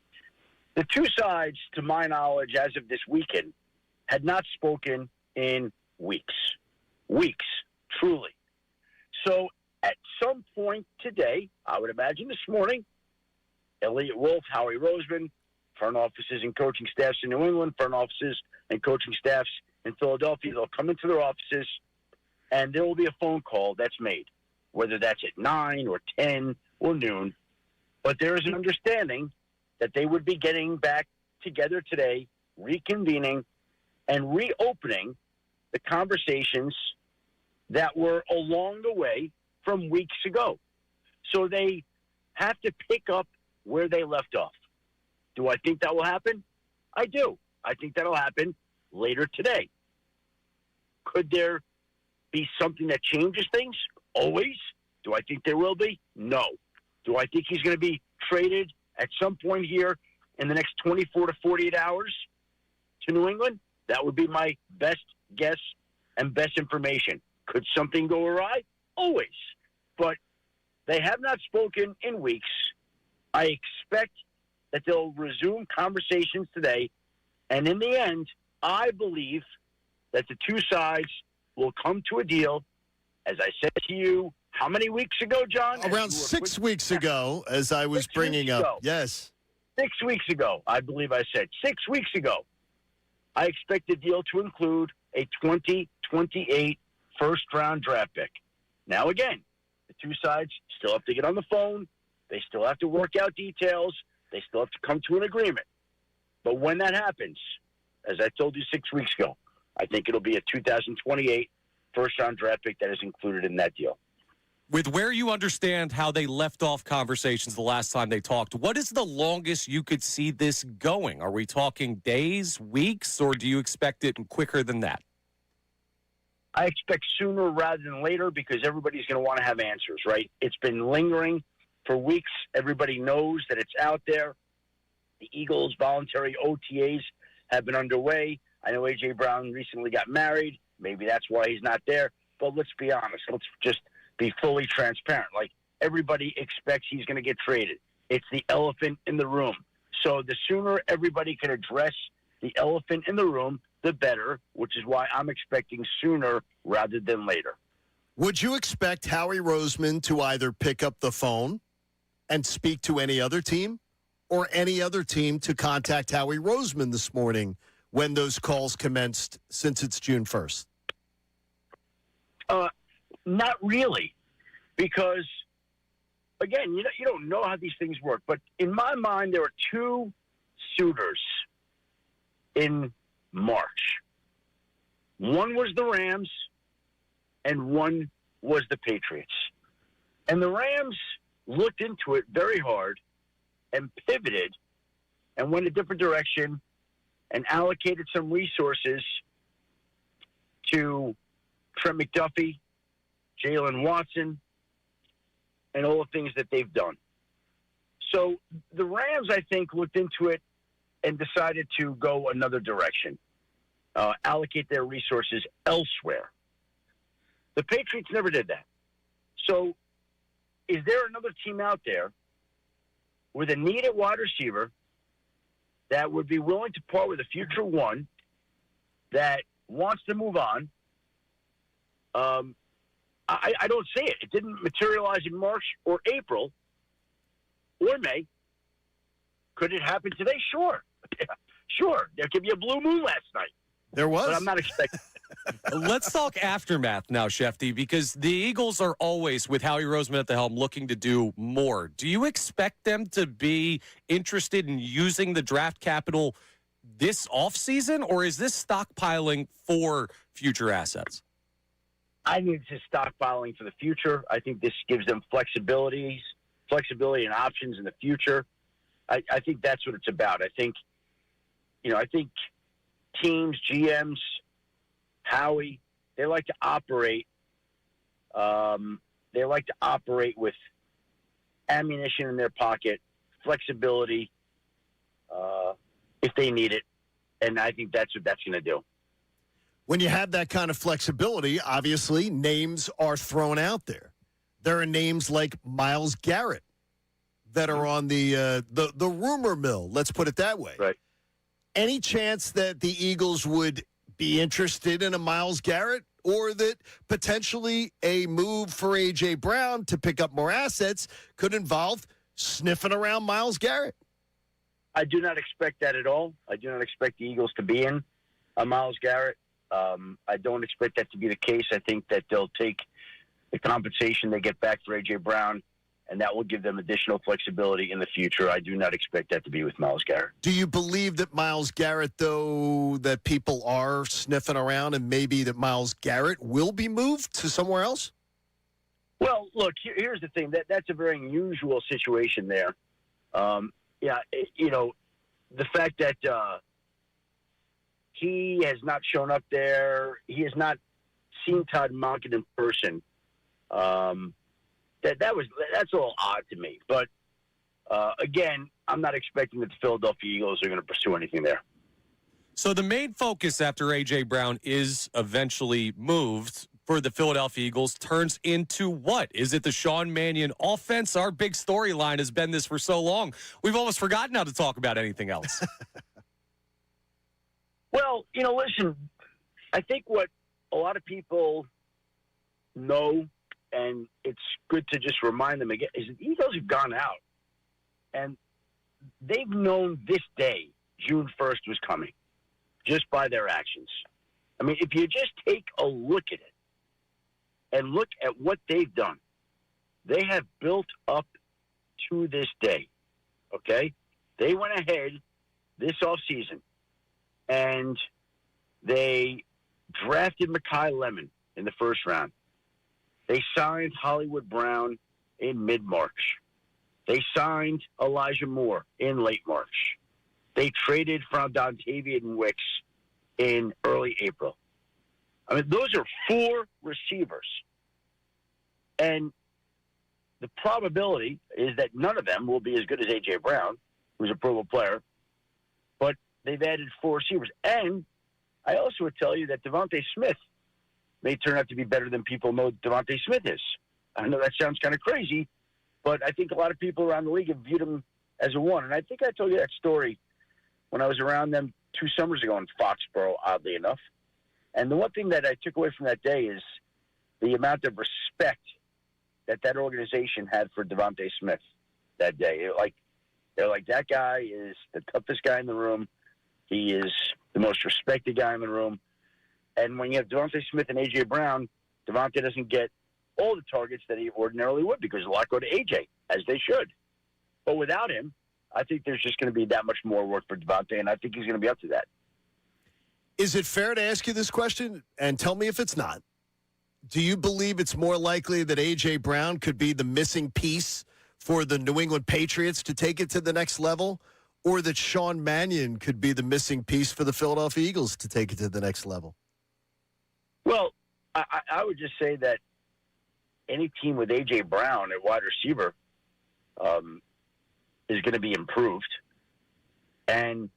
The two sides, to my knowledge, as of this weekend, had not spoken in weeks. Weeks, truly. So at some point today, I would imagine this morning, Elliott Wolf, Howie Roseman, front offices and coaching staffs in New England, front offices and coaching staffs in Philadelphia, they'll come into their offices, and there will be a phone call that's made, whether that's at 9 or 10 or noon. But there is an understanding that they would be getting back together today, reconvening, and reopening the conversations that were along the way from weeks ago. So they have to pick up where they left off. Do I think that will happen? I do. I think that'll happen later today. Could there be something that changes things? Always. Do I think there will be? No. Do I think he's going to be traded at some point here in the next 24 to 48 hours to New England? That would be my best guess and best information. Could something go awry? Always. But they have not spoken in weeks. I expect that they'll resume conversations today. And in the end, I believe that the two sides will come to a deal, as I said to you, how many weeks ago, John? Around 6 weeks ago, as I was bringing up. Yes. 6 weeks ago, I believe I said. 6 weeks ago, I expect the deal to include a 2028 first-round draft pick. Now, again, the two sides still have to get on the phone. They still have to work out details. They still have to come to an agreement. But when that happens, as I told you 6 weeks ago, I think it'll be a 2028 first-round draft pick that is included in that deal. With where you understand how they left off conversations the last time they talked, what is the longest you could see this going? Are we talking days, weeks, or do you expect it quicker than that? I expect sooner rather than later because everybody's going to want to have answers, right? It's been lingering for weeks. Everybody knows that it's out there. The Eagles' voluntary OTAs have been underway. I know A.J. Brown recently got married. Maybe that's why he's not there. But let's be honest. Let's just be fully transparent. Like, everybody expects he's going to get traded. It's the elephant in the room. So the sooner everybody can address the elephant in the room, the better, which is why I'm expecting sooner rather than later. Would you expect Howie Roseman to either pick up the phone and speak to any other team or any other team to contact Howie Roseman this morning when those calls commenced since it's June 1st? Not really, because, again, you don't know how these things work. But in my mind, there were two suitors in March. One was the Rams, and one was the Patriots. And the Rams looked into it very hard and pivoted and went a different direction and allocated some resources to Trent McDuffie, Jalen Watson, and all the things that they've done. So the Rams, I think, looked into it and decided to go another direction, allocate their resources elsewhere. The Patriots never did that. So is there another team out there with a need at wide receiver that would be willing to part with a future one that wants to move on? I don't see it. It didn't materialize in March or April or May. Could it happen today? Sure. Sure. There could be a blue moon last night. There was. But I'm not expecting Let's talk aftermath now, Shefty, because the Eagles are always, with Howie Roseman at the helm, looking to do more. Do you expect them to be interested in using the draft capital this offseason, or is this stockpiling for future assets? I think it's just stockpiling for the future. I think this gives them flexibility and options in the future. I think that's what it's about. I think teams, GMs, Howie, they like to operate. They like to operate with ammunition in their pocket, flexibility, if they need it, and I think that's what that's going to do. When you have that kind of flexibility, obviously names are thrown out there. There are names like Myles Garrett that are on the rumor mill. Let's put it that way. Right. Any chance that the Eagles would be interested in a Myles Garrett, or that potentially a move for A.J. Brown to pick up more assets could involve sniffing around Myles Garrett? I do not expect that at all. I do not expect the Eagles to be in a Myles Garrett. I don't expect that to be the case. I think that they'll take the compensation they get back for A.J. Brown, and that will give them additional flexibility in the future. I do not expect that to be with Myles Garrett. Do you believe that Myles Garrett, though, that people are sniffing around and maybe that Myles Garrett will be moved to somewhere else? Well, look, here's the thing. That's a very unusual situation there. The fact that he has not shown up there, he has not seen Todd Monken in person. That's a little odd to me. But again, I'm not expecting that the Philadelphia Eagles are going to pursue anything there. So the main focus after A.J. Brown is eventually moved for the Philadelphia Eagles turns into what? Is it the Sean Mannion offense? Our big storyline has been this for so long. We've almost forgotten how to talk about anything else. Well, listen, I think what a lot of people know, and it's good to just remind them again, is the Eagles have gone out, and they've known this day, June 1st, was coming, just by their actions. I mean, if you just take a look at it and look at what they've done, they have built up to this day, okay? They went ahead this offseason, and they drafted Mekhi Lemon in the first round. They signed Hollywood Brown in mid-March. They signed Elijah Moore in late March. They traded for Dontavian Wicks in early April. I mean, those are 4 receivers. And the probability is that none of them will be as good as A.J. Brown, who's a Pro Bowl player, but they've added 4 receivers. And I also would tell you that Devontae Smith may turn out to be better than people know Devontae Smith is. I know that sounds kind of crazy, but I think a lot of people around the league have viewed him as a one. And I think I told you that story when I was around them 2 summers ago in Foxborough, oddly enough. And the one thing that I took away from that day is the amount of respect that organization had for Devontae Smith that day. They're like, that guy is the toughest guy in the room. He is the most respected guy in the room. And when you have Devontae Smith and A.J. Brown, Devontae doesn't get all the targets that he ordinarily would because a lot go to A.J., as they should. But without him, I think there's just going to be that much more work for Devontae, and I think he's going to be up to that. Is it fair to ask you this question, and tell me if it's not? Do you believe it's more likely that A.J. Brown could be the missing piece for the New England Patriots to take it to the next level, or that Sean Mannion could be the missing piece for the Philadelphia Eagles to take it to the next level? Well, I would just say that any team with A.J. Brown at wide receiver is going to be improved. And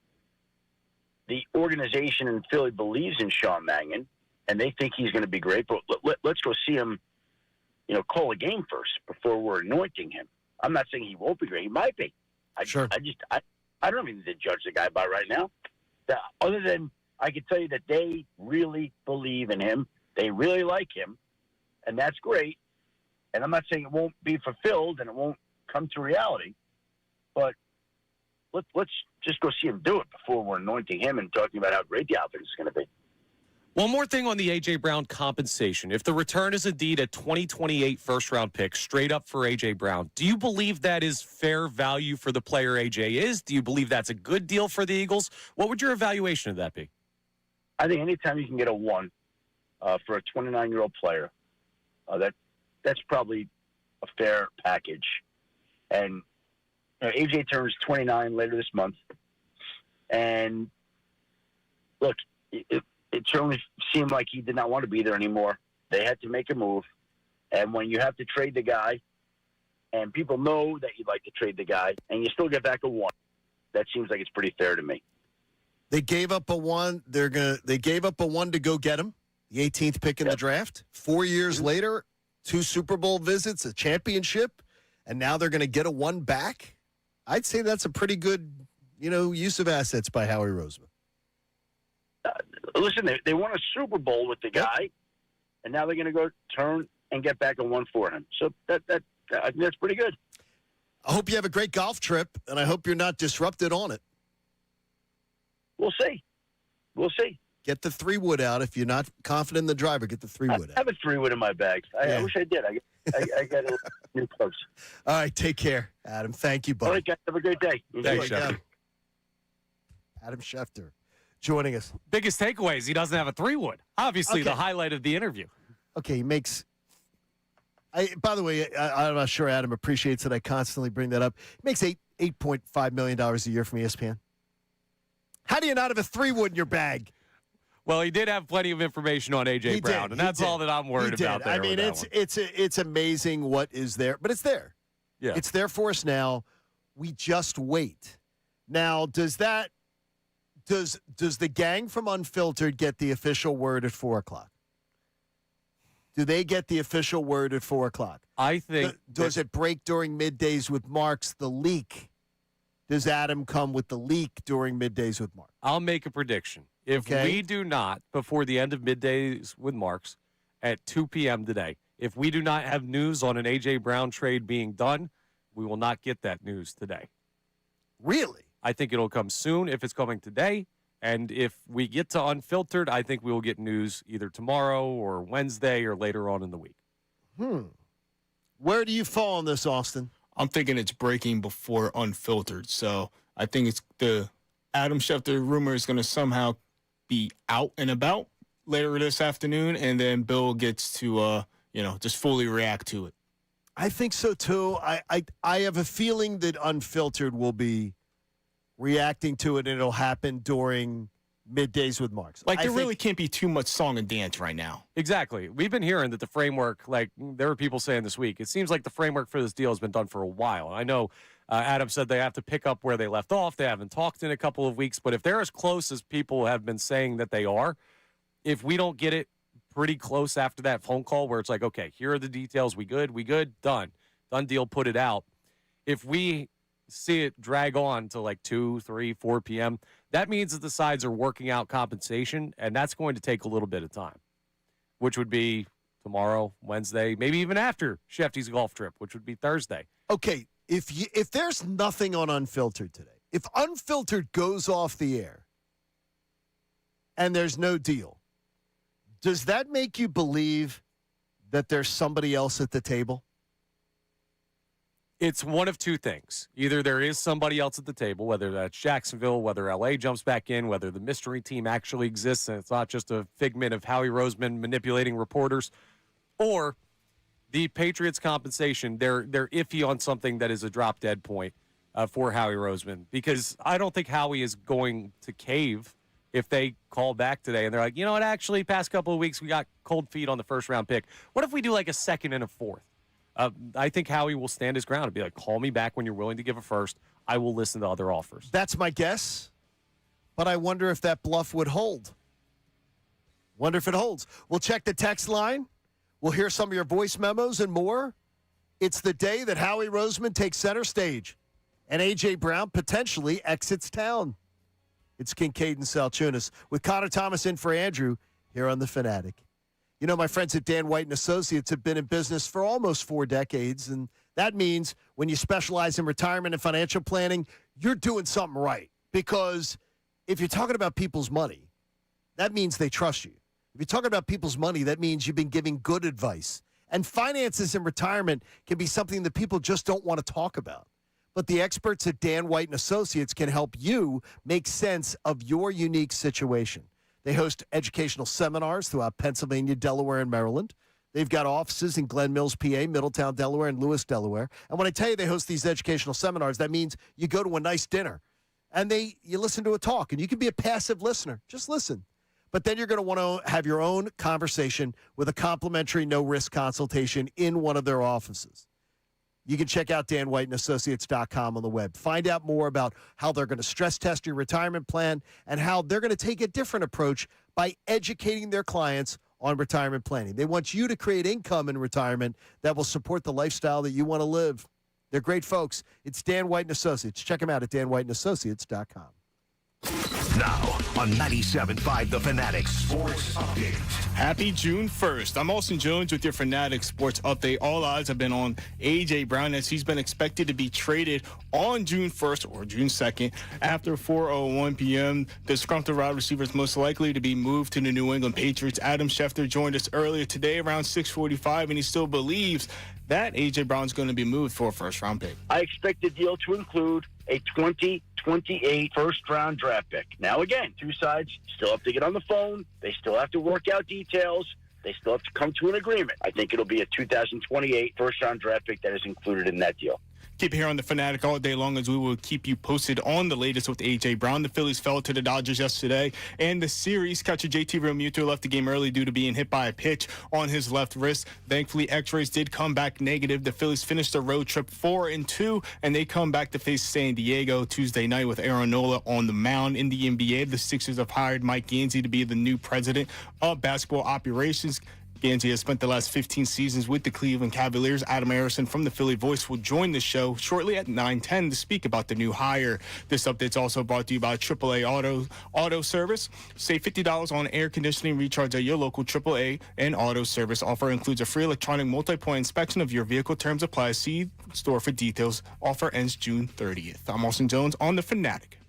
the organization in Philly believes in Sean Mannion, and they think he's going to be great. But let's go see him, call a game first before we're anointing him. I'm not saying he won't be great. He might be. I don't even need to judge the guy by right now. Other than I can tell you that they really believe in him. They really like him, and that's great. And I'm not saying it won't be fulfilled and it won't come to reality, but let's just go see him do it before we're anointing him and talking about how great the offense is going to be. One more thing on the A.J. Brown compensation. If the return is indeed a 2028 first-round pick straight up for A.J. Brown, do you believe that is fair value for the player A.J. is? Do you believe that's a good deal for the Eagles? What would your evaluation of that be? I think anytime you can get a 1 for a 29-year-old player, that's probably a fair package. And A.J. turns 29 later this month. And, look, it certainly seemed like he did not want to be there anymore. They had to make a move. And when you have to trade the guy, and people know that you'd like to trade the guy, and you still get back a 1, that seems like it's pretty fair to me. They gave up a 1. They gave up a 1 to go get him, the 18th pick in the draft. 4 years later, 2 Super Bowl visits, a championship, and now they're going to get a 1 back. I'd say that's a pretty good, use of assets by Howie Roseman. Listen, they won a Super Bowl with the guy, and now they're going to go turn and get back a 1 for him. So I think that's pretty good. I hope you have a great golf trip, and I hope you're not disrupted on it. We'll see. Get the 3-wood out. If you're not confident in the driver, get the 3-wood out. I have a 3-wood in my bag. I wish I did. I got a new clothes. All right, take care, Adam. Thank you, buddy. All right, guys. Have a great day. Thanks, Schefter. Adam Schefter joining us. Biggest takeaway is he doesn't have a 3-wood. Obviously, Okay. the highlight of the interview. Okay, he makes. By the way, I'm not sure Adam appreciates that I constantly bring that up. He makes $8.5 million a year from ESPN. How do you not have a 3-wood in your bag? Well, he did have plenty of information on A.J. Brown, and that's all that I'm worried about there. I mean, it's amazing what is there, but it's there. Yeah. It's there for us now. We just wait. Now, does the gang from Unfiltered get the official word at 4:00? Do they get the official word at 4:00? I think. Does it break during Middays with Marks, the leak? Does Adam come with the leak during Middays with Marks? I'll make a prediction. If we do not, before the end of Middays with Marks at 2 p.m. today, if we do not have news on an A.J. Brown trade being done, we will not get that news today. Really? I think it'll come soon if it's coming today. And if we get to Unfiltered, I think we will get news either tomorrow or Wednesday or later on in the week. Where do you fall on this, Austin? I'm thinking it's breaking before Unfiltered. So I think it's the Adam Schefter rumor is going to somehow be out and about later this afternoon, and then Bill gets to, just fully react to it. I think so, too. I have a feeling that Unfiltered will be reacting to it, and it'll happen during Middays with Marks. There really can't be too much song and dance right now. Exactly. We've been hearing that the framework, there were people saying this week, it seems like the framework for this deal has been done for a while. I know Adam said they have to pick up where they left off. They haven't talked in a couple of weeks, but if they're as close as people have been saying that they are, if we don't get it pretty close after that phone call where it's like, okay, here are the details, we good, done deal, put it out. If we see it drag on to 2, 3, 4 p.m., that means that the sides are working out compensation, and that's going to take a little bit of time, which would be tomorrow, Wednesday, maybe even after Shefty's golf trip, which would be Thursday. Okay, if there's nothing on Unfiltered today, if Unfiltered goes off the air and there's no deal, does that make you believe that there's somebody else at the table? It's one of two things. Either there is somebody else at the table, whether that's Jacksonville, whether L.A. jumps back in, whether the mystery team actually exists and it's not just a figment of Howie Roseman manipulating reporters, Or the Patriots' compensation, they're iffy on something that is a drop-dead point for Howie Roseman, because I don't think Howie is going to cave if they call back today and they're like, you know what, actually, past couple of weeks we got cold feet on the first-round pick. What if we do like a second and a fourth? I think Howie will stand his ground and be like, call me back when you're willing to give a first. I will listen to other offers. That's my guess, but I wonder if that bluff would hold. Wonder if it holds. We'll check the text line. We'll hear some of your voice memos and more. It's the day that Howie Roseman takes center stage and A.J. Brown potentially exits town. It's Kincade and Salciunas with Connor Thomas in for Andrew here on The Fanatic. You know, my friends at Dan White & Associates have been in business for almost 4 decades, and that means when you specialize in retirement and financial planning, you're doing something right. Because if you're talking about people's money, that means they trust you. If you're talking about people's money, that means you've been giving good advice. And finances in retirement can be something that people just don't want to talk about. But the experts at Dan White & Associates can help you make sense of your unique situation. They host educational seminars throughout Pennsylvania, Delaware, and Maryland. They've got offices in Glen Mills, PA, Middletown, Delaware, and Lewis, Delaware. And when I tell you they host these educational seminars, that means you go to a nice dinner and you listen to a talk, and you can be a passive listener. Just listen. But then you're going to want to have your own conversation with a complimentary no-risk consultation in one of their offices. You can check out danwhiteandassociates.com on the web. Find out more about how they're going to stress test your retirement plan and how they're going to take a different approach by educating their clients on retirement planning. They want you to create income in retirement that will support the lifestyle that you want to live. They're great folks. It's Dan White & Associates. Check them out at danwhiteandassociates.com. Now on 97.5 The Fanatic Sports Update. Happy June 1st. I'm Austin Jones with your Fanatic Sports Update. All eyes have been on A.J. Brown as he's been expected to be traded on June 1st or June 2nd after 4:01 p.m. The disgruntled wide receiver is most likely to be moved to the New England Patriots. Adam Schefter joined us earlier today around 6:45, and he still believes that A.J. Brown's going to be moved for a first-round pick. I expect the deal to include a 2028 first-round draft pick. Now, again, two sides still have to get on the phone. They still have to work out details. They still have to come to an agreement. I think it'll be a 2028 first-round draft pick that is included in that deal. Keep it here on The Fanatic all day long as we will keep you posted on the latest with A.J. Brown. The Phillies fell to the Dodgers yesterday, and the series catcher JT Realmuto left the game early due to being hit by a pitch on his left wrist. Thankfully, x-rays did come back negative. The Phillies finished the road trip 4-2, and they come back to face San Diego Tuesday night with Aaron Nola on the mound. In the NBA, the Sixers have hired Mike Gansey to be the new president of basketball operations. Gansey has spent the last 15 seasons with the Cleveland Cavaliers. Adam Harrison from the Philly Voice will join the show shortly at 9:10 to speak about the new hire. This update's also brought to you by AAA Auto Service. Save $50 on air conditioning recharge at your local AAA and auto service. Offer includes a free electronic multi-point inspection of your vehicle. Terms apply. See store for details. Offer ends June 30th. I'm Austin Jones on The Fanatic.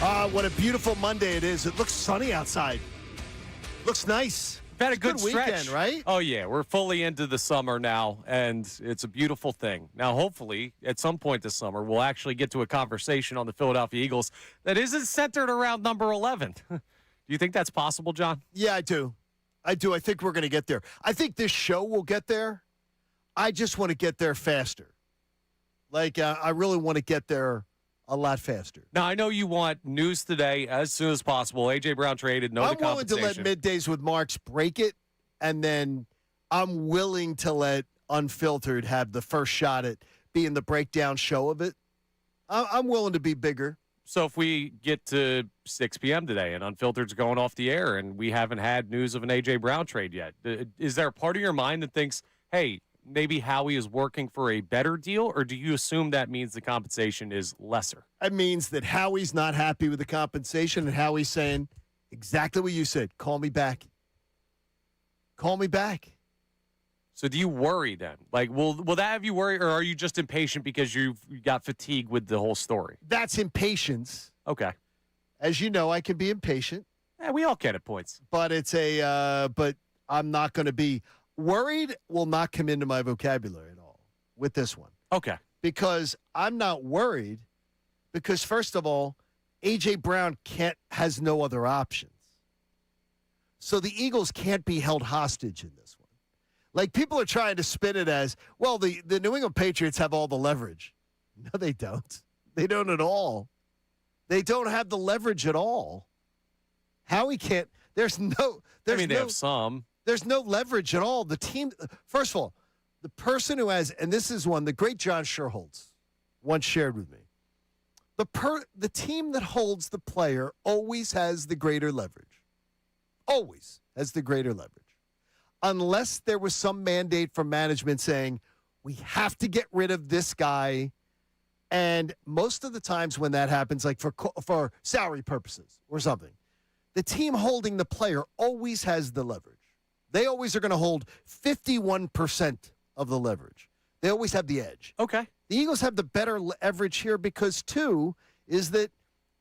What a beautiful Monday it is. It looks sunny outside. Looks nice. We've had a It's good stretch, weekend, right? Oh, yeah. We're fully into the summer now, and it's a beautiful thing. Now, hopefully, at some point this summer, we'll actually get to a conversation on the Philadelphia Eagles that isn't centered around number 11. Do you think that's possible, John? Yeah, I do. I think we're going to get there. I think this show will get there. I just want to get there faster. I really want to get there a lot faster. Now, I know you want news today as soon as possible. A.J. Brown traded, no I'm willing compensation. to let Middays with Marks break it, and then I'm willing to let Unfiltered have the first shot at being the breakdown show of it. I'm willing to be bigger. So if we get to 6 p.m. today and Unfiltered's going off the air and we haven't had news of an A.J. Brown trade yet, is there a part of your mind that thinks, hey, maybe Howie is working for a better deal, or do you assume that means the compensation is lesser? It means that Howie's not happy with the compensation, and Howie's saying exactly what you said. Call me back. Call me back. So do you worry then? Will that have you worry, or are you just impatient because you got fatigued with the whole story? That's impatience. Okay. As you know, I can be impatient. Yeah, we all can at points. But but I'm not going to be worried. Will not come into my vocabulary at all with this one. Okay. Because I'm not worried because, first of all, A.J. Brown has no other options. So the Eagles can't be held hostage in this one. People are trying to spin it as, well, the New England Patriots have all the leverage. No, they don't. They don't at all. They don't have the leverage at all. Howie can't. They have some. There's no leverage at all. The team, first of all, the person who has, and this is one, the great John Sherholtz once shared with me, the team that holds the player always has the greater leverage. Always has the greater leverage. Unless there was some mandate from management saying, we have to get rid of this guy. And most of the times when that happens, for salary purposes or something, the team holding the player always has the leverage. They always are going to hold 51% of the leverage. They always have the edge. Okay. The Eagles have the better leverage here because, two, is that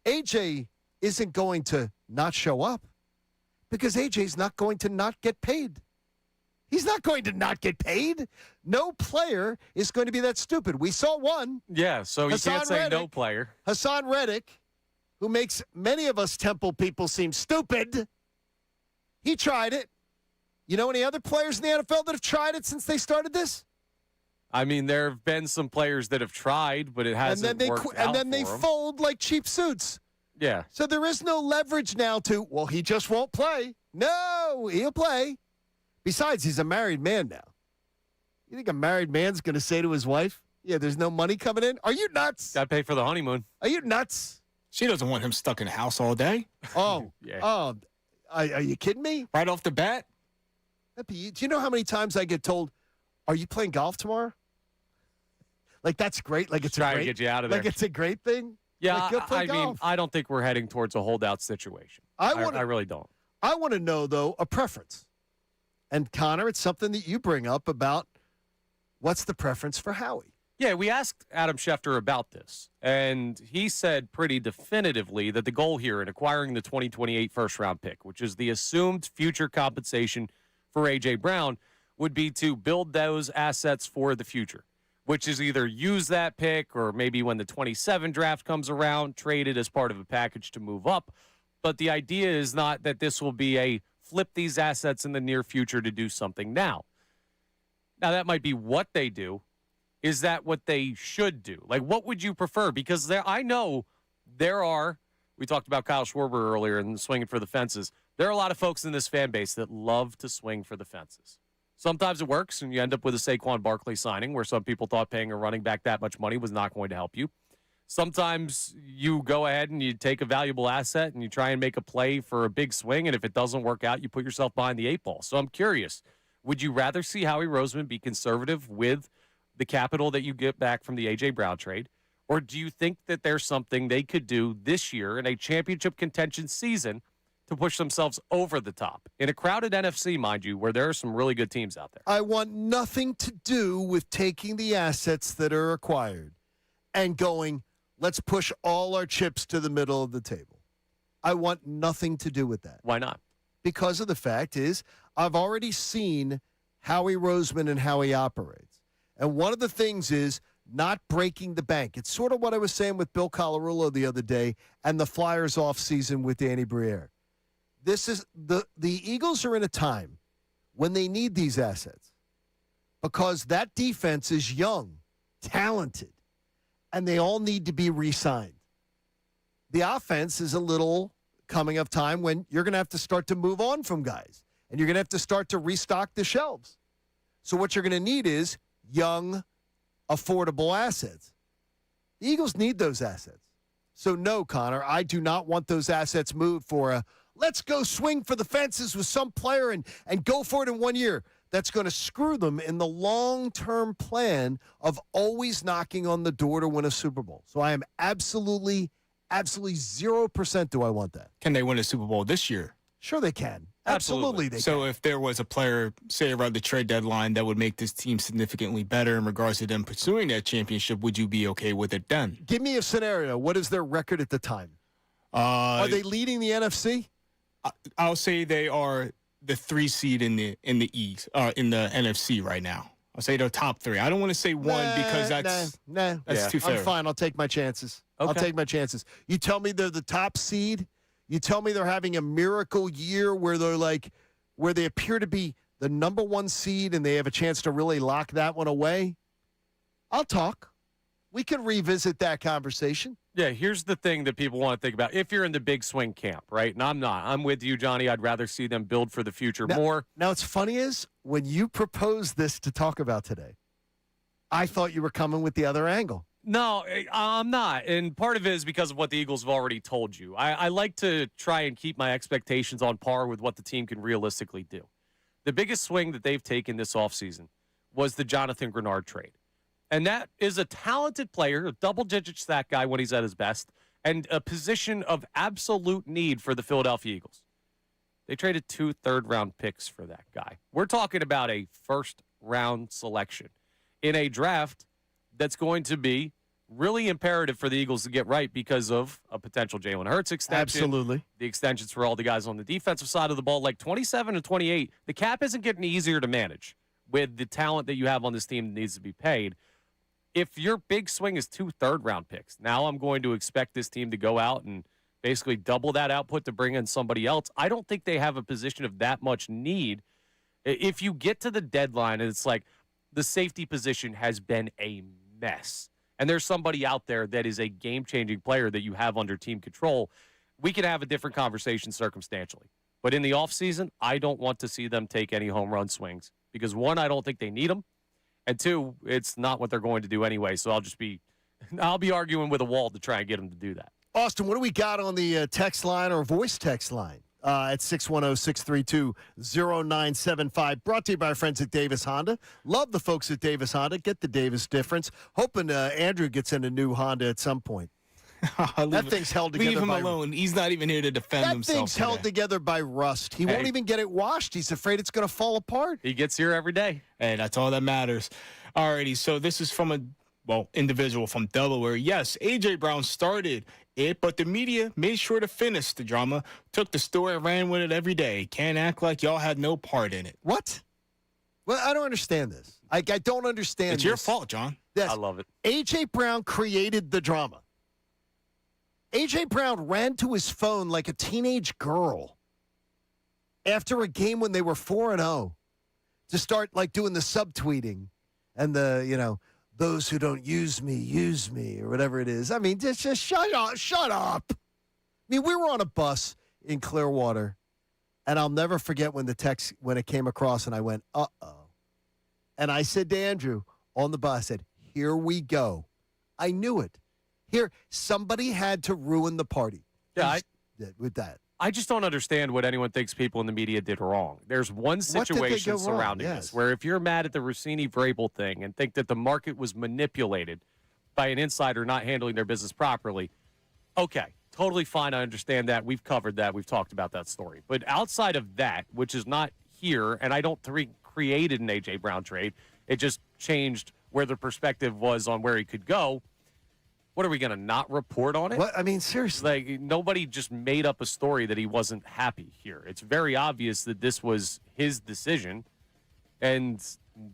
A.J. isn't going to not show up because A.J.'s not going to not get paid. He's not going to not get paid. No player is going to be that stupid. We saw one. Yeah, so you can't say no player. Hassan Reddick, who makes many of us Temple people seem stupid, he tried it. You know any other players in the NFL that have tried it since they started this? I mean, there have been some players that have tried, but it hasn't worked out and then they for 'em. fold like cheap suits. Yeah. So there is no leverage now he just won't play. No, he'll play. Besides, he's a married man now. You think a married man's going to say to his wife, yeah, there's no money coming in? Are you nuts? Got to pay for the honeymoon. Are you nuts? She doesn't want him stuck in the house all day. Oh, yeah. Oh, are you kidding me? Right off the bat? Do you know how many times I get told, are you playing golf tomorrow? That's great. It's trying to get you out of there. It's a great thing. Yeah, go play golf. mean, I don't think we're heading towards a holdout situation. I really don't. I want to know, though, a preference. And, Connor, it's something that you bring up about what's the preference for Howie. Yeah, we asked Adam Schefter about this, and he said pretty definitively that the goal here in acquiring the 2028 first-round pick, which is the assumed future compensation for A.J. Brown, would be to build those assets for the future, which is either use that pick or maybe when the 27 draft comes around, trade it as part of a package to move up. But the idea is not that this will be a flip these assets in the near future to do something now. Now, that might be what they do. Is that what they should do? What would you prefer? Because I know there are, we talked about Kyle Schwarber earlier and swinging for the fences. There are a lot of folks in this fan base that love to swing for the fences. Sometimes it works, and you end up with a Saquon Barkley signing where some people thought paying a running back that much money was not going to help you. Sometimes you go ahead and you take a valuable asset and you try and make a play for a big swing, and if it doesn't work out, you put yourself behind the eight ball. So I'm curious, would you rather see Howie Roseman be conservative with the capital that you get back from the A.J. Brown trade, or do you think that there's something they could do this year in a championship contention season to push themselves over the top? In a crowded NFC, mind you, where there are some really good teams out there. I want nothing to do with taking the assets that are acquired and going, let's push all our chips to the middle of the table. I want nothing to do with that. Why not? Because of the fact is, I've already seen Howie Roseman and how he operates. And one of the things is not breaking the bank. It's sort of what I was saying with Bill Colarulo the other day and the Flyers offseason with Danny Briere. This is the Eagles are in a time when they need these assets because that defense is young, talented, and they all need to be re-signed. The offense is a little coming of time when you're going to have to start to move on from guys, and you're going to have to start to restock the shelves. So what you're going to need is young, affordable assets. The Eagles need those assets. So no, Connor, I do not want those assets moved for a let's go swing for the fences with some player and go for it in 1 year. That's going to screw them in the long-term plan of always knocking on the door to win a Super Bowl. So I am absolutely 0% do I want that. Can they win a Super Bowl this year? Sure they can. Absolutely they So can. if there was a player, say around the trade deadline, that would make this team significantly better in regards to them pursuing that championship, would you be okay with it then? Give me a scenario. What is their record at the time? Are they leading the NFC? I'll say they are the 3 seed in the East, in the NFC right now. I'll say they're top 3. I don't want to say 1 because that's too fair. I'm fine. I'll take my chances. Okay. I'll take my chances. You tell me they're the top seed. You tell me they're having a miracle year where they appear to be the number 1 seed and they have a chance to really lock that one away. I'll talk. We can revisit that conversation. Yeah, here's the thing that people want to think about. If you're in the big swing camp, right? And I'm not. I'm with you, Johnny. I'd rather see them build for the future more. Now, what's funny is when you proposed this to talk about today, I thought you were coming with the other angle. No, I'm not. And part of it is because of what the Eagles have already told you. I like to try and keep my expectations on par with what the team can realistically do. The biggest swing that they've taken this offseason was the Jonathan Grenard trade. And that is a talented player, a double-digit sack guy when he's at his best, and a position of absolute need for the Philadelphia Eagles. They traded 2 third-round picks for that guy. We're talking about a first-round selection in a draft that's going to be really imperative for the Eagles to get right because of a potential Jalen Hurts extension. Absolutely. The extensions for all the guys on the defensive side of the ball, like 27 and 28. The cap isn't getting easier to manage with the talent that you have on this team that needs to be paid. If your big swing is 2 third-round picks, now I'm going to expect this team to go out and basically double that output to bring in somebody else. I don't think they have a position of that much need. If you get to the deadline and it's like the safety position has been a mess, and there's somebody out there that is a game-changing player that you have under team control, we can have a different conversation circumstantially. But in the offseason, I don't want to see them take any home run swings because, 1, I don't think they need them. And 2, it's not what they're going to do anyway. So I'll be arguing with a wall to try and get them to do that. Austin, what do we got on the text line or voice text line at 610-632-0975? Brought to you by our friends at Davis Honda. Love the folks at Davis Honda. Get the Davis difference. Hoping Andrew gets in a new Honda at some point. That thing's held together. Leave him alone. He's not even here to defend himself. That thing's held together by rust. He won't even get it washed. He's afraid it's going to fall apart. He gets here every day. Hey, that's all that matters. Alrighty, so this is from a individual from Delaware. Yes, A.J. Brown started it, but the media made sure to finish the drama, took the story and ran with it every day. Can't act like y'all had no part in it. What? Well, I don't understand this. I don't understand It's your fault, John. Yes. I love it. A.J. Brown created the drama. A.J. Brown ran to his phone like a teenage girl after a game when they were 4-0 to start doing the subtweeting and the, those who don't use me, or whatever it is. I mean, just shut up. I mean, we were on a bus in Clearwater, and I'll never forget when it came across, and I went, uh-oh. And I said to Andrew on the bus, I said, here we go. I knew it. Here, somebody had to ruin the party. Yeah, with that. I just don't understand what anyone thinks people in the media did wrong. There's one situation surrounding this where if you're mad at the Rossini-Vrabel thing and think that the market was manipulated by an insider not handling their business properly, okay, totally fine. I understand that. We've covered that. We've talked about that story. But outside of that, which is not here, and I don't think created an A.J. Brown trade, it just changed where the perspective was on where he could go. What are we going to not report on it? What? I mean, seriously. Like, nobody just made up a story that he wasn't happy here. It's very obvious that this was his decision, and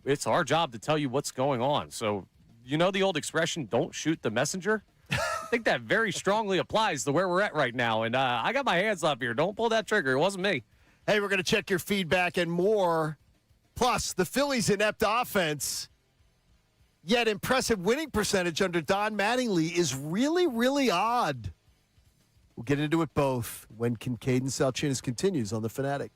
it's our job to tell you what's going on. So, you know the old expression, don't shoot the messenger? I think that very strongly applies to where we're at right now, and I got my hands up here. Don't pull that trigger. It wasn't me. Hey, we're going to check your feedback and more. Plus, the Phillies' inept offense, yet impressive winning percentage under Don Mattingly is really, really odd. We'll get into it both when Kincade Salciunas continues on the Fanatic.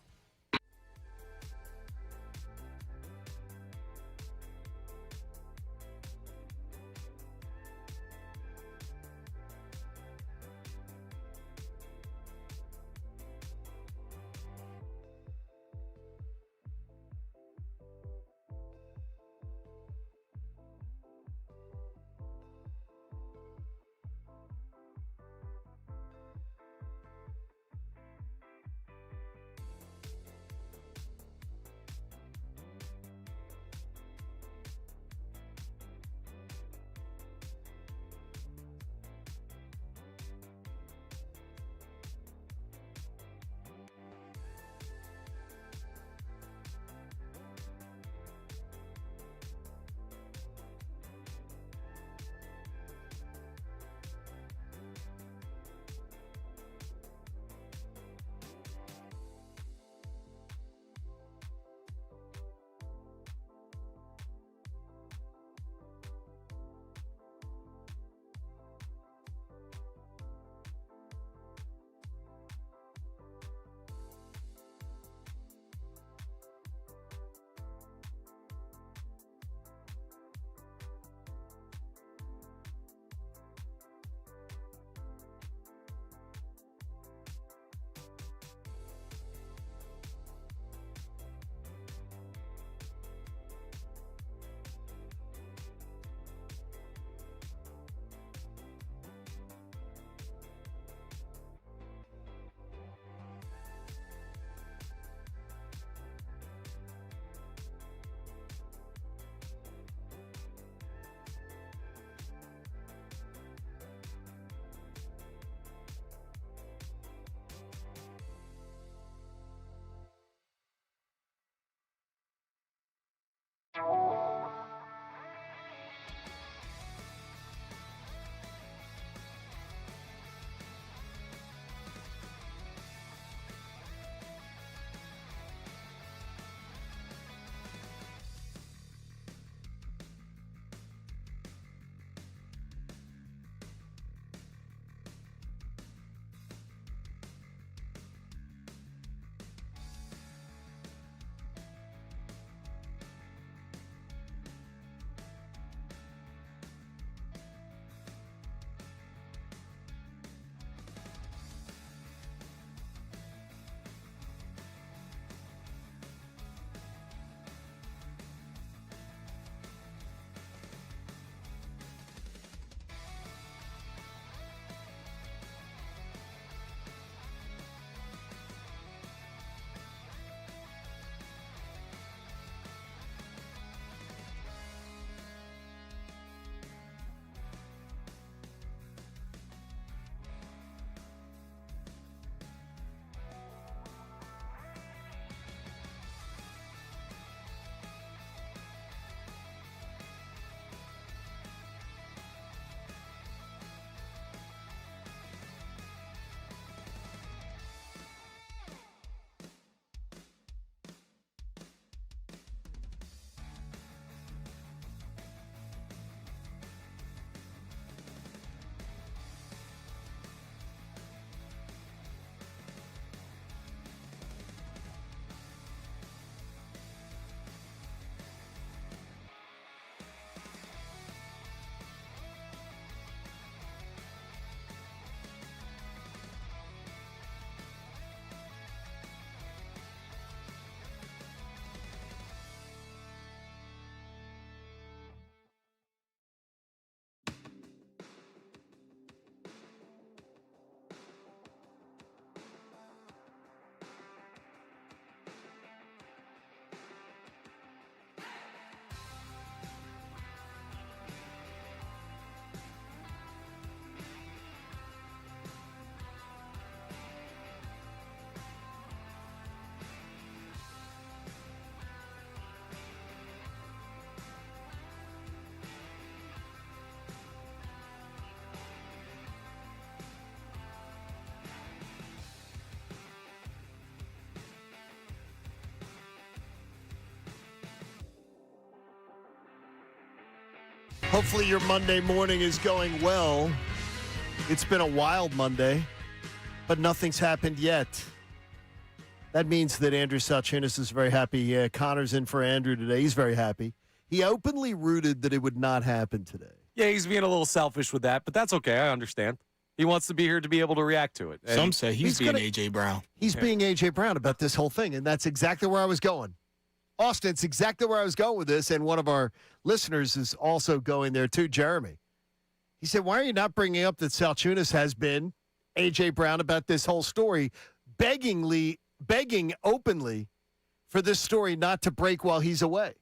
Hopefully your Monday morning is going well. It's been a wild Monday, but nothing's happened yet. That means that Andrew Salciunas is very happy. Connor's in for Andrew today. He's very happy. He openly rooted that it would not happen today. Yeah, he's being a little selfish with that, but that's okay. I understand. He wants to be here to be able to react to it. And some say he's being A.J. Brown. He's being A.J. Brown about this whole thing, and that's exactly where I was going. Austin, it's exactly where I was going with this, and one of our listeners is also going there too, Jeremy. He said, why are you not bringing up that Salciunas has been A.J. Brown about this whole story, begging openly for this story not to break while he's away?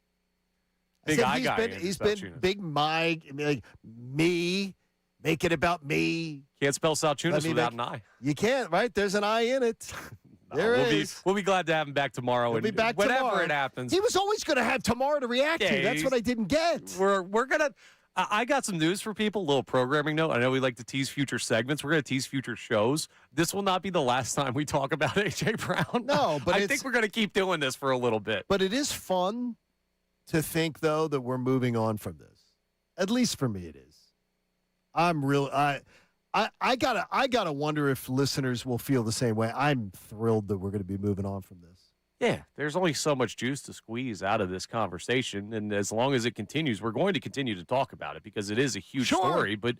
Big eye guy. He's been big Mike, like me, make it about me. Can't spell Salciunas without an I. You can't, right? There's an I in it. We'll be glad to have him back tomorrow. He'll be back whenever tomorrow. It happens. He was always going to have tomorrow to react to. That's what I didn't get. We're gonna. I got some news for people. A little programming note. I know we like to tease future segments. We're gonna tease future shows. This will not be the last time we talk about A.J. Brown. No, but I think we're gonna keep doing this for a little bit. But it is fun to think, though, that we're moving on from this. At least for me, it is. I gotta wonder if listeners will feel the same way. I'm thrilled that we're going to be moving on from this. Yeah, there's only so much juice to squeeze out of this conversation, and as long as it continues, we're going to continue to talk about it because it is a huge story. But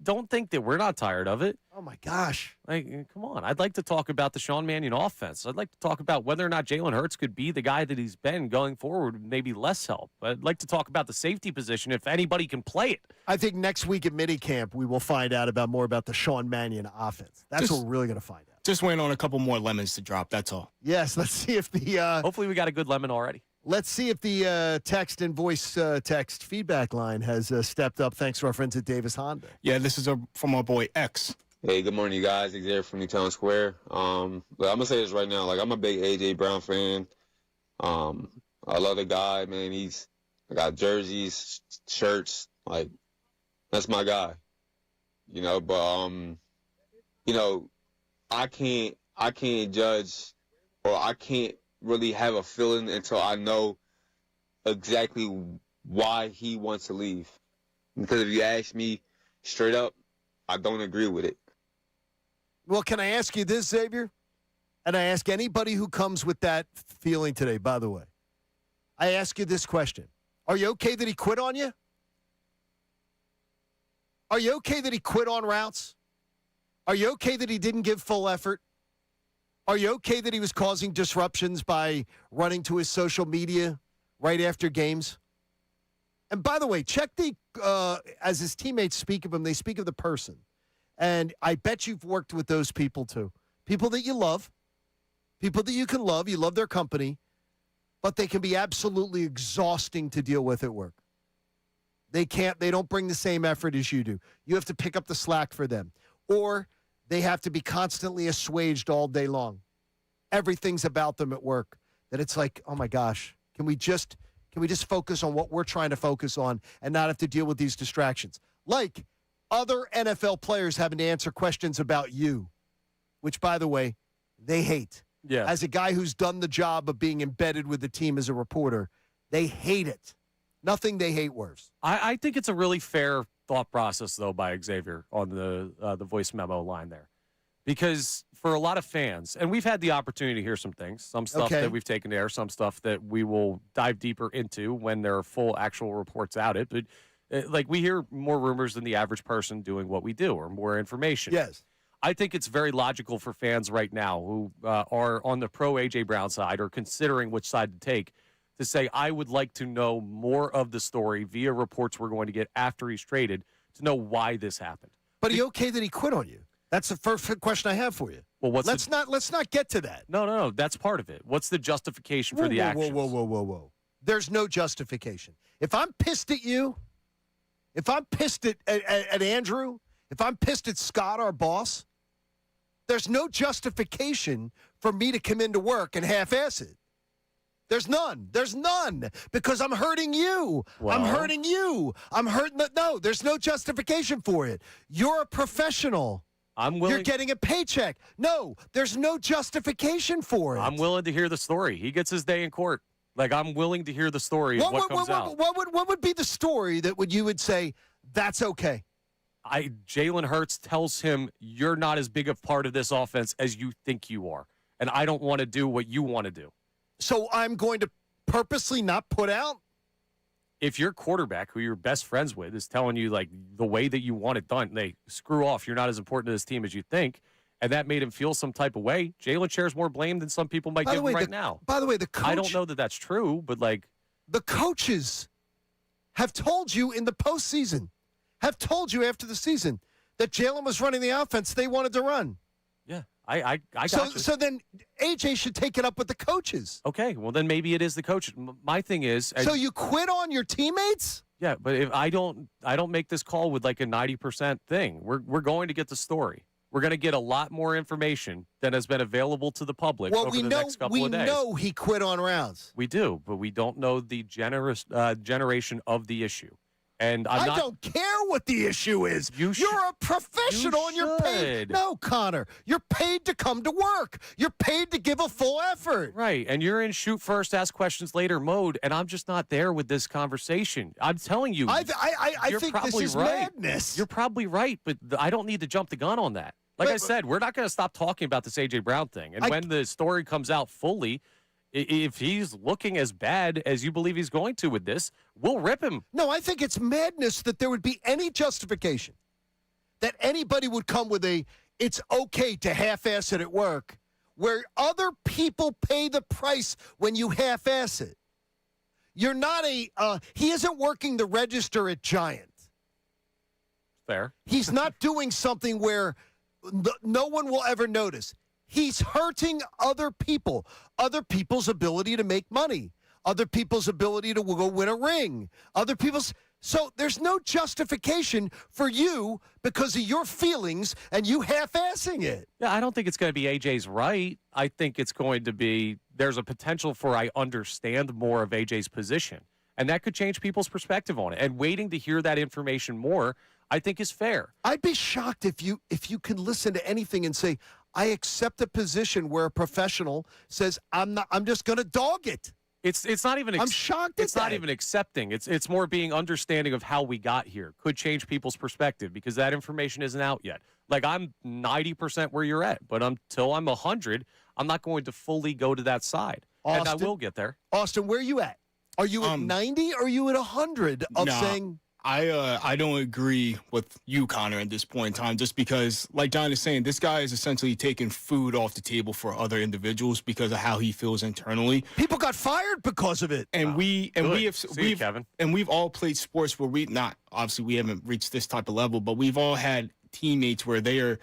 don't think that we're not tired of it. Oh my gosh! Like, come on! I'd like to talk about the Sean Mannion offense. I'd like to talk about whether or not Jalen Hurts could be the guy that he's been going forward with maybe less help. I'd like to talk about the safety position if anybody can play it. I think next week at minicamp we will find out more about the Sean Mannion offense. That's what we're really going to find out. Just waiting on a couple more lemons to drop. That's all. Yes, let's see if the. Hopefully, we got a good lemon already. Let's see if the text and voice text feedback line has stepped up. Thanks to our friends at Davis Honda. Yeah, this is from our boy X. Hey, good morning, you guys. Xavier from Newtown Square. But I'm gonna say this right now. Like, I'm a big AJ Brown fan. I love the guy, man. I got jerseys, shirts. Like, that's my guy. But I can't judge, or I can't really have a feeling until I know exactly why he wants to leave. Because if you ask me straight up, I don't agree with it. Well, can I ask you this, Xavier? And I ask anybody who comes with that feeling today, by the way. I ask you this question. Are you okay that he quit on you? Are you okay that he quit on routes? Are you okay that he didn't give full effort? Are you okay that he was causing disruptions by running to his social media right after games? And by the way, check as his teammates speak of him, they speak of the person. And I bet you've worked with those people too. People that you love, people that you can love, you love their company, but they can be absolutely exhausting to deal with at work. They don't bring the same effort as you do. You have to pick up the slack for them. Or they have to be constantly assuaged all day long. Everything's about them at work. That it's like, oh my gosh, can we just focus on what we're trying to focus on and not have to deal with these distractions? Like other NFL players having to answer questions about you, which, by the way, they hate. Yeah. As a guy who's done the job of being embedded with the team as a reporter, they hate it. Nothing they hate worse. I think it's a really fair thought process, though, by Xavier on the voice memo line there. Because for a lot of fans, and we've had the opportunity to hear some things, some stuff that we've taken to air, some stuff that we will dive deeper into when there are full actual reports out it. But like, we hear more rumors than the average person doing what we do, or more information. Yes. I think it's very logical for fans right now who are on the pro A.J. Brown side or considering which side to take to say, I would like to know more of the story via reports we're going to get after he's traded to know why this happened. But are you okay that he quit on you? That's the first question I have for you. Well, let's not get to that. No. That's part of it. What's the justification for the action? Whoa. There's no justification. If I'm pissed at you, if I'm pissed at Andrew, if I'm pissed at Scott, our boss, there's no justification for me to come into work and half-ass it. There's none. There's none. Because I'm hurting you. Well, I'm hurting you. I'm hurting. No, there's no justification for it. You're a professional. I'm willing. You're getting a paycheck. No, there's no justification for it. I'm willing to hear the story. He gets his day in court. Like, I'm willing to hear the story of what comes out. What would be the story that you would say, that's okay? Jalen Hurts tells him, you're not as big a part of this offense as you think you are, and I don't want to do what you want to do. So I'm going to purposely not put out? If your quarterback, who you're best friends with, is telling you, like, the way that you want it done, screw off, you're not as important to this team as you think, and that made him feel some type of way, Jalen shares more blame than some people might give him right now. By the way, the coach... I don't know that that's true, but, like... The coaches have told you in the postseason, have told you after the season, that Jalen was running the offense they wanted to run. Yeah, I got you. So then AJ should take it up with the coaches. Okay, well, then maybe it is the coach. My thing is... So you quit on your teammates? Yeah, but if I don't make this call with, like, a 90% thing. We're going to get the story. We're going to get a lot more information than has been available to the public over the next couple of days. We know he quit on rounds. We do, but we don't know the generation of the issue. And I don't care what the issue is. You're a professional and you're paid. No, Connor. You're paid to come to work. You're paid to give a full effort. Right. And you're in shoot first, ask questions later mode, and I'm just not there with this conversation. I'm telling you. I think this is madness. You're probably right, but I don't need to jump the gun on that. Like I said, we're not going to stop talking about this A.J. Brown thing. And when the story comes out fully, if he's looking as bad as you believe he's going to with this, we'll rip him. No, I think it's madness that there would be any justification that anybody would come with it's okay to half-ass it at work, where other people pay the price when you half-ass it. You're not he isn't working the register at Giant. Fair. He's not doing something where no one will ever notice. He's hurting other people, other people's ability to make money, other people's ability to go win a ring, other people's. So there's no justification for you because of your feelings and you half-assing it. Yeah, I don't think it's going to be AJ's right. I think it's going to be there's a potential for I understand more of AJ's position, and that could change people's perspective on it. And waiting to hear that information more, I think, is fair. I'd be shocked if you can listen to anything and say, I accept a position where a professional says, I'm just going to dog it. It's not even. I'm shocked. It's not even accepting. It's more being understanding of how we got here. Could change people's perspective because that information isn't out yet. Like, I'm 90% where you're at, but until I'm 100, I'm not going to fully go to that side. Austin, and I will get there. Austin, where are you at? Are you at 90 or are you at 100 of saying? I don't agree with you, Connor, at this point in time, just because, like John is saying, this guy is essentially taking food off the table for other individuals because of how he feels internally. People got fired because of it. And we've all played sports where we haven't reached this type of level, but we've all had teammates where they are,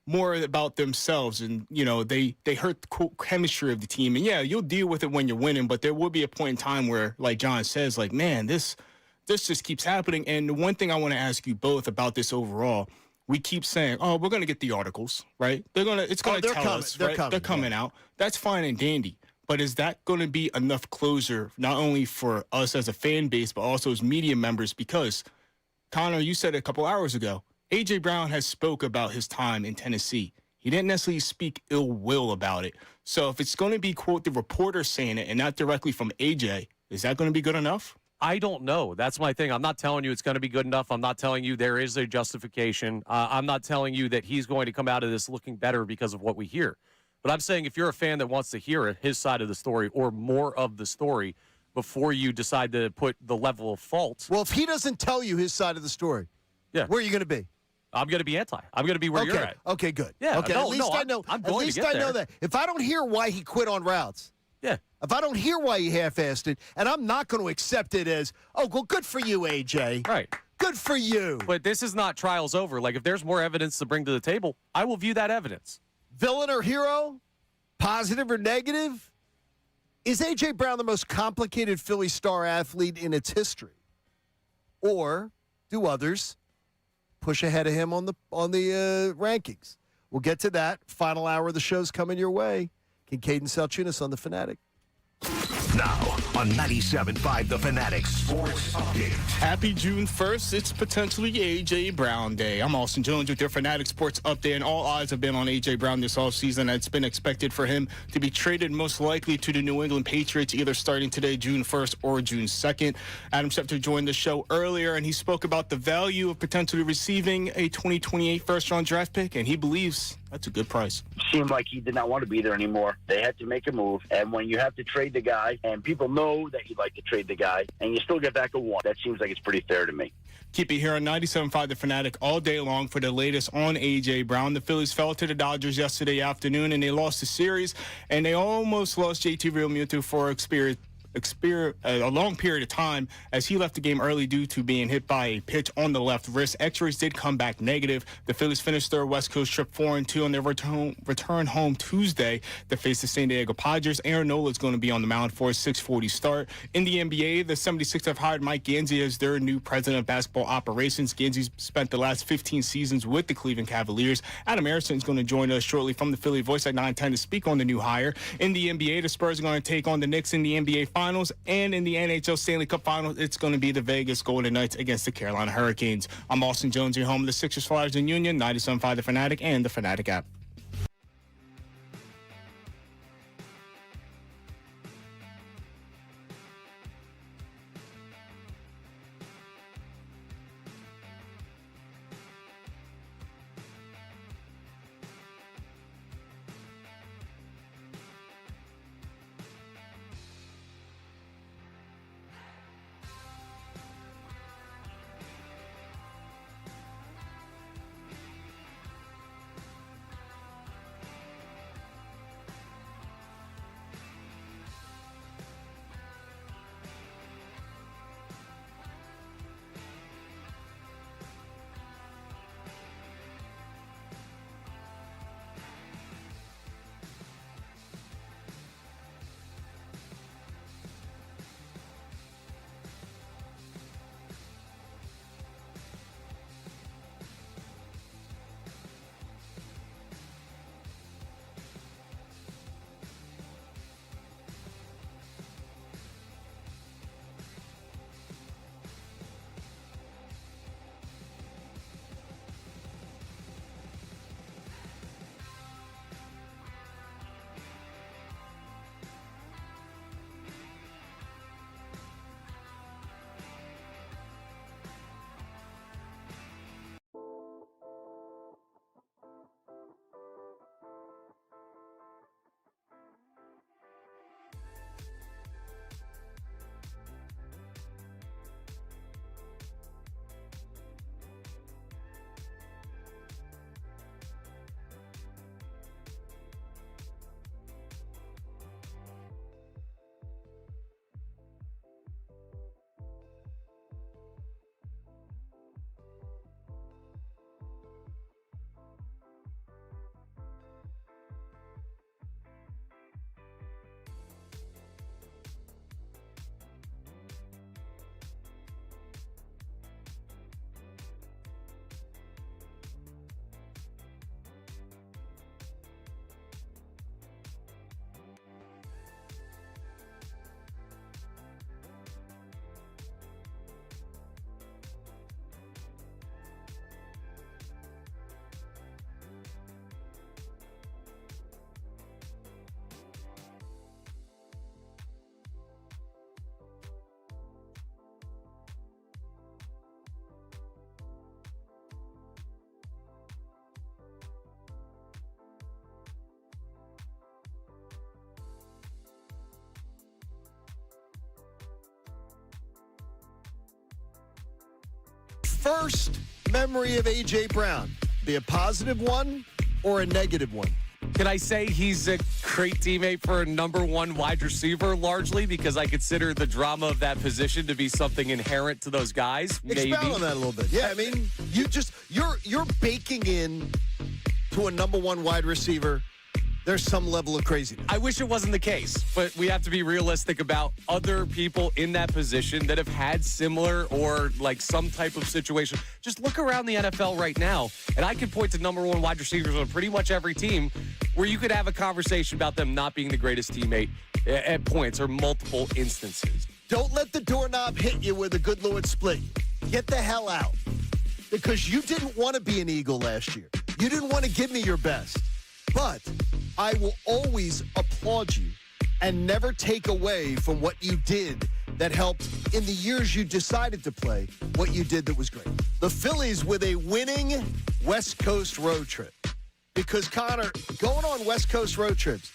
more about themselves and, they hurt the chemistry of the team. And yeah, you'll deal with it when you're winning, but there will be a point in time where, like John says, like, man, this just keeps happening. And the one thing I want to ask you both about this overall, we keep saying, oh, we're going to get the articles, right? It's going to tell us, right? They're coming out. That's fine and dandy. But is that going to be enough closure, not only for us as a fan base, but also as media members? Because, Connor, you said a couple hours ago, A.J. Brown has spoke about his time in Tennessee. He didn't necessarily speak ill will about it. So if it's going to be, quote, the reporter saying it and not directly from A.J., is that going to be good enough? I don't know. That's my thing. I'm not telling you it's going to be good enough. I'm not telling you there is a justification. I'm not telling you that he's going to come out of this looking better because of what we hear. But I'm saying if you're a fan that wants to hear it, his side of the story or more of the story before you decide to put the level of fault. Well, if he doesn't tell you his side of the story, where are you going to be? I'm going to be anti. I'm going to be where you're at. Okay, good. Yeah, okay, at least I know. I'm going to get there. At least I know that. If I don't hear why he quit on routes, if I don't hear why he half-assed it, and I'm not going to accept it as, oh, well, good for you, AJ. Right. Good for you. But this is not trials over. Like, if there's more evidence to bring to the table, I will view that evidence. Villain or hero? Positive or negative? Is A.J. Brown the most complicated Philly star athlete in its history? Or do others push ahead of him on the rankings? We'll get to that. Final hour of the show's coming your way. Kincade Salciunas on the Fanatic. Now on 97.5 The Fanatic Sports Update. Happy June 1st. It's potentially A.J. Brown Day. I'm Austin Jones with your Fanatic Sports Update, and all eyes have been on A.J. Brown this offseason. It's been expected for him to be traded most likely to the New England Patriots, either starting today, June 1st or June 2nd. Adam Schefter joined the show earlier, and he spoke about the value of potentially receiving a 2028 first-round draft pick, and he believes that's a good price. Seemed like he did not want to be there anymore. They had to make a move, and when you have to trade the guy, and people know that you'd like to trade the guy, and you still get back a one, that seems like it's pretty fair to me. Keep it here on 97.5 The Fanatic all day long for the latest on A.J. Brown. The Phillies fell to the Dodgers yesterday afternoon, and they lost the series, and they almost lost JT Realmuto for a long period of time as he left the game early due to being hit by a pitch on the left wrist. X-rays did come back negative. The Phillies finished their West Coast trip 4-2 on their return home Tuesday to face the San Diego Padres. Aaron Nola is going to be on the mound for a 6:40 start. In the NBA, the 76ers have hired Mike Ganzi as their new president of basketball operations. Ganzi's spent the last 15 seasons with the Cleveland Cavaliers. Adam Harrison is going to join us shortly from the Philly Voice at 9:10 to speak on the new hire. In the NBA, the Spurs are going to take on the Knicks in the NBA Finals, and in the NHL Stanley Cup Finals, it's going to be the Vegas Golden Knights against the Carolina Hurricanes. I'm Austin Jones, your home of the Sixers, Flyers, and Union, 97.5 The Fanatic, and the Fanatic app. First memory of A.J. Brown, be a positive one or a negative one? Can I say he's a great teammate for a number one wide receiver, largely because I consider the drama of that position to be something inherent to those guys? Expound on that a little bit. Yeah, I mean, you're baking in to a number one wide receiver. There's some level of craziness. I wish it wasn't the case, but we have to be realistic about other people in that position that have had similar or like some type of situation. Just look around the NFL right now, and I can point to number one wide receivers on pretty much every team where you could have a conversation about them not being the greatest teammate at points or multiple instances. Don't let the doorknob hit you where the good Lord split you. Get the hell out. Because you didn't want to be an Eagle last year. You didn't want to give me your best. But I will always applaud you and never take away from what you did that helped in the years you decided to play, what you did that was great. The Phillies with a winning West Coast road trip. Because, Connor, going on West Coast road trips,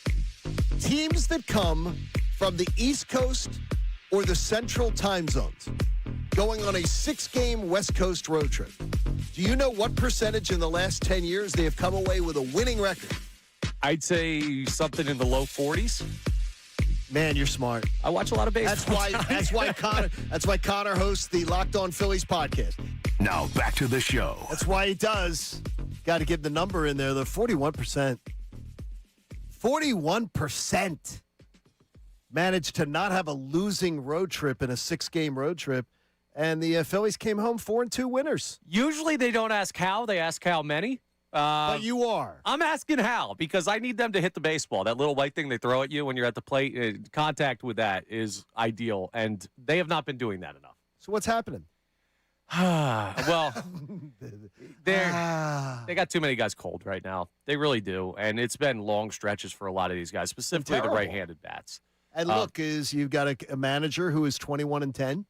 teams that come from the East Coast or the Central time zones, going on a 6-game West Coast road trip, do you know what percentage in the last 10 years they have come away with a winning record? I'd say something in the low 40s. Man, you're smart. I watch a lot of baseball. That's why Connor hosts the Locked On Phillies podcast. Now back to the show. That's why he does. Got to give the number in there. The 41%. 41% managed to not have a losing road trip in a 6-game road trip. And the Phillies came home 4-2 winners. Usually they don't ask how, they ask how many. But you are. I'm asking how because I need them to hit the baseball. That little white thing they throw at you when you're at the plate, contact with that is ideal, and they have not been doing that enough. So what's happening? Well, they got too many guys cold right now. They really do, and it's been long stretches for a lot of these guys, specifically the right-handed bats. And look, you've got a manager who is 21-10,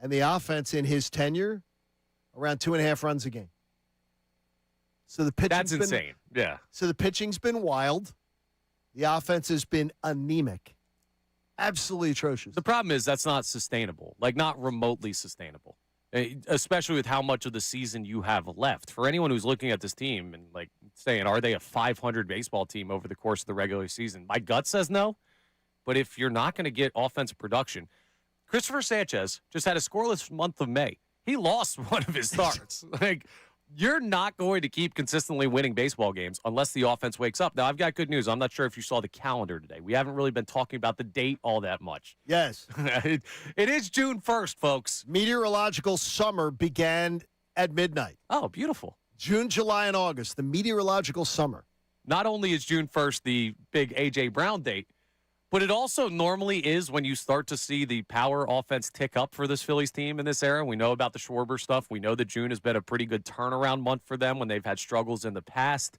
and the offense in his tenure around 2.5 runs a game. So the pitching's That's insane. Yeah. So the pitching's been wild. The offense has been anemic. Absolutely atrocious. The problem is that's not sustainable, like not remotely sustainable, especially with how much of the season you have left. For anyone who's looking at this team and like saying, are they a 500 baseball team over the course of the regular season? My gut says no. But if you're not going to get offensive production, Christopher Sanchez just had a scoreless month of May. He lost one of his starts. You're not going to keep consistently winning baseball games unless the offense wakes up. Now, I've got good news. I'm not sure if you saw the calendar today. We haven't really been talking about the date all that much. Yes. It is June 1st, folks. Meteorological summer began at midnight. Oh, beautiful. June, July, and August, the meteorological summer. Not only is June 1st the big A.J. Brown date, but it also normally is when you start to see the power offense tick up for this Phillies team in this era. We know about the Schwarber stuff. We know that June has been a pretty good turnaround month for them when they've had struggles in the past.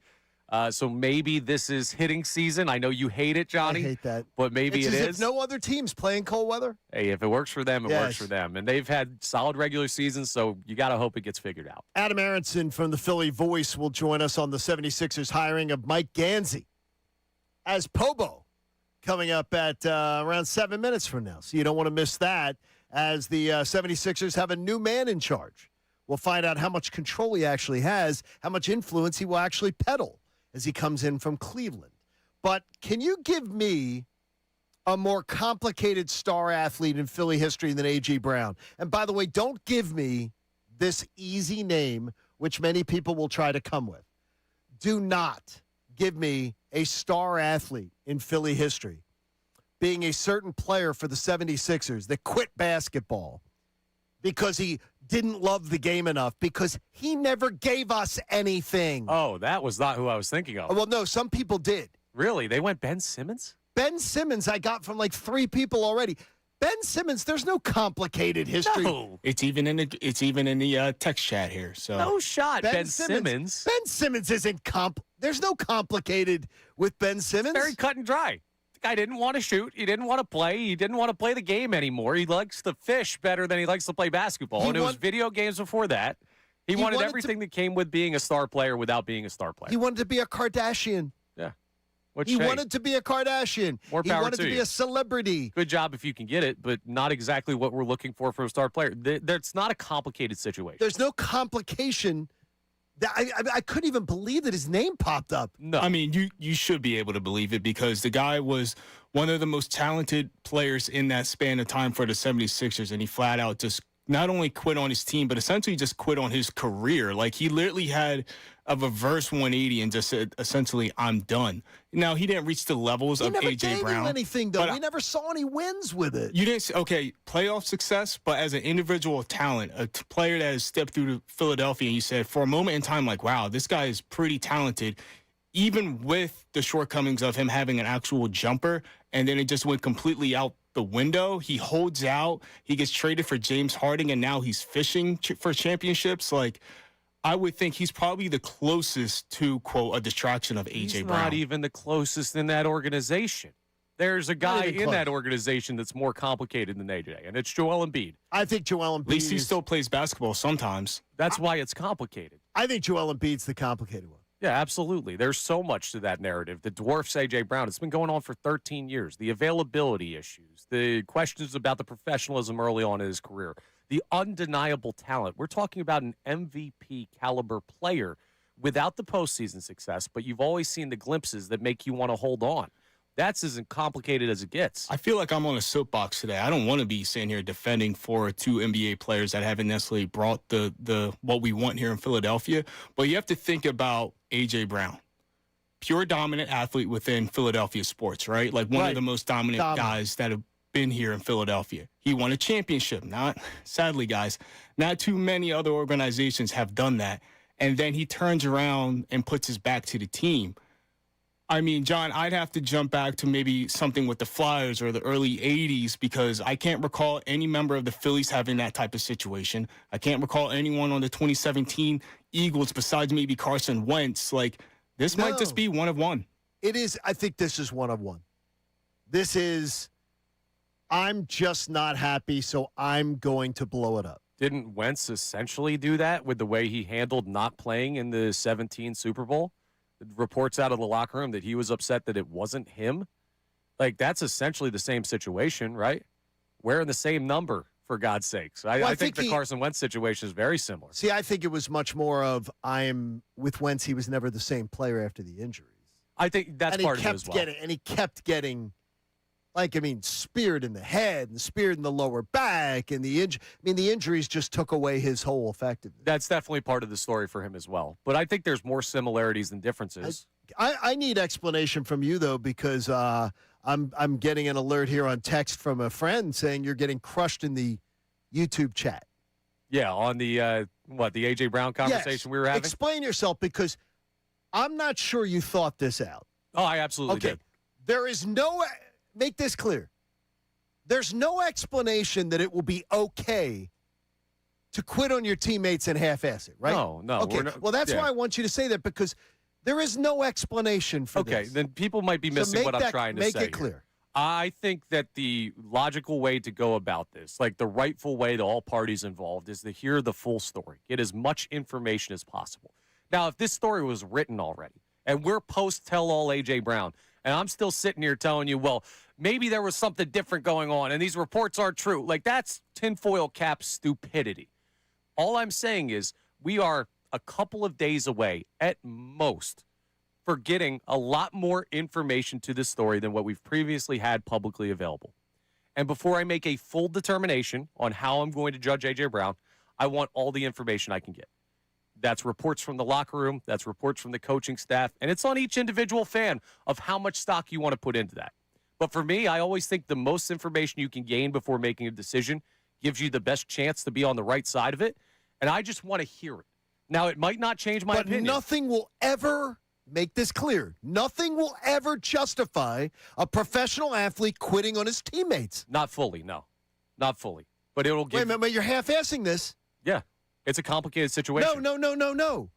So maybe this is hitting season. I know you hate it, Johnny. I hate that. But maybe it's it as is. If no other teams playing cold weather. Hey, if it works for them, it works for them. And they've had solid regular seasons, so you got to hope it gets figured out. Adam Aronson from the Philly Voice will join us on the 76ers hiring of Mike Gansey as Pobo, coming up at around 7 minutes from now. So you don't want to miss that as the 76ers have a new man in charge. We'll find out how much control he actually has, how much influence he will actually peddle as he comes in from Cleveland. But can you give me a more complicated star athlete in Philly history than A.J. Brown? And by the way, don't give me this easy name, which many people will try to come with. Do not give me a star athlete in Philly history being a certain player for the 76ers that quit basketball because he didn't love the game enough, because he never gave us anything. Oh, that was not who I was thinking of. Well, no, some people did. Really? They went Ben Simmons? Ben Simmons I got from like 3 people already. Ben Simmons, there's no complicated history. No. It's even in the text chat here. So No shot, Ben Simmons. Ben Simmons isn't There's no complicated with Ben Simmons. Very cut and dry. The guy didn't want to shoot. He didn't want to play. He didn't want to play the game anymore. He likes to fish better than he likes to play basketball. And it was video games before that. He wanted everything that came with being a star player without being a star player. He wanted to be a Kardashian. Yeah. He wanted to be a Kardashian. More power He wanted to to be you. a celebrity. Good job if you can get it, but not exactly what we're looking for from a star player. That's not a complicated situation. There's no complication. I couldn't even believe that his name popped up. No. I mean, you should be able to believe it because the guy was one of the most talented players in that span of time for the 76ers, and he flat out just not only quit on his team, but essentially just quit on his career. Like, he literally had a reverse 180 and just said, essentially, I'm done. Now, he didn't reach the levels of A.J. Brown. He never gave you anything, though. But We never saw any wins with it. You didn't okay, playoff success, but as an individual talent, a player that has stepped through to Philadelphia, and you said, for a moment in time, like, wow, this guy is pretty talented. even with the shortcomings of him having an actual jumper, and then it just went completely out the window. He holds out. He gets traded for James Harden, and now he's fishing for championships. Like, I would think he's probably the closest to, quote, a distraction of A.J. Brown. He's not even the closest in that organization. There's a guy in that organization that's more complicated than AJ, and it's Joel Embiid. I think Joel Embiid. At least he still plays basketball sometimes. That's why it's complicated. I think Joel Embiid's the complicated one. Yeah, absolutely. There's so much to that narrative that dwarfs A.J. Brown. It's been going on for 13 years. The availability issues, the questions about the professionalism early on in his career, the undeniable talent. We're talking about an MVP caliber player without the postseason success, but you've always seen the glimpses that make you want to hold on. That's as complicated as it gets. I feel like I'm on a soapbox today. I don't want to be sitting here defending for two NBA players that haven't necessarily brought the what we want here in Philadelphia. But you have to think about A.J. Brown. Pure dominant athlete within Philadelphia sports, right? Like one of the most dominant guys that have been here in Philadelphia. He won a championship. Sadly, guys, not too many other organizations have done that. And then he turns around and puts his back to the team. I mean, John, I'd have to jump back to maybe something with the Flyers or the early 80s because I can't recall any member of the Phillies having that type of situation. I can't recall anyone on the 2017 Eagles besides maybe Carson Wentz. Like, this might just be one of one. It is. I think this is one of one. This is, I'm just not happy, so I'm going to blow it up. Didn't Wentz essentially do that with the way he handled not playing in the 17 Super Bowl? Reports out of the locker room that he was upset that it wasn't him. Like, that's essentially the same situation, right? Wearing the same number, for God's sakes. I think the Carson Wentz situation is very similar. See, I think it was much more of with Wentz, he was never the same player after the injuries. I think that's part of it as well. And he kept getting, speared in the head and speared in the lower back. And the injuries just took away his whole effectiveness. That's definitely part of the story for him as well. But I think there's more similarities than differences. I need explanation from you, though, because I'm getting an alert here on text from a friend saying you're getting crushed in the YouTube chat. Yeah, on the A.J. Brown conversation we were having? Explain yourself, because I'm not sure you thought this out. Oh, I absolutely did. There is no... Make this clear. There's no explanation that it will be okay to quit on your teammates and half-ass it, right? No. Okay, well, that's why I want you to say that, because there is no explanation for this. Okay, then people might be missing what I'm trying to say. Make it clear. I think that the logical way to go about this, like the rightful way to all parties involved, is to hear the full story. Get as much information as possible. Now, if this story was written already, and we're post-tell-all A.J. Brown, and I'm still sitting here telling you, well, maybe there was something different going on, and these reports aren't true. Like, that's tinfoil cap stupidity. All I'm saying is we are a couple of days away, at most, for getting a lot more information to this story than what we've previously had publicly available. And before I make a full determination on how I'm going to judge A.J. Brown, I want all the information I can get. That's reports from the locker room. That's reports from the coaching staff. And it's on each individual fan of how much stock you want to put into that. But for me, I always think the most information you can gain before making a decision gives you the best chance to be on the right side of it. And I just want to hear it. Now, it might not change my opinion. But nothing will ever, make this clear, nothing will ever justify a professional athlete quitting on his teammates. Not fully, no. Not fully. But it'll give... Wait a minute, but you're half-assing this. Yeah. It's a complicated situation. No.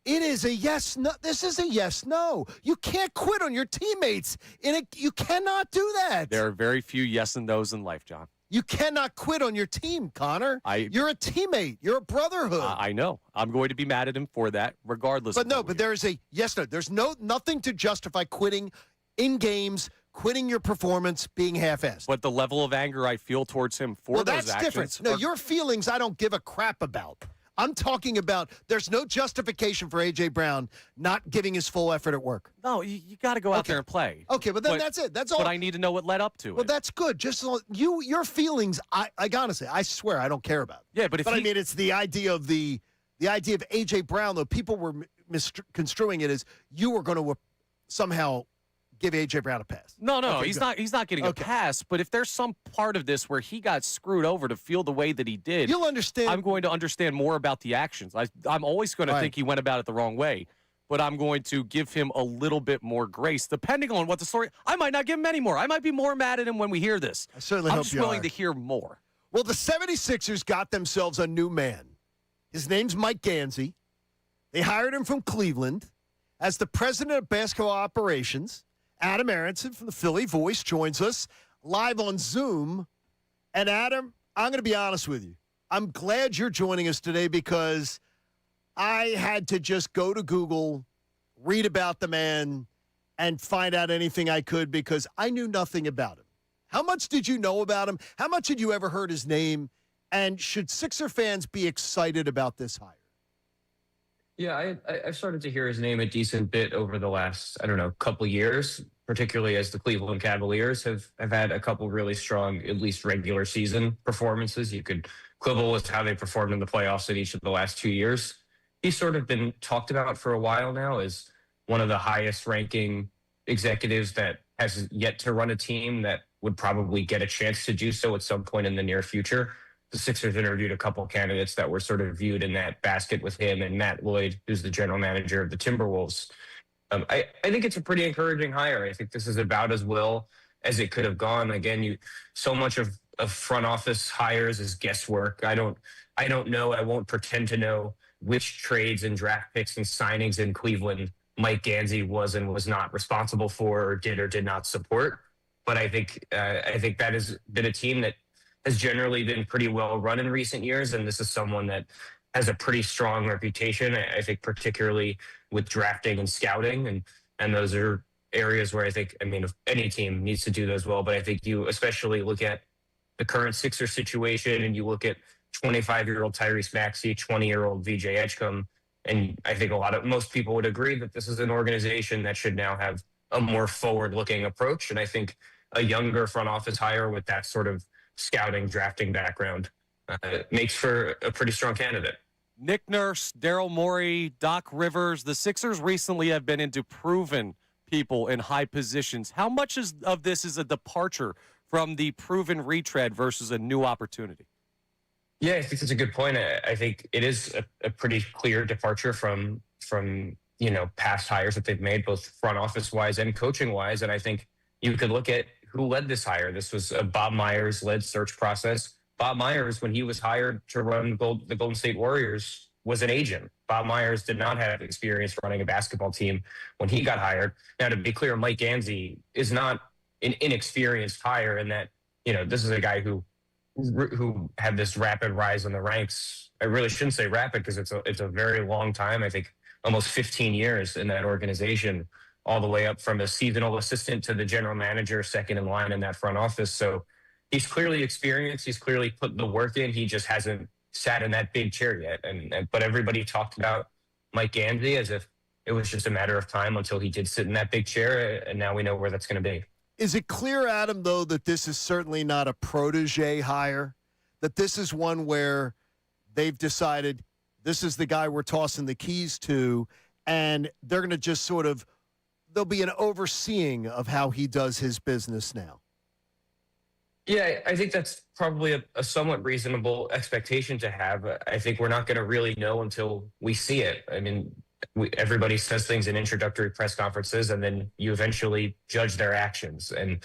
It is a yes, no. This is a yes, no. You can't quit on your teammates. You cannot do that. There are very few yes and no's in life, John. You cannot quit on your team, Connor. You're a teammate. You're a brotherhood. I know. I'm going to be mad at him for that, regardless. But there is a yes, no. There's nothing to justify quitting in games, quitting your performance, being half-assed. But the level of anger I feel towards him for those actions... Well, that's different. No, your feelings I don't give a crap about. I'm talking about there's no justification for A.J. Brown not giving his full effort at work. No, you got to go out there and play. Okay, but then that's it. That's all. But I need to know what led up to it. Well, that's good. Just your feelings, I gotta say, I swear I don't care about. Yeah, but I mean, it's the idea of the idea of A.J. Brown, though. People were misconstruing it as you were going to somehow give A.J. Brown a pass. No, okay, he's not getting a pass, but if there's some part of this where he got screwed over to feel the way that he did, you'll understand. I'm going to understand more about the actions. I'm always going to think he went about it the wrong way, but I'm going to give him a little bit more grace, depending on what the story. I might not give him any more. I might be more mad at him when we hear this. I certainly I'm hope just you willing are. to hear more. Well, the 76ers got themselves a new man. His name's Mike Gansey. They hired him from Cleveland as the president of basketball operations. Adam Aronson from the Philly Voice joins us live on Zoom. And Adam, I'm going to be honest with you. I'm glad you're joining us today because I had to just go to Google, read about the man, and find out anything I could because I knew nothing about him. How much did you know about him? How much had you ever heard his name? And should Sixer fans be excited about this hire? Yeah, I've started to hear his name a decent bit over the last, couple years, particularly as the Cleveland Cavaliers have had a couple really strong, at least regular season performances. You could quibble with how they performed in the playoffs in each of the last 2 years. He's sort of been talked about for a while now as one of the highest ranking executives that has yet to run a team that would probably get a chance to do so at some point in the near future. The Sixers interviewed a couple of candidates that were sort of viewed in that basket with him and Matt Lloyd, who's the general manager of the Timberwolves. I think it's a pretty encouraging hire. I think this is about as well as it could have gone. Again, so much of front office hires is guesswork. I don't know. I won't pretend to know which trades and draft picks and signings in Cleveland Mike Gansey was and was not responsible for, or did not support. But I think that has been a team that has generally been pretty well run in recent years, and this is someone that has a pretty strong reputation. I think particularly with drafting and scouting, and those are areas where if any team needs to do those well, but I think you especially look at the current Sixer situation, and you look at 25-year-old Tyrese Maxey, 20-year-old VJ Edgecombe, and I think most people would agree that this is an organization that should now have a more forward-looking approach. And I think a younger front office hire with that sort of scouting, drafting background makes for a pretty strong candidate. Nick Nurse, Daryl Morey, Doc Rivers, the Sixers recently have been into proven people in high positions. How much of this is a departure from the proven retread versus a new opportunity? Yeah, I think that's a good point. I think it is a pretty clear departure from past hires that they've made, both front office wise and coaching wise. And I think you could look at who led this hire. This was a Bob Myers led search process. Bob Myers, when he was hired to run the Golden State Warriors, was an agent. Bob Myers did not have experience running a basketball team when he got hired. Now, to be clear, Mike Gansey is not an inexperienced hire in that, this is a guy who had this rapid rise in the ranks. I really shouldn't say rapid because it's a very long time. I think almost 15 years in that organization, all the way up from a seasonal assistant to the general manager, second in line in that front office. So he's clearly experienced. He's clearly put the work in. He just hasn't sat in that big chair yet. But everybody talked about Mike Gansey as if it was just a matter of time until he did sit in that big chair. And now we know where that's going to be. Is it clear, Adam, though, that this is certainly not a protege hire, that this is one where they've decided this is the guy we're tossing the keys to, and they're going to just sort of, there'll be an overseeing of how he does his business now? Yeah, I think that's probably a somewhat reasonable expectation to have. I think we're not going to really know until we see it. I mean, everybody says things in introductory press conferences, and then you eventually judge their actions. And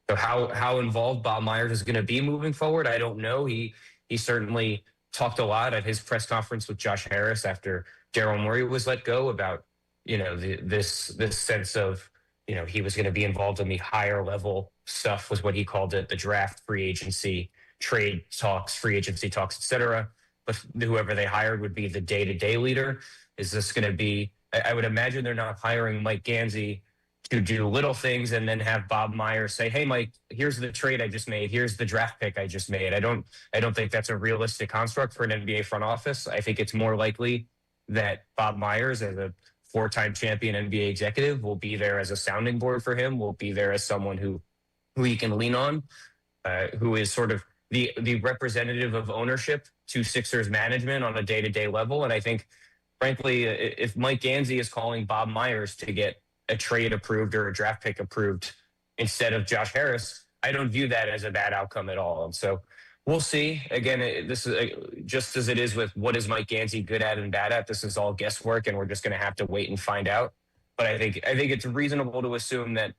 so how involved Bob Myers is going to be moving forward, I don't know. He certainly talked a lot at his press conference with Josh Harris after Daryl Morey was let go about, this sense of, he was going to be involved in the higher level stuff, was what he called it, the draft, free agency, trade talks, free agency talks, et cetera. But whoever they hired would be the day-to-day leader. Is this going to be, I would imagine they're not hiring Mike Gansey to do little things and then have Bob Myers say, hey, Mike, here's the trade I just made. Here's the draft pick I just made. I don't think that's a realistic construct for an NBA front office. I think it's more likely that Bob Myers, as a four-time champion NBA executive, will be there as a sounding board for him, will be there as someone who he can lean on, who is sort of the representative of ownership to Sixers management on a day-to-day level. And I think, frankly, if Mike Gansey is calling Bob Myers to get a trade approved or a draft pick approved instead of Josh Harris, I don't view that as a bad outcome at all. And so We'll see. Again, this is just as it is with what is Mike Gansey good at and bad at. This is all guesswork, and we're just going to have to wait and find out. But I think it's reasonable to assume that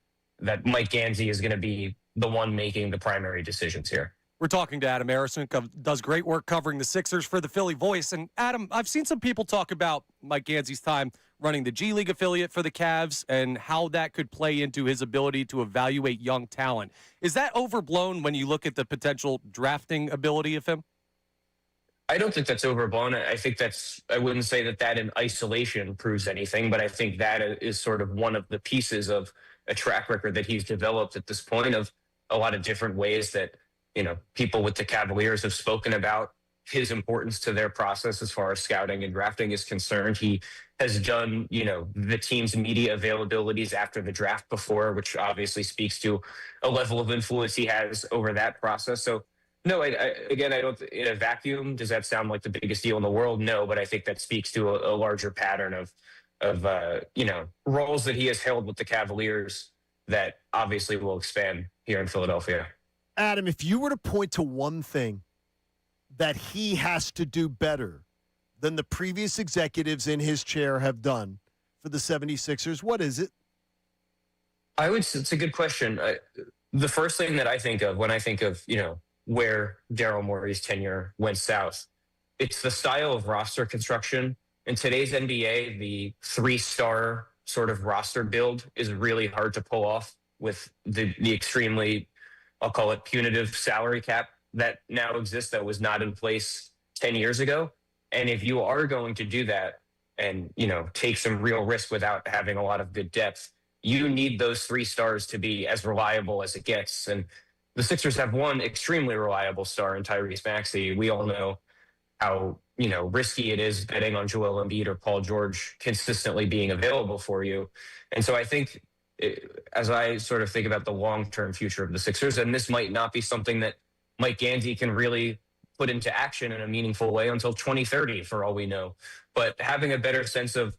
Mike Gansey is going to be the one making the primary decisions here. We're talking to Adam Harrison, does great work covering the Sixers for the Philly Voice. And Adam, I've seen some people talk about Mike Gansey's time running the G League affiliate for the Cavs and how that could play into his ability to evaluate young talent. Is that overblown when you look at the potential drafting ability of him? I don't think that's overblown. I wouldn't say that in isolation proves anything, but I think that is sort of one of the pieces of a track record that he's developed at this point of a lot of different ways that, people with the Cavaliers have spoken about his importance to their process as far as scouting and drafting is concerned. He has done, the team's media availabilities after the draft before, which obviously speaks to a level of influence he has over that process. So, no, I don't, in a vacuum, does that sound like the biggest deal in the world? No, but I think that speaks to a larger pattern of roles that he has held with the Cavaliers that obviously will expand here in Philadelphia. Adam, if you were to point to one thing that he has to do better than the previous executives in his chair have done for the 76ers, what is it? It's a good question. The first thing that I think of when I think of, where Daryl Morey's tenure went south, it's the style of roster construction. In today's NBA, the 3-star sort of roster build is really hard to pull off with the extremely, I'll call it, punitive salary cap that now exists that was not in place 10 years ago. And if you are going to do that and, take some real risk without having a lot of good depth, you need those 3 stars to be as reliable as it gets. And the Sixers have one extremely reliable star in Tyrese Maxey. We all know how, risky it is betting on Joel Embiid or Paul George consistently being available for you. And so I think as I sort of think about the long-term future of the Sixers, and this might not be something that Mike Gansey can really put into action in a meaningful way until 2030, for all we know. But having a better sense of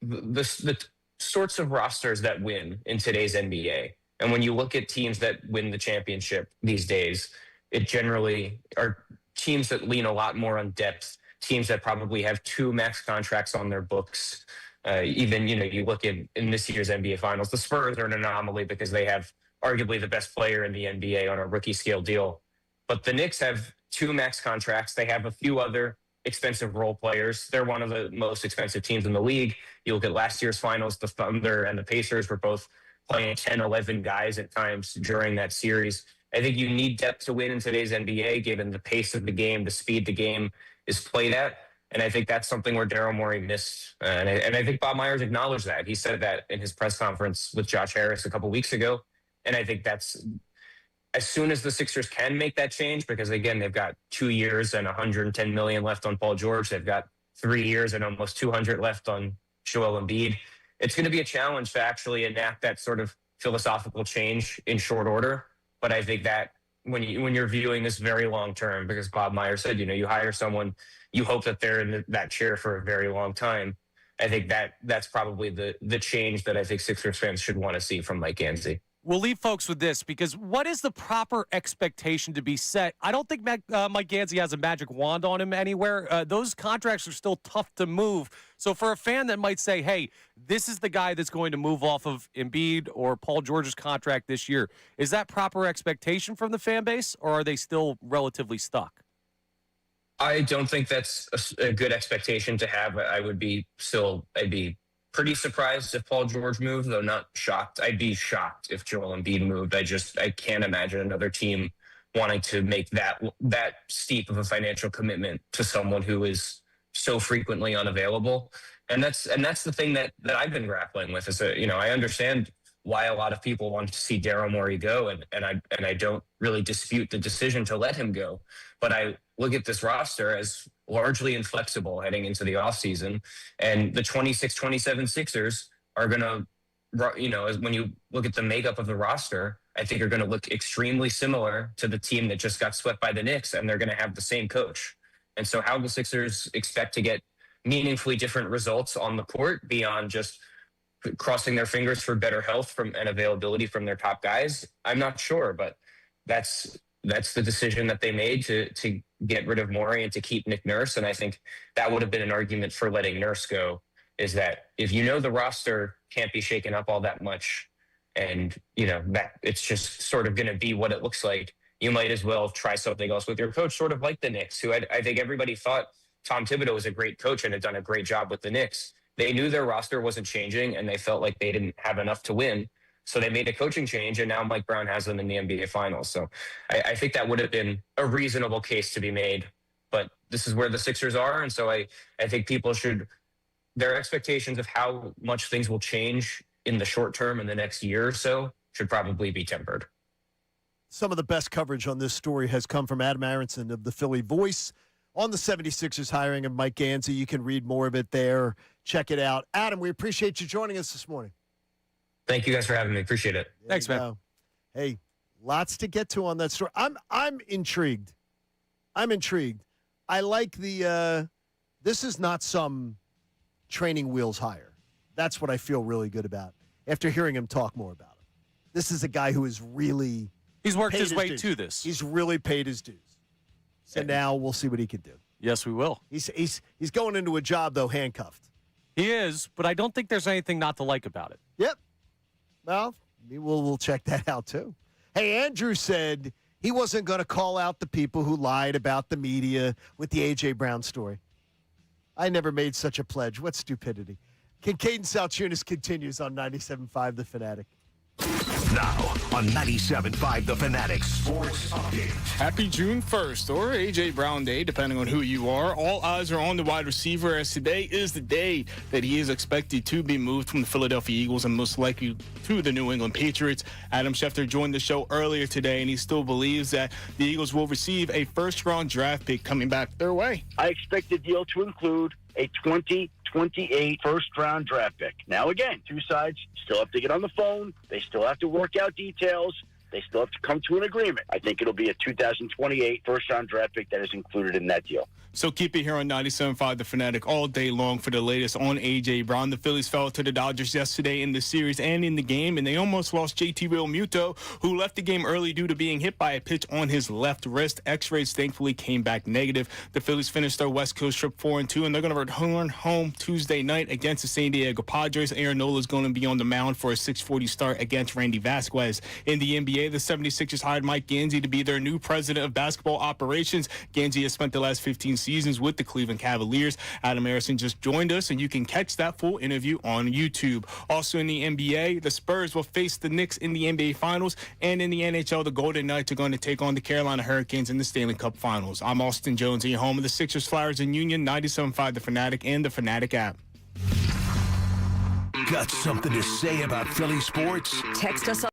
the sorts of rosters that win in today's NBA. And when you look at teams that win the championship these days, it generally are teams that lean a lot more on depth, teams that probably have 2 max contracts on their books. You look in this year's NBA Finals, the Spurs are an anomaly because they have arguably the best player in the NBA on a rookie scale deal. But the Knicks have 2 max contracts. They have a few other expensive role players. They're one of the most expensive teams in the league. You look at last year's finals, the Thunder and the Pacers were both playing 10, 11 guys at times during that series. I think you need depth to win in today's NBA, given the pace of the game, the speed the game is played at. And I think that's something where Daryl Morey missed. And I think Bob Myers acknowledged that. He said that in his press conference with Josh Harris a couple weeks ago. And I think that's as soon as the Sixers can make that change, because, again, they've got 2 years and $110 million left on Paul George. They've got 3 years and almost $200 left on Joel Embiid. It's going to be a challenge to actually enact that sort of philosophical change in short order. But I think that when you're viewing this very long term, because Bob Myers said, you hire someone, you hope that they're in that chair for a very long time. I think that's probably the change that I think Sixers fans should want to see from Mike Gansey. We'll leave folks with this, because what is the proper expectation to be set? I don't think Mike Gansey has a magic wand on him anywhere. Those contracts are still tough to move. So for a fan that might say, hey, this is the guy that's going to move off of Embiid or Paul George's contract this year, is that proper expectation from the fan base, or are they still relatively stuck? I don't think that's a good expectation to have. I'd be pretty surprised if Paul George moved, though not shocked. I'd be shocked if Joel Embiid moved. I can't imagine another team wanting to make that steep of a financial commitment to someone who is so frequently unavailable. And that's the thing that I've been grappling with. Is I understand why a lot of people want to see Daryl Morey go, and I don't really dispute the decision to let him go. But I look at this roster as largely inflexible heading into the offseason. And the 26-27 Sixers are going to, when you look at the makeup of the roster, I think are going to look extremely similar to the team that just got swept by the Knicks, and they're going to have the same coach. And so how the Sixers expect to get meaningfully different results on the court beyond just crossing their fingers for better health and availability from their top guys, I'm not sure. But that's that's the decision that they made to get rid of Morey and to keep Nick Nurse. And I think that would have been an argument for letting Nurse go, is that if you know the roster can't be shaken up all that much, and that it's just sort of going to be what it looks like, you might as well try something else with your coach, sort of like the Knicks, who I think everybody thought Tom Thibodeau was a great coach and had done a great job with the Knicks. They knew their roster wasn't changing, and they felt like they didn't have enough to win. So they made a coaching change, and now Mike Brown has them in the NBA Finals. So I think that would have been a reasonable case to be made. But this is where the Sixers are, and so I think people should – their expectations of how much things will change in the short term in the next year or so should probably be tempered. Some of the best coverage on this story has come from Adam Aronson of the Philly Voice on the 76ers hiring of Mike Ganzi. You can read more of it there. Check it out. Adam, we appreciate you joining us this morning. Thank you guys for having me. Appreciate it. Thanks, man. Hey, lots to get to on that story. I'm intrigued. I like this is not some training wheels hire. That's what I feel really good about after hearing him talk more about it. This is a guy who is really He's worked paid his way dues. to this. He's really paid his dues. So now we'll see what he can do. Yes, we will. He's going into a job, though, handcuffed. He is, but I don't think there's anything not to like about it. Yep. Well, we'll check that out, too. Hey, Andrew said he wasn't going to call out the people who lied about the media with the A.J. Brown story. I never made such a pledge. What stupidity. Kincade Salciunas continues on 97.5 The Fanatic. Now on 97.5 The Fanatic Sports Update. Happy June 1st, or A.J. Brown Day, depending on who you are. All eyes are on the wide receiver, as today is the day that he is expected to be moved from the Philadelphia Eagles and most likely to the New England Patriots. Adam Schefter joined the show earlier today, and he still believes that the Eagles will receive a first-round draft pick coming back their way. I expect the deal to include a 2028 first-round draft pick. Now, again, two sides still have to get on the phone. They still have to work out details. They still have to come to an agreement. I think it'll be a 2028 first-round draft pick that is included in that deal. So keep it here on 97.5 The Fanatic all day long for the latest on A.J. Brown. The Phillies fell to the Dodgers yesterday in the series and in the game, and they almost lost JT Realmuto, who left the game early due to being hit by a pitch on his left wrist. X-rays thankfully came back negative. The Phillies finished their West Coast trip 4-2, and they're going to return home Tuesday night against the San Diego Padres. Aaron Nola is going to be on the mound for a 6:40 start against Randy Vasquez. In the NBA, the 76ers hired Mike Ganzi to be their new president of basketball operations. Ganzi has spent the last 15 seasons with the Cleveland Cavaliers. Adam Harrison just joined us, and you can catch that full interview on YouTube. Also in the NBA, the Spurs will face the Knicks in the NBA Finals, and in the NHL, the Golden Knights are going to take on the Carolina Hurricanes in the Stanley Cup Finals. I'm Austin Jones, and you're home of the Sixers, Flyers, and Union, 97.5 The Fanatic and the Fanatic app. Got something to say about Philly sports? Text us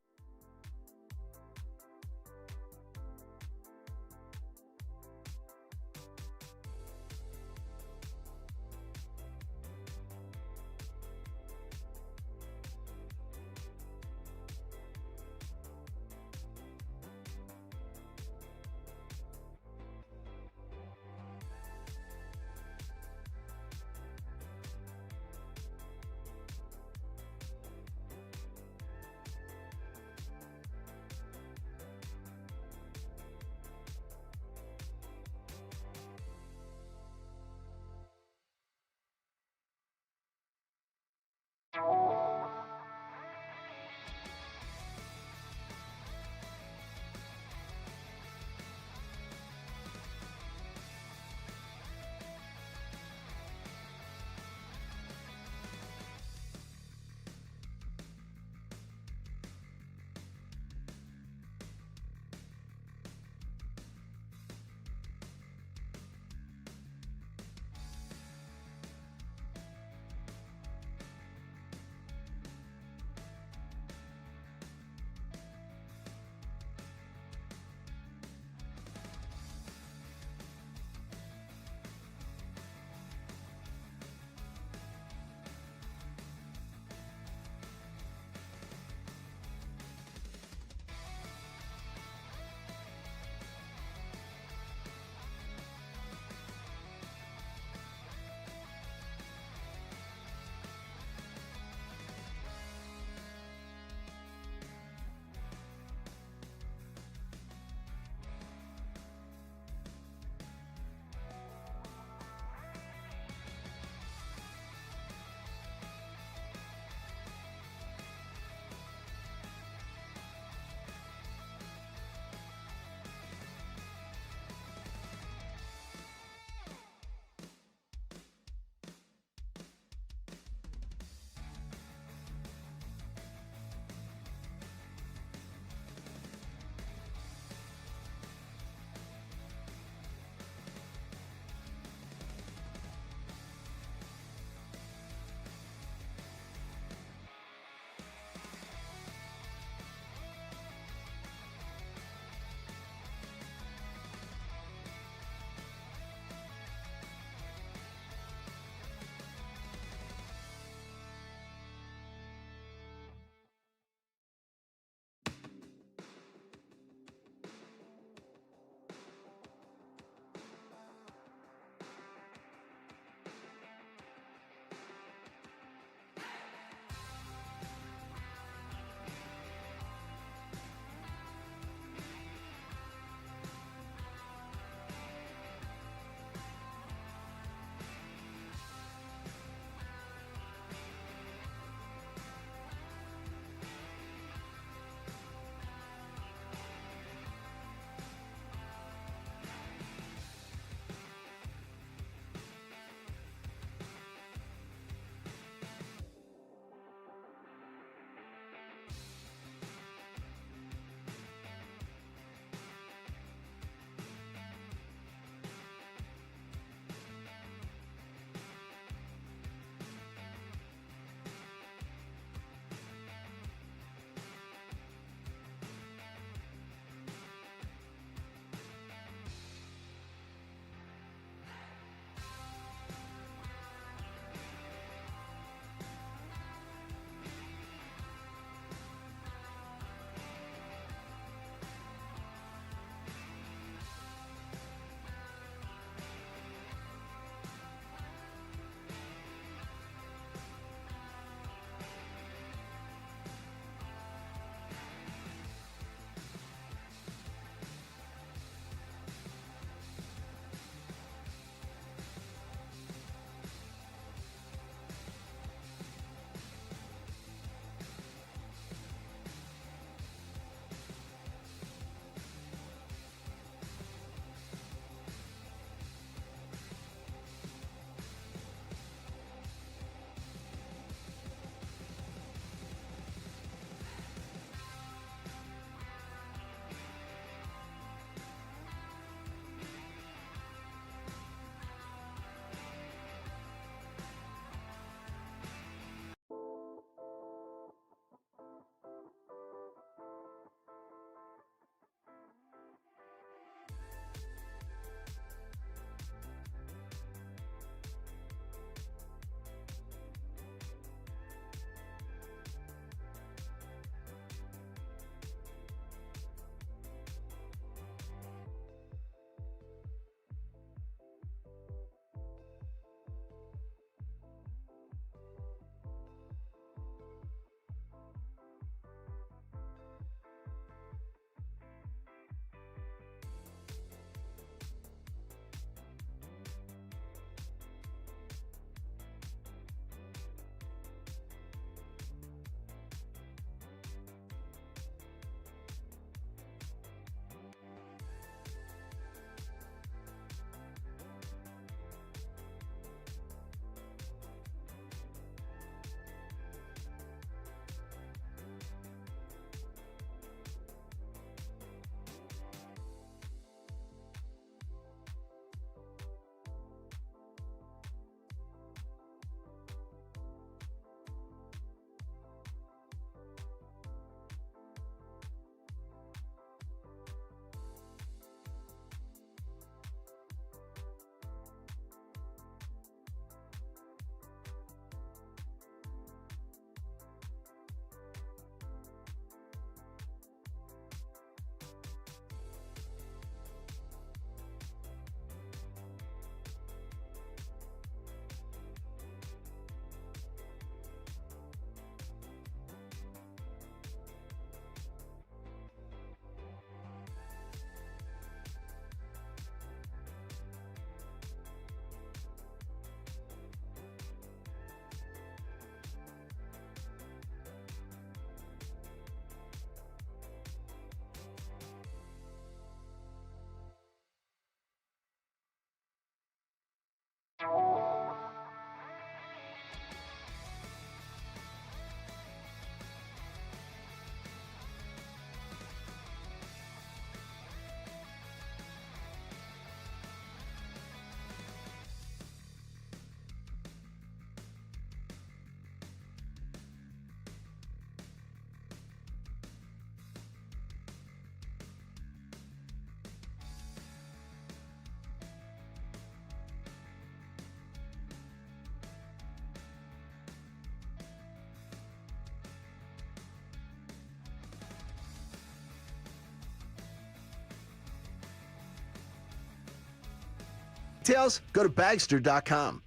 details, go to Bagster.com.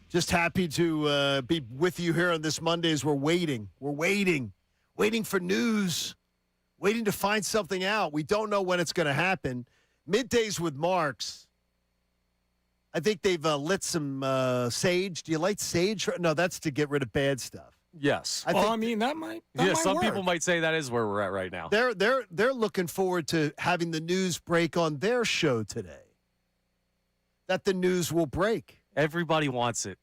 Just happy to be with you here on this Monday as we're waiting. We're waiting for news, waiting to find something out. We don't know when it's going to happen. Middays with Marks. I think they've lit some sage. Do you like sage? No, that's to get rid of bad stuff. Yes. I that might some work. people might say that is where we're at right now. They're looking forward to having the news break on their show today. That the news will break. Everybody wants it.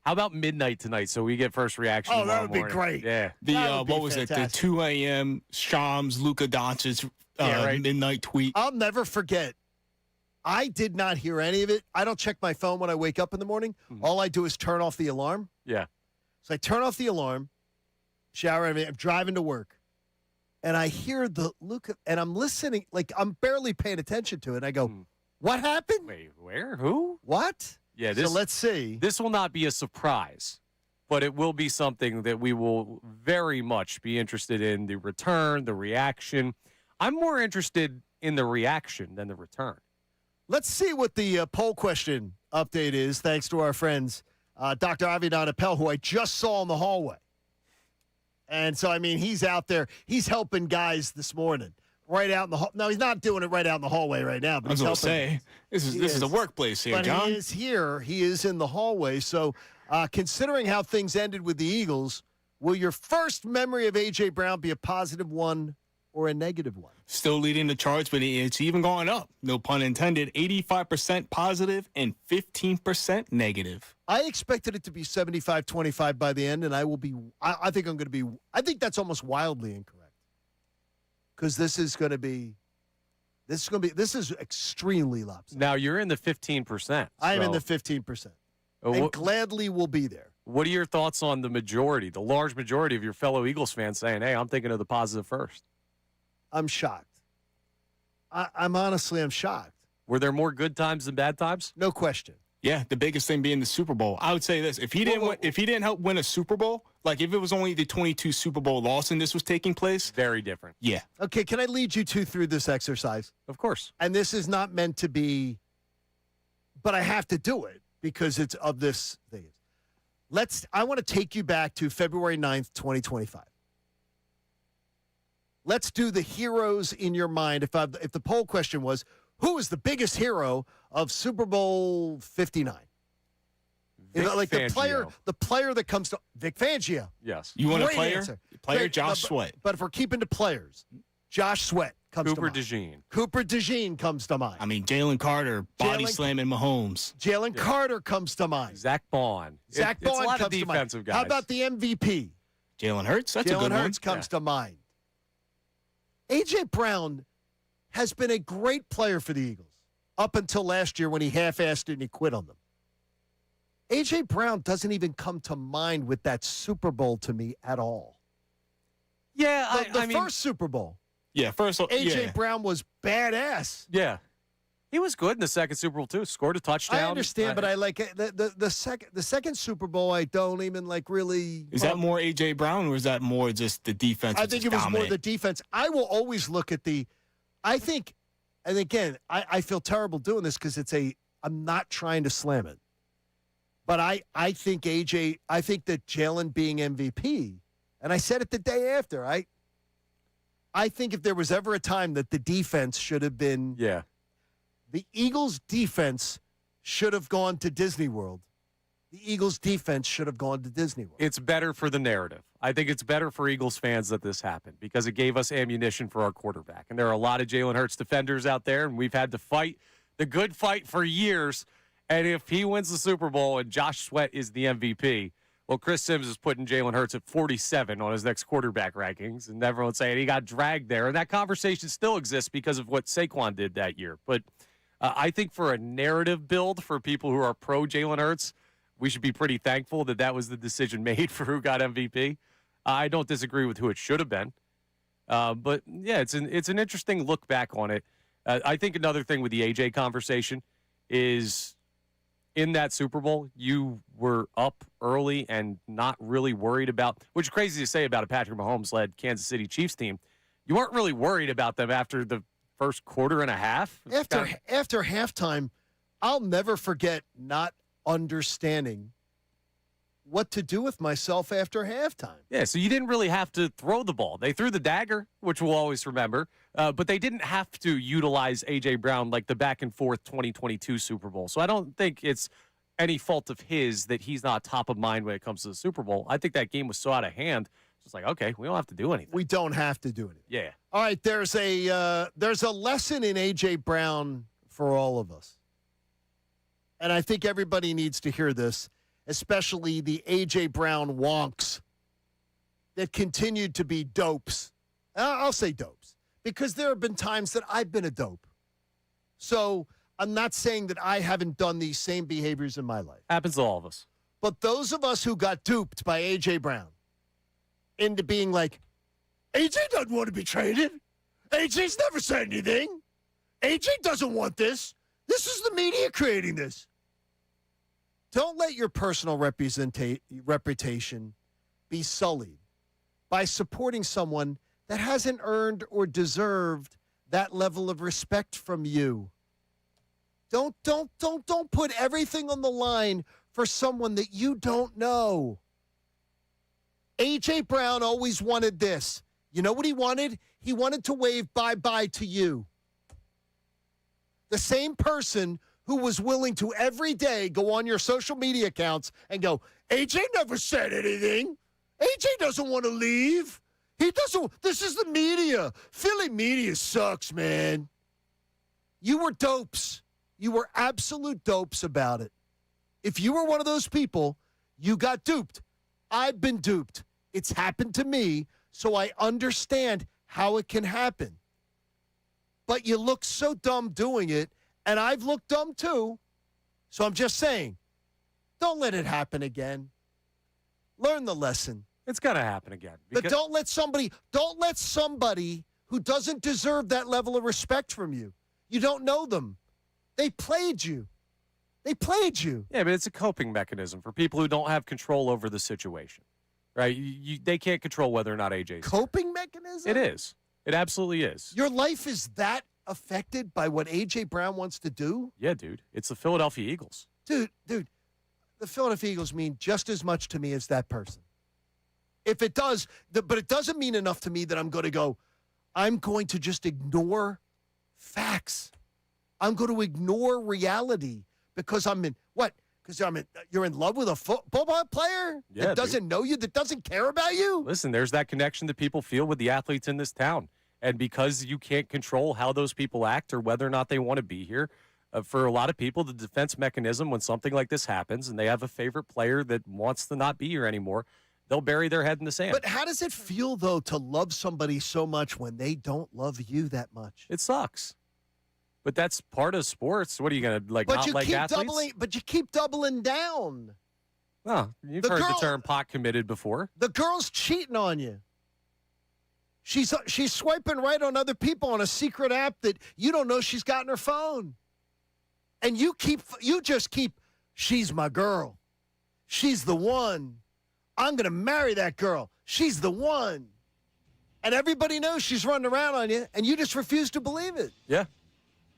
How about midnight tonight so we get first reaction? Oh, that tomorrow would be morning? great. Yeah. That would be fantastic. The 2 a.m. Shams Luka Doncic right. midnight tweet? I'll never forget. I did not hear any of it. I don't check my phone when I wake up in the morning. All I do is turn off the alarm. Yeah. So I turn off the alarm, shower, I'm driving to work, and I hear the Luka, and I'm listening, like I'm barely paying attention to it. And I go, what happened? Wait, where? Who? What? Yeah. So let's see. This will not be a surprise, but it will be something that we will very much be interested in, the return, the reaction. I'm more interested in the reaction than the return. Let's see what the poll question update is, thanks to our friends, Dr. Avidan Appel, who I just saw in the hallway. And so, I mean, he's out there. He's helping guys this morning, right out in the hall. No, he's not doing it right out in the hallway right now. But I was he's going to helping. say, this is a workplace here, but John. he is here. He is in the hallway. So, considering how things ended with the Eagles, will your first memory of A.J. Brown be a positive one or a negative one? Still leading the charge, but it's even going up. No pun intended. 85% positive and 15% negative. I expected it to be 75-25 by the end, and I think I'm going to be. I think that's almost wildly incorrect. Because this is extremely lopsided. Now you're in the 15%. I am in the 15%. And gladly will be there. What are your thoughts on the large majority of your fellow Eagles fans saying, hey, I'm thinking of the positive first? I'm shocked. I'm shocked. Were there more good times than bad times? No question. Yeah, the biggest thing being the Super Bowl. I would say this: if he didn't help win a Super Bowl, like if it was only the 22 Super Bowl loss and this was taking place, very different. Yeah. Okay, can I lead you through this exercise? Of course. And this is not meant to be, but I have to do it because it's of this thing. I want to take you back to February 9th, 2025. Let's do the heroes in your mind. If the poll question was, who is the biggest hero of Super Bowl 59? Fangio. the player that comes to Vic Fangio. Yes. You want a Great player? answer. Player Great. Josh Sweat. But if we're keeping to players, Josh Sweat comes to mind. Cooper DeJean comes to mind. I mean, Jalen Carter body slamming Mahomes. Jalen Carter comes to mind. Zach Bond. Zach Bond it's a lot comes of to mind. defensive guys. How about the MVP? Jalen Hurts. That's a good one. Jalen Hurts comes to mind. A.J. Brown has been a great player for the Eagles up until last year when he half-assed it and he quit on them. A.J. Brown doesn't even come to mind with that Super Bowl to me at all. Yeah, the first Super Bowl. Yeah, first. A.J. Brown was badass. Yeah. He was good in the second Super Bowl, too. Scored a touchdown. I understand, but I like the second Super Bowl, I don't even really. Is that more A.J. Brown or is that more just the defense? I think it was more the defense. I will always look at I think, and again, I feel terrible doing this because I'm not trying to slam it. But I think I think that Jalen being MVP, and I said it the day after, I think if there was ever a time that the defense should have been. Yeah. The Eagles' defense should have gone to Disney World. The Eagles' defense should have gone to Disney World. It's better for the narrative. I think it's better for Eagles fans that this happened because it gave us ammunition for our quarterback. And there are a lot of Jalen Hurts defenders out there, and we've had to fight the good fight for years. And if he wins the Super Bowl and Josh Sweat is the MVP, well, Chris Sims is putting Jalen Hurts at 47 on his next quarterback rankings, and everyone's saying he got dragged there. And that conversation still exists because of what Saquon did that year. But I think for a narrative build for people who are pro Jalen Hurts, we should be pretty thankful that was the decision made for who got MVP. I don't disagree with who it should have been. But, yeah, it's an interesting look back on it. I think another thing with the A.J. conversation is in that Super Bowl, you were up early and not really worried about, which is crazy to say about a Patrick Mahomes-led Kansas City Chiefs team. You weren't really worried about them after the first quarter and a half. After halftime, I'll never forget not understanding what to do with myself after halftime. Yeah, so you didn't really have to throw the ball. They threw the dagger, which we'll always remember, but they didn't have to utilize A.J. Brown like the back-and-forth 2022 Super Bowl. So I don't think it's any fault of his that he's not top of mind when it comes to the Super Bowl. I think that game was so out of hand. It's like, okay, we don't have to do anything. We don't have to do anything. Yeah. All right, there's a lesson in A.J. Brown for all of us. And I think everybody needs to hear this, especially the A.J. Brown wonks that continued to be dopes. I'll say dopes because there have been times that I've been a dope. So I'm not saying that I haven't done these same behaviors in my life. Happens to all of us. But those of us who got duped by A.J. Brown into being like, A.J. doesn't want to be traded. A.J.'s never said anything. A.J. doesn't want this. This is the media creating this. Don't let your personal reputation be sullied by supporting someone that hasn't earned or deserved that level of respect from you. Don't put everything on the line for someone that you don't know. A.J. Brown always wanted this. You know what he wanted? He wanted to wave bye-bye to you. The same person who was willing to every day go on your social media accounts and go, A.J. never said anything. A.J. doesn't want to leave. He doesn't. This is the media. Philly media sucks, man. You were dopes. You were absolute dopes about it. If you were one of those people, you got duped. I've been duped. It's happened to me, so I understand how it can happen. But you look so dumb doing it, and I've looked dumb too. So I'm just saying, don't let it happen again. Learn the lesson. It's going to happen again. But don't let somebody who doesn't deserve that level of respect from you. You don't know them. They played you. They played you. Yeah, but it's a coping mechanism for people who don't have control over the situation, right? They can't control whether or not AJ's coping mechanism? It is. It absolutely is. Your life is that affected by what A.J. Brown wants to do? Yeah, dude. It's the Philadelphia Eagles. Dude, the Philadelphia Eagles mean just as much to me as that person. If it does, but it doesn't mean enough to me that I'm going to just ignore facts. I'm going to ignore reality because you're in love with a football player that doesn't know you, that doesn't care about you? Listen, there's that connection that people feel with the athletes in this town. And because you can't control how those people act or whether or not they want to be here, for a lot of people, the defense mechanism when something like this happens and they have a favorite player that wants to not be here anymore, they'll bury their head in the sand. But how does it feel, though, to love somebody so much when they don't love you that much? It sucks. But that's part of sports. What are you going to, not like athletes? But you keep doubling down. Oh, you've heard the term pot committed before. The girl's cheating on you. She's swiping right on other people on a secret app that you don't know she's got in her phone. And you just keep, she's my girl. She's the one. I'm going to marry that girl. She's the one. And everybody knows she's running around on you, and you just refuse to believe it. Yeah.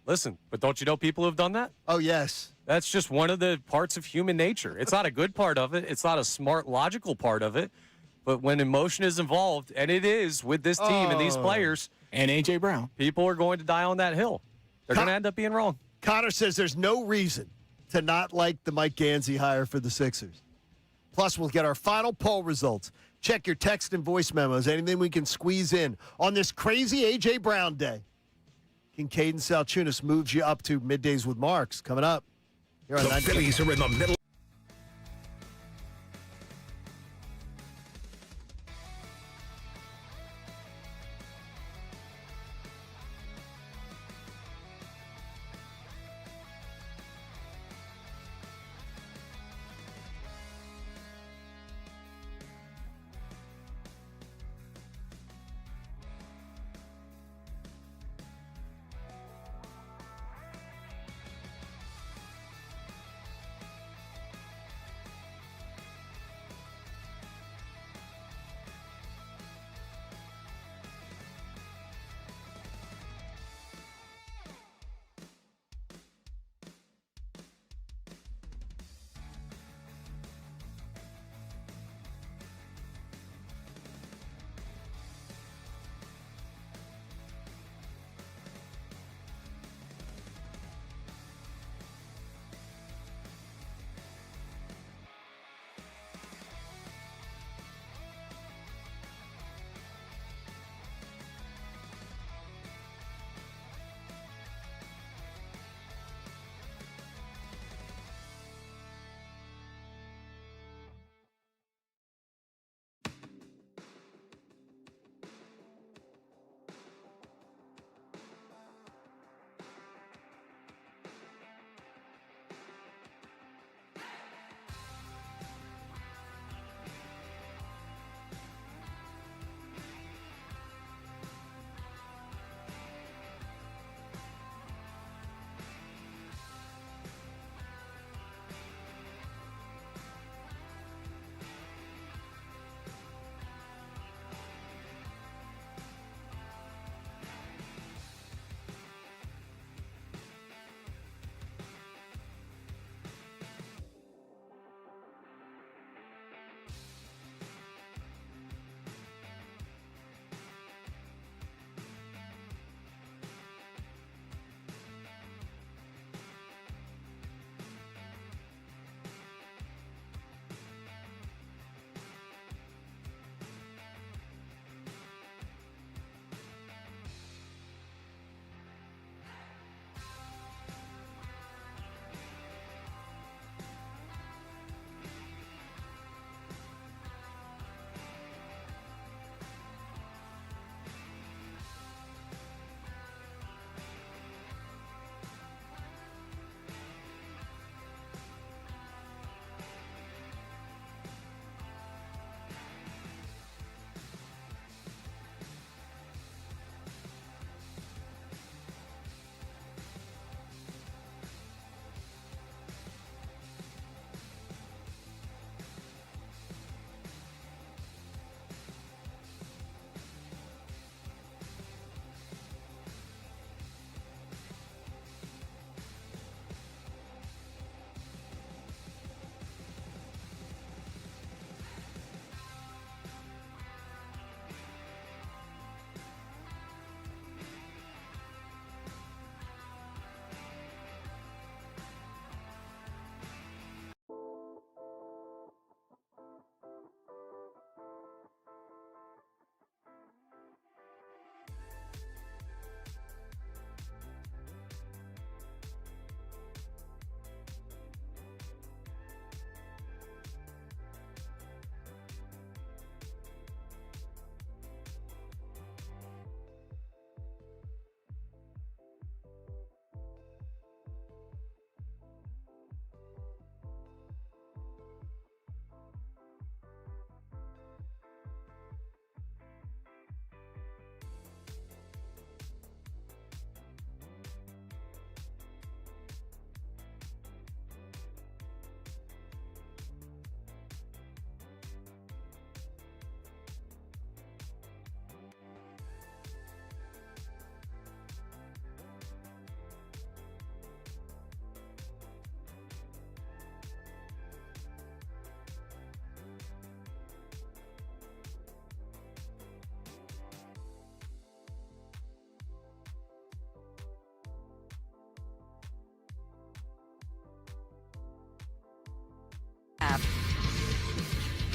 Listen, but don't you know people who've done that? Oh, yes. That's just one of the parts of human nature. It's not a good part of it. It's not a smart, logical part of it. But when emotion is involved, and it is with this team and these players. And A.J. Brown. People are going to die on that hill. They're going to end up being wrong. Connor says there's no reason to not like the Mike Gansey hire for the Sixers. Plus, we'll get our final poll results. Check your text and voice memos, anything we can squeeze in on this crazy A.J. Brown day. Kincade Salciunas moves you up to Middays with Marks. Coming up here on the Phillies are in the middle.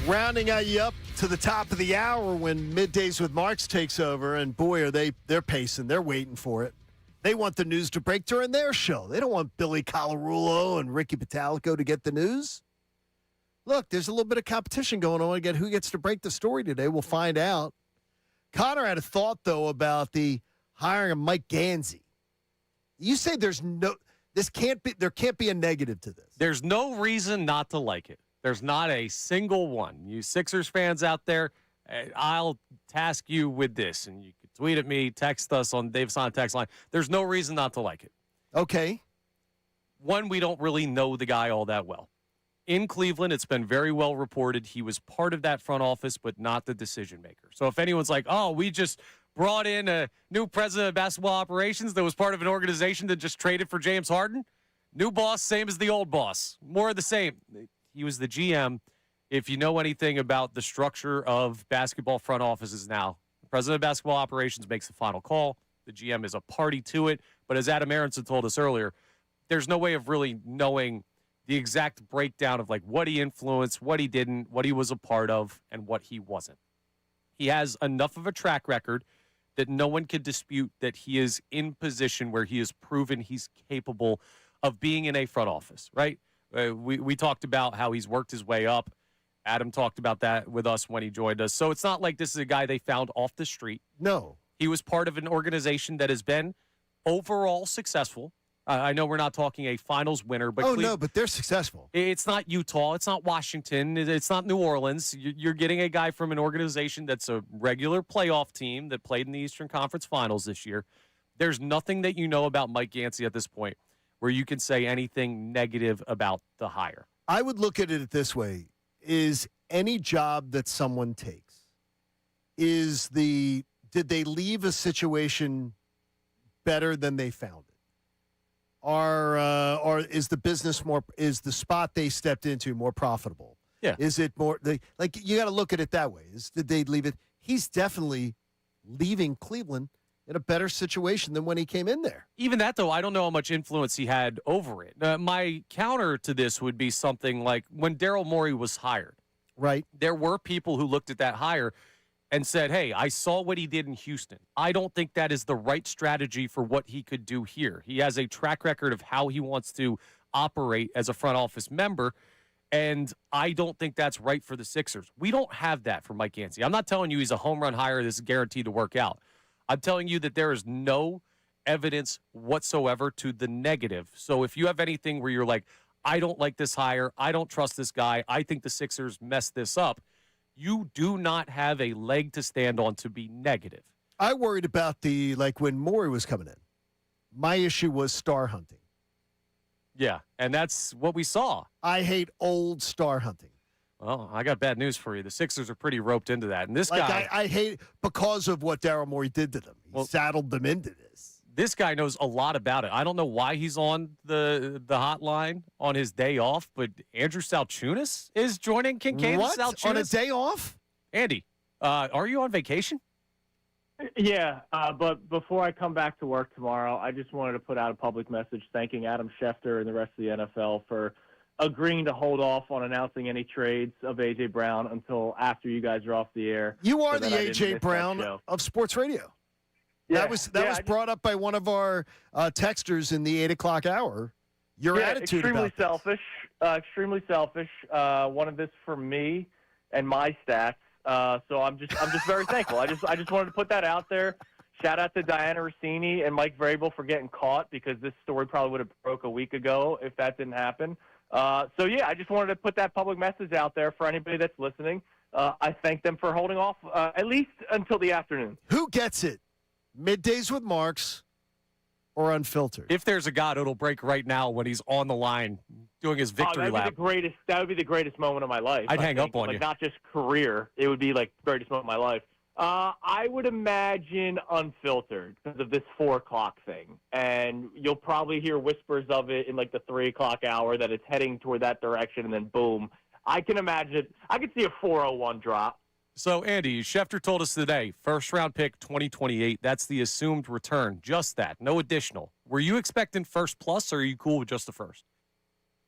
Rounding you up to the top of the hour when Middays with Marks takes over, and boy, they're pacing. They're waiting for it. They want the news to break during their show. They don't want Billy Colarulo and Ricky Patalico to get the news. Look, there's a little bit of competition going on. Again, who gets to break the story today? We'll find out. Connor had a thought, though, about the hiring of Mike Gansey. You say there can't be a negative to this. There's no reason not to like it. There's not a single one. You Sixers fans out there, I'll task you with this, and you can tweet at me, text us on Dave's on text line. There's no reason not to like it. Okay. One, we don't really know the guy all that well. In Cleveland, it's been very well reported he was part of that front office, but not the decision maker. So if anyone's like, oh, we just brought in a new president of basketball operations that was part of an organization that just traded for James Harden, new boss, same as the old boss. More of the same. He was the GM. If you know anything about the structure of basketball front offices now, the president of basketball operations makes the final call. The GM is a party to it. But as Adam Aronson told us earlier, there's no way of really knowing the exact breakdown of like what he influenced, what he didn't, what he was a part of, and what he wasn't. He has enough of a track record that no one can dispute that he is in position where he has proven he's capable of being in a front office, right? We talked about how he's worked his way up. Adam talked about that with us when he joined us. So it's not like this is a guy they found off the street. No. He was part of an organization that has been overall successful. I know we're not talking a finals winner, but but they're successful. It's not Utah. It's not Washington. It's not New Orleans. You're getting a guy from an organization that's a regular playoff team that played in the Eastern Conference Finals this year. There's nothing that you know about Mike Gansey at this point where you can say anything negative about the hire. I would look at it this way. Is any job that someone takes, did they leave a situation better than they found it? Or is the spot they stepped into more profitable? Yeah. Is it more you got to look at it that way? Did they leave it? He's definitely leaving Cleveland in a better situation than when he came in there. Even that, though, I don't know how much influence he had over it. My counter to this would be something like when Daryl Morey was hired. Right. There were people who looked at that hire and said, hey, I saw what he did in Houston. I don't think that is the right strategy for what he could do here. He has a track record of how he wants to operate as a front office member, and I don't think that's right for the Sixers. We don't have that for Mike Gansey. I'm not telling you he's a home run hire that's guaranteed to work out. I'm telling you that there is no evidence whatsoever to the negative. So if you have anything where you're like, I don't like this hire, I don't trust this guy, I think the Sixers messed this up, you do not have a leg to stand on to be negative. I worried about when Morey was coming in. My issue was star hunting. Yeah, and that's what we saw. I hate old star hunting. Well, I got bad news for you. The Sixers are pretty roped into that. And this guy... I hate it because of what Daryl Morey did to them. He saddled them into this. This guy knows a lot about it. I don't know why he's on the hotline on his day off, but Andrew Salciunas is joining Kincade Salciunas. On a day off? Andy, are you on vacation? Yeah, but before I come back to work tomorrow, I just wanted to put out a public message thanking Adam Schefter and the rest of the NFL for agreeing to hold off on announcing any trades of A.J. Brown until after you guys are off the air. You are the A.J. Brown of sports radio. Yeah. That was brought up by one of our texters in the 8 o'clock hour. Your attitude extremely about selfish. Extremely selfish. Wanted this for me and my stats. So I'm just very thankful. I just wanted to put that out there. Shout out to Diana Rossini and Mike Vrabel for getting caught because this story probably would have broke a week ago if that didn't happen. I just wanted to put that public message out there for anybody that's listening. I thank them for holding off at least until the afternoon. Who gets it? Middays with Marks or Unfiltered? If there's a God, it'll break right now when he's on the line doing his victory lap. That would be the greatest moment of my life. I'd hang up on you. Not just career. It would be like the greatest moment of my life. I would imagine Unfiltered because of this 4 o'clock thing. And you'll probably hear whispers of it in like the 3 o'clock hour that it's heading toward that direction, and then boom. I can imagine it. I could see a 4:01 drop. So, Andy, Schefter told us today, first-round pick 2028. That's the assumed return. Just that. No additional. Were you expecting first plus, or are you cool with just the first?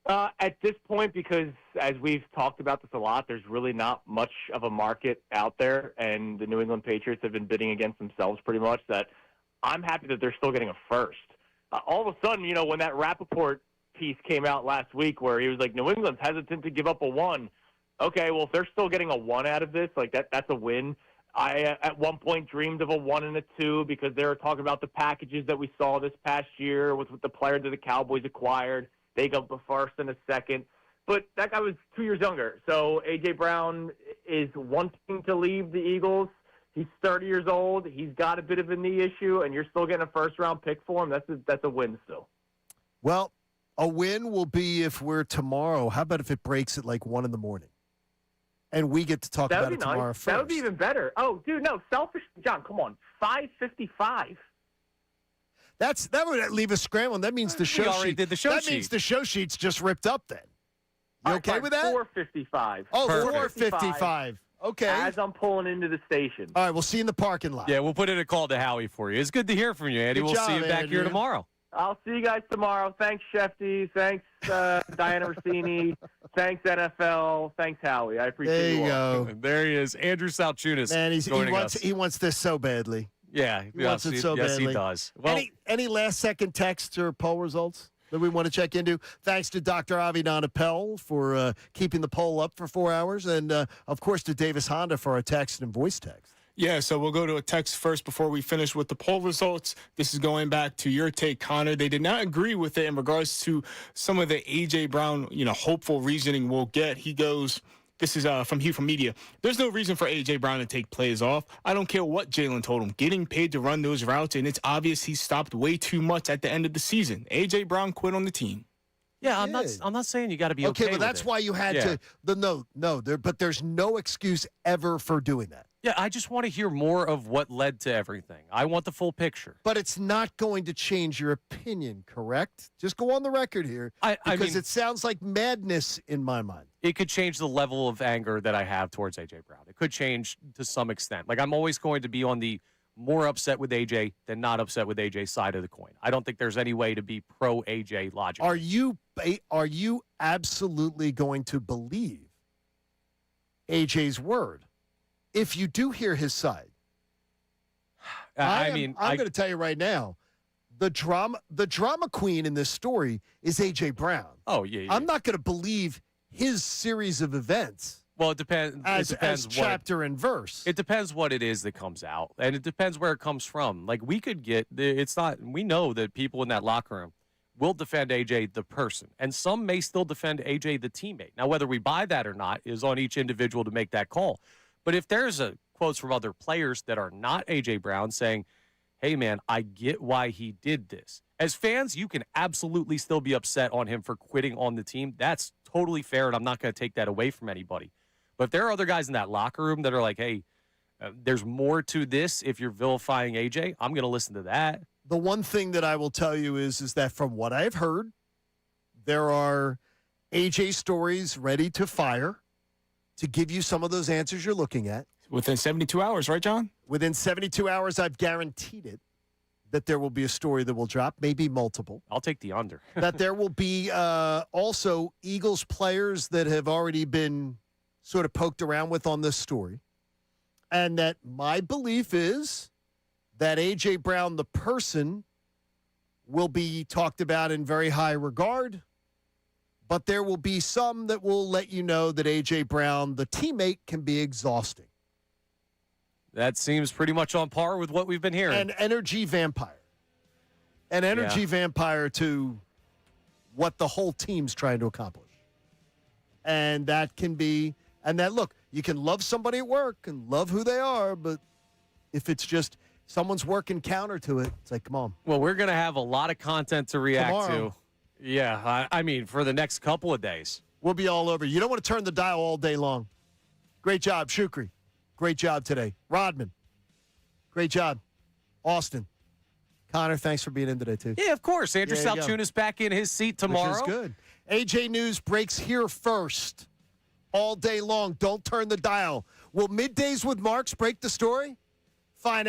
At this point, because as we've talked about this a lot, there's really not much of a market out there, and the New England Patriots have been bidding against themselves pretty much, that I'm happy that they're still getting a first. All of a sudden, when that Rappaport piece came out last week where he was like, New England's hesitant to give up a 1. Okay, well, if they're still getting a 1 out of this, like that's a win. I, at one point, dreamed of a 1 and a 2 because they were talking about the packages that we saw this past year with the player that the Cowboys acquired. They got the first and a second. But that guy was 2 years younger. So A.J. Brown is wanting to leave the Eagles. He's 30 years old. He's got a bit of a knee issue, and you're still getting a first-round pick for him. That's a win still. Well, a win will be if we're tomorrow. How about if it breaks at like 1 a.m? And we get to talk about it tomorrow first. That would be even better. Oh, dude, no, selfish. John, come on. 5:55. That would leave us scrambling. That means the show already sheet. did the show that sheet. means the show sheet's just ripped up then. You okay with that? 4:55. Oh, 4:55. Okay. As I'm pulling into the station. All right, we'll see you in the parking lot. Yeah, we'll put in a call to Howie for you. It's good to hear from you, Andy. Good We'll job, see you back Andrew. here tomorrow. I'll see you guys tomorrow. Thanks, Shefty. Thanks, Diana Rossini. Thanks, NFL. Thanks, Howie. I appreciate There you all. go. There he is, Andrew Salciunas. Man, joining us. he wants this so badly. Yeah, He wants it so yes, badly. he does. Well, Any last-second texts or poll results that we want to check into? Thanks to Dr. Avi Donapel for keeping the poll up for 4 hours, and, of course, to Davis Honda for our text and voice text. Yeah, so we'll go to a text first before we finish with the poll results. This is going back to your take, Connor. They did not agree with it in regards to some of the A.J. Brown, hopeful reasoning we'll get. He goes, this is from Hugh from Media. There's no reason for A.J. Brown to take plays off. I don't care what Jalen told him. Getting paid to run those routes, and it's obvious he stopped way too much at the end of the season. A.J. Brown quit on the team. yeah, I'm not saying you got to be okay. Okay, but that's why you had to. But there's no excuse ever for doing that. Yeah, I just want to hear more of what led to everything. I want the full picture. But it's not going to change your opinion, correct? Just go on the record here. I because mean, it sounds like madness in my mind. It could change the level of anger that I have towards A.J. Brown. It could change to some extent. Like, I'm always going to be on the more upset with A.J. than not upset with A.J. side of the coin. I don't think there's any way to be pro-A.J. logic. Are you absolutely going to believe A.J.'s word? If you do hear his side, I'm going to tell you right now, the drama queen in this story is A.J. Brown. Oh, yeah. I'm not going to believe his series of events. Well, it depends. As chapter and verse. It depends what it is that comes out, and it depends where it comes from. Like, we could get it's not. We know that people in that locker room will defend AJ the person, and some may still defend AJ the teammate. Now, whether we buy that or not is on each individual to make that call. But if there's quotes from other players that are not A.J. Brown saying, hey, man, I get why he did this. As fans, you can absolutely still be upset on him for quitting on the team. That's totally fair, and I'm not going to take that away from anybody. But if there are other guys in that locker room that are like, hey, there's more to this if you're vilifying A.J., I'm going to listen to that. The one thing that I will tell you is that from what I've heard, there are A.J. stories ready to fire to give you some of those answers you're looking at. Within 72 hours, right, John? Within 72 hours, I've guaranteed it that there will be a story that will drop, maybe multiple. I'll take the under. That there will be also Eagles players that have already been sort of poked around with on this story. And that my belief is that A.J. Brown, the person, will be talked about in very high regard. But there will be some that will let you know that A.J. Brown, the teammate, can be exhausting. That seems pretty much on par with what we've been hearing. An energy vampire. An energy vampire to what the whole team's trying to accomplish. And that can be, look, you can love somebody at work and love who they are, but if it's just someone's working counter to it, it's like, come on. Well, we're going to have a lot of content to react Tomorrow. to. Yeah, I mean, for the next couple of days. We'll be all over. You don't want to turn the dial all day long. Great job, Shukri. Great job today. Rodman. Great job. Austin. Connor, thanks for being in today, too. Yeah, of course. Andrew There you Salciunas back in his seat tomorrow. Which is good. AJ News breaks here first. All day long. Don't turn the dial. Will Middays with Marks break the story? Find out.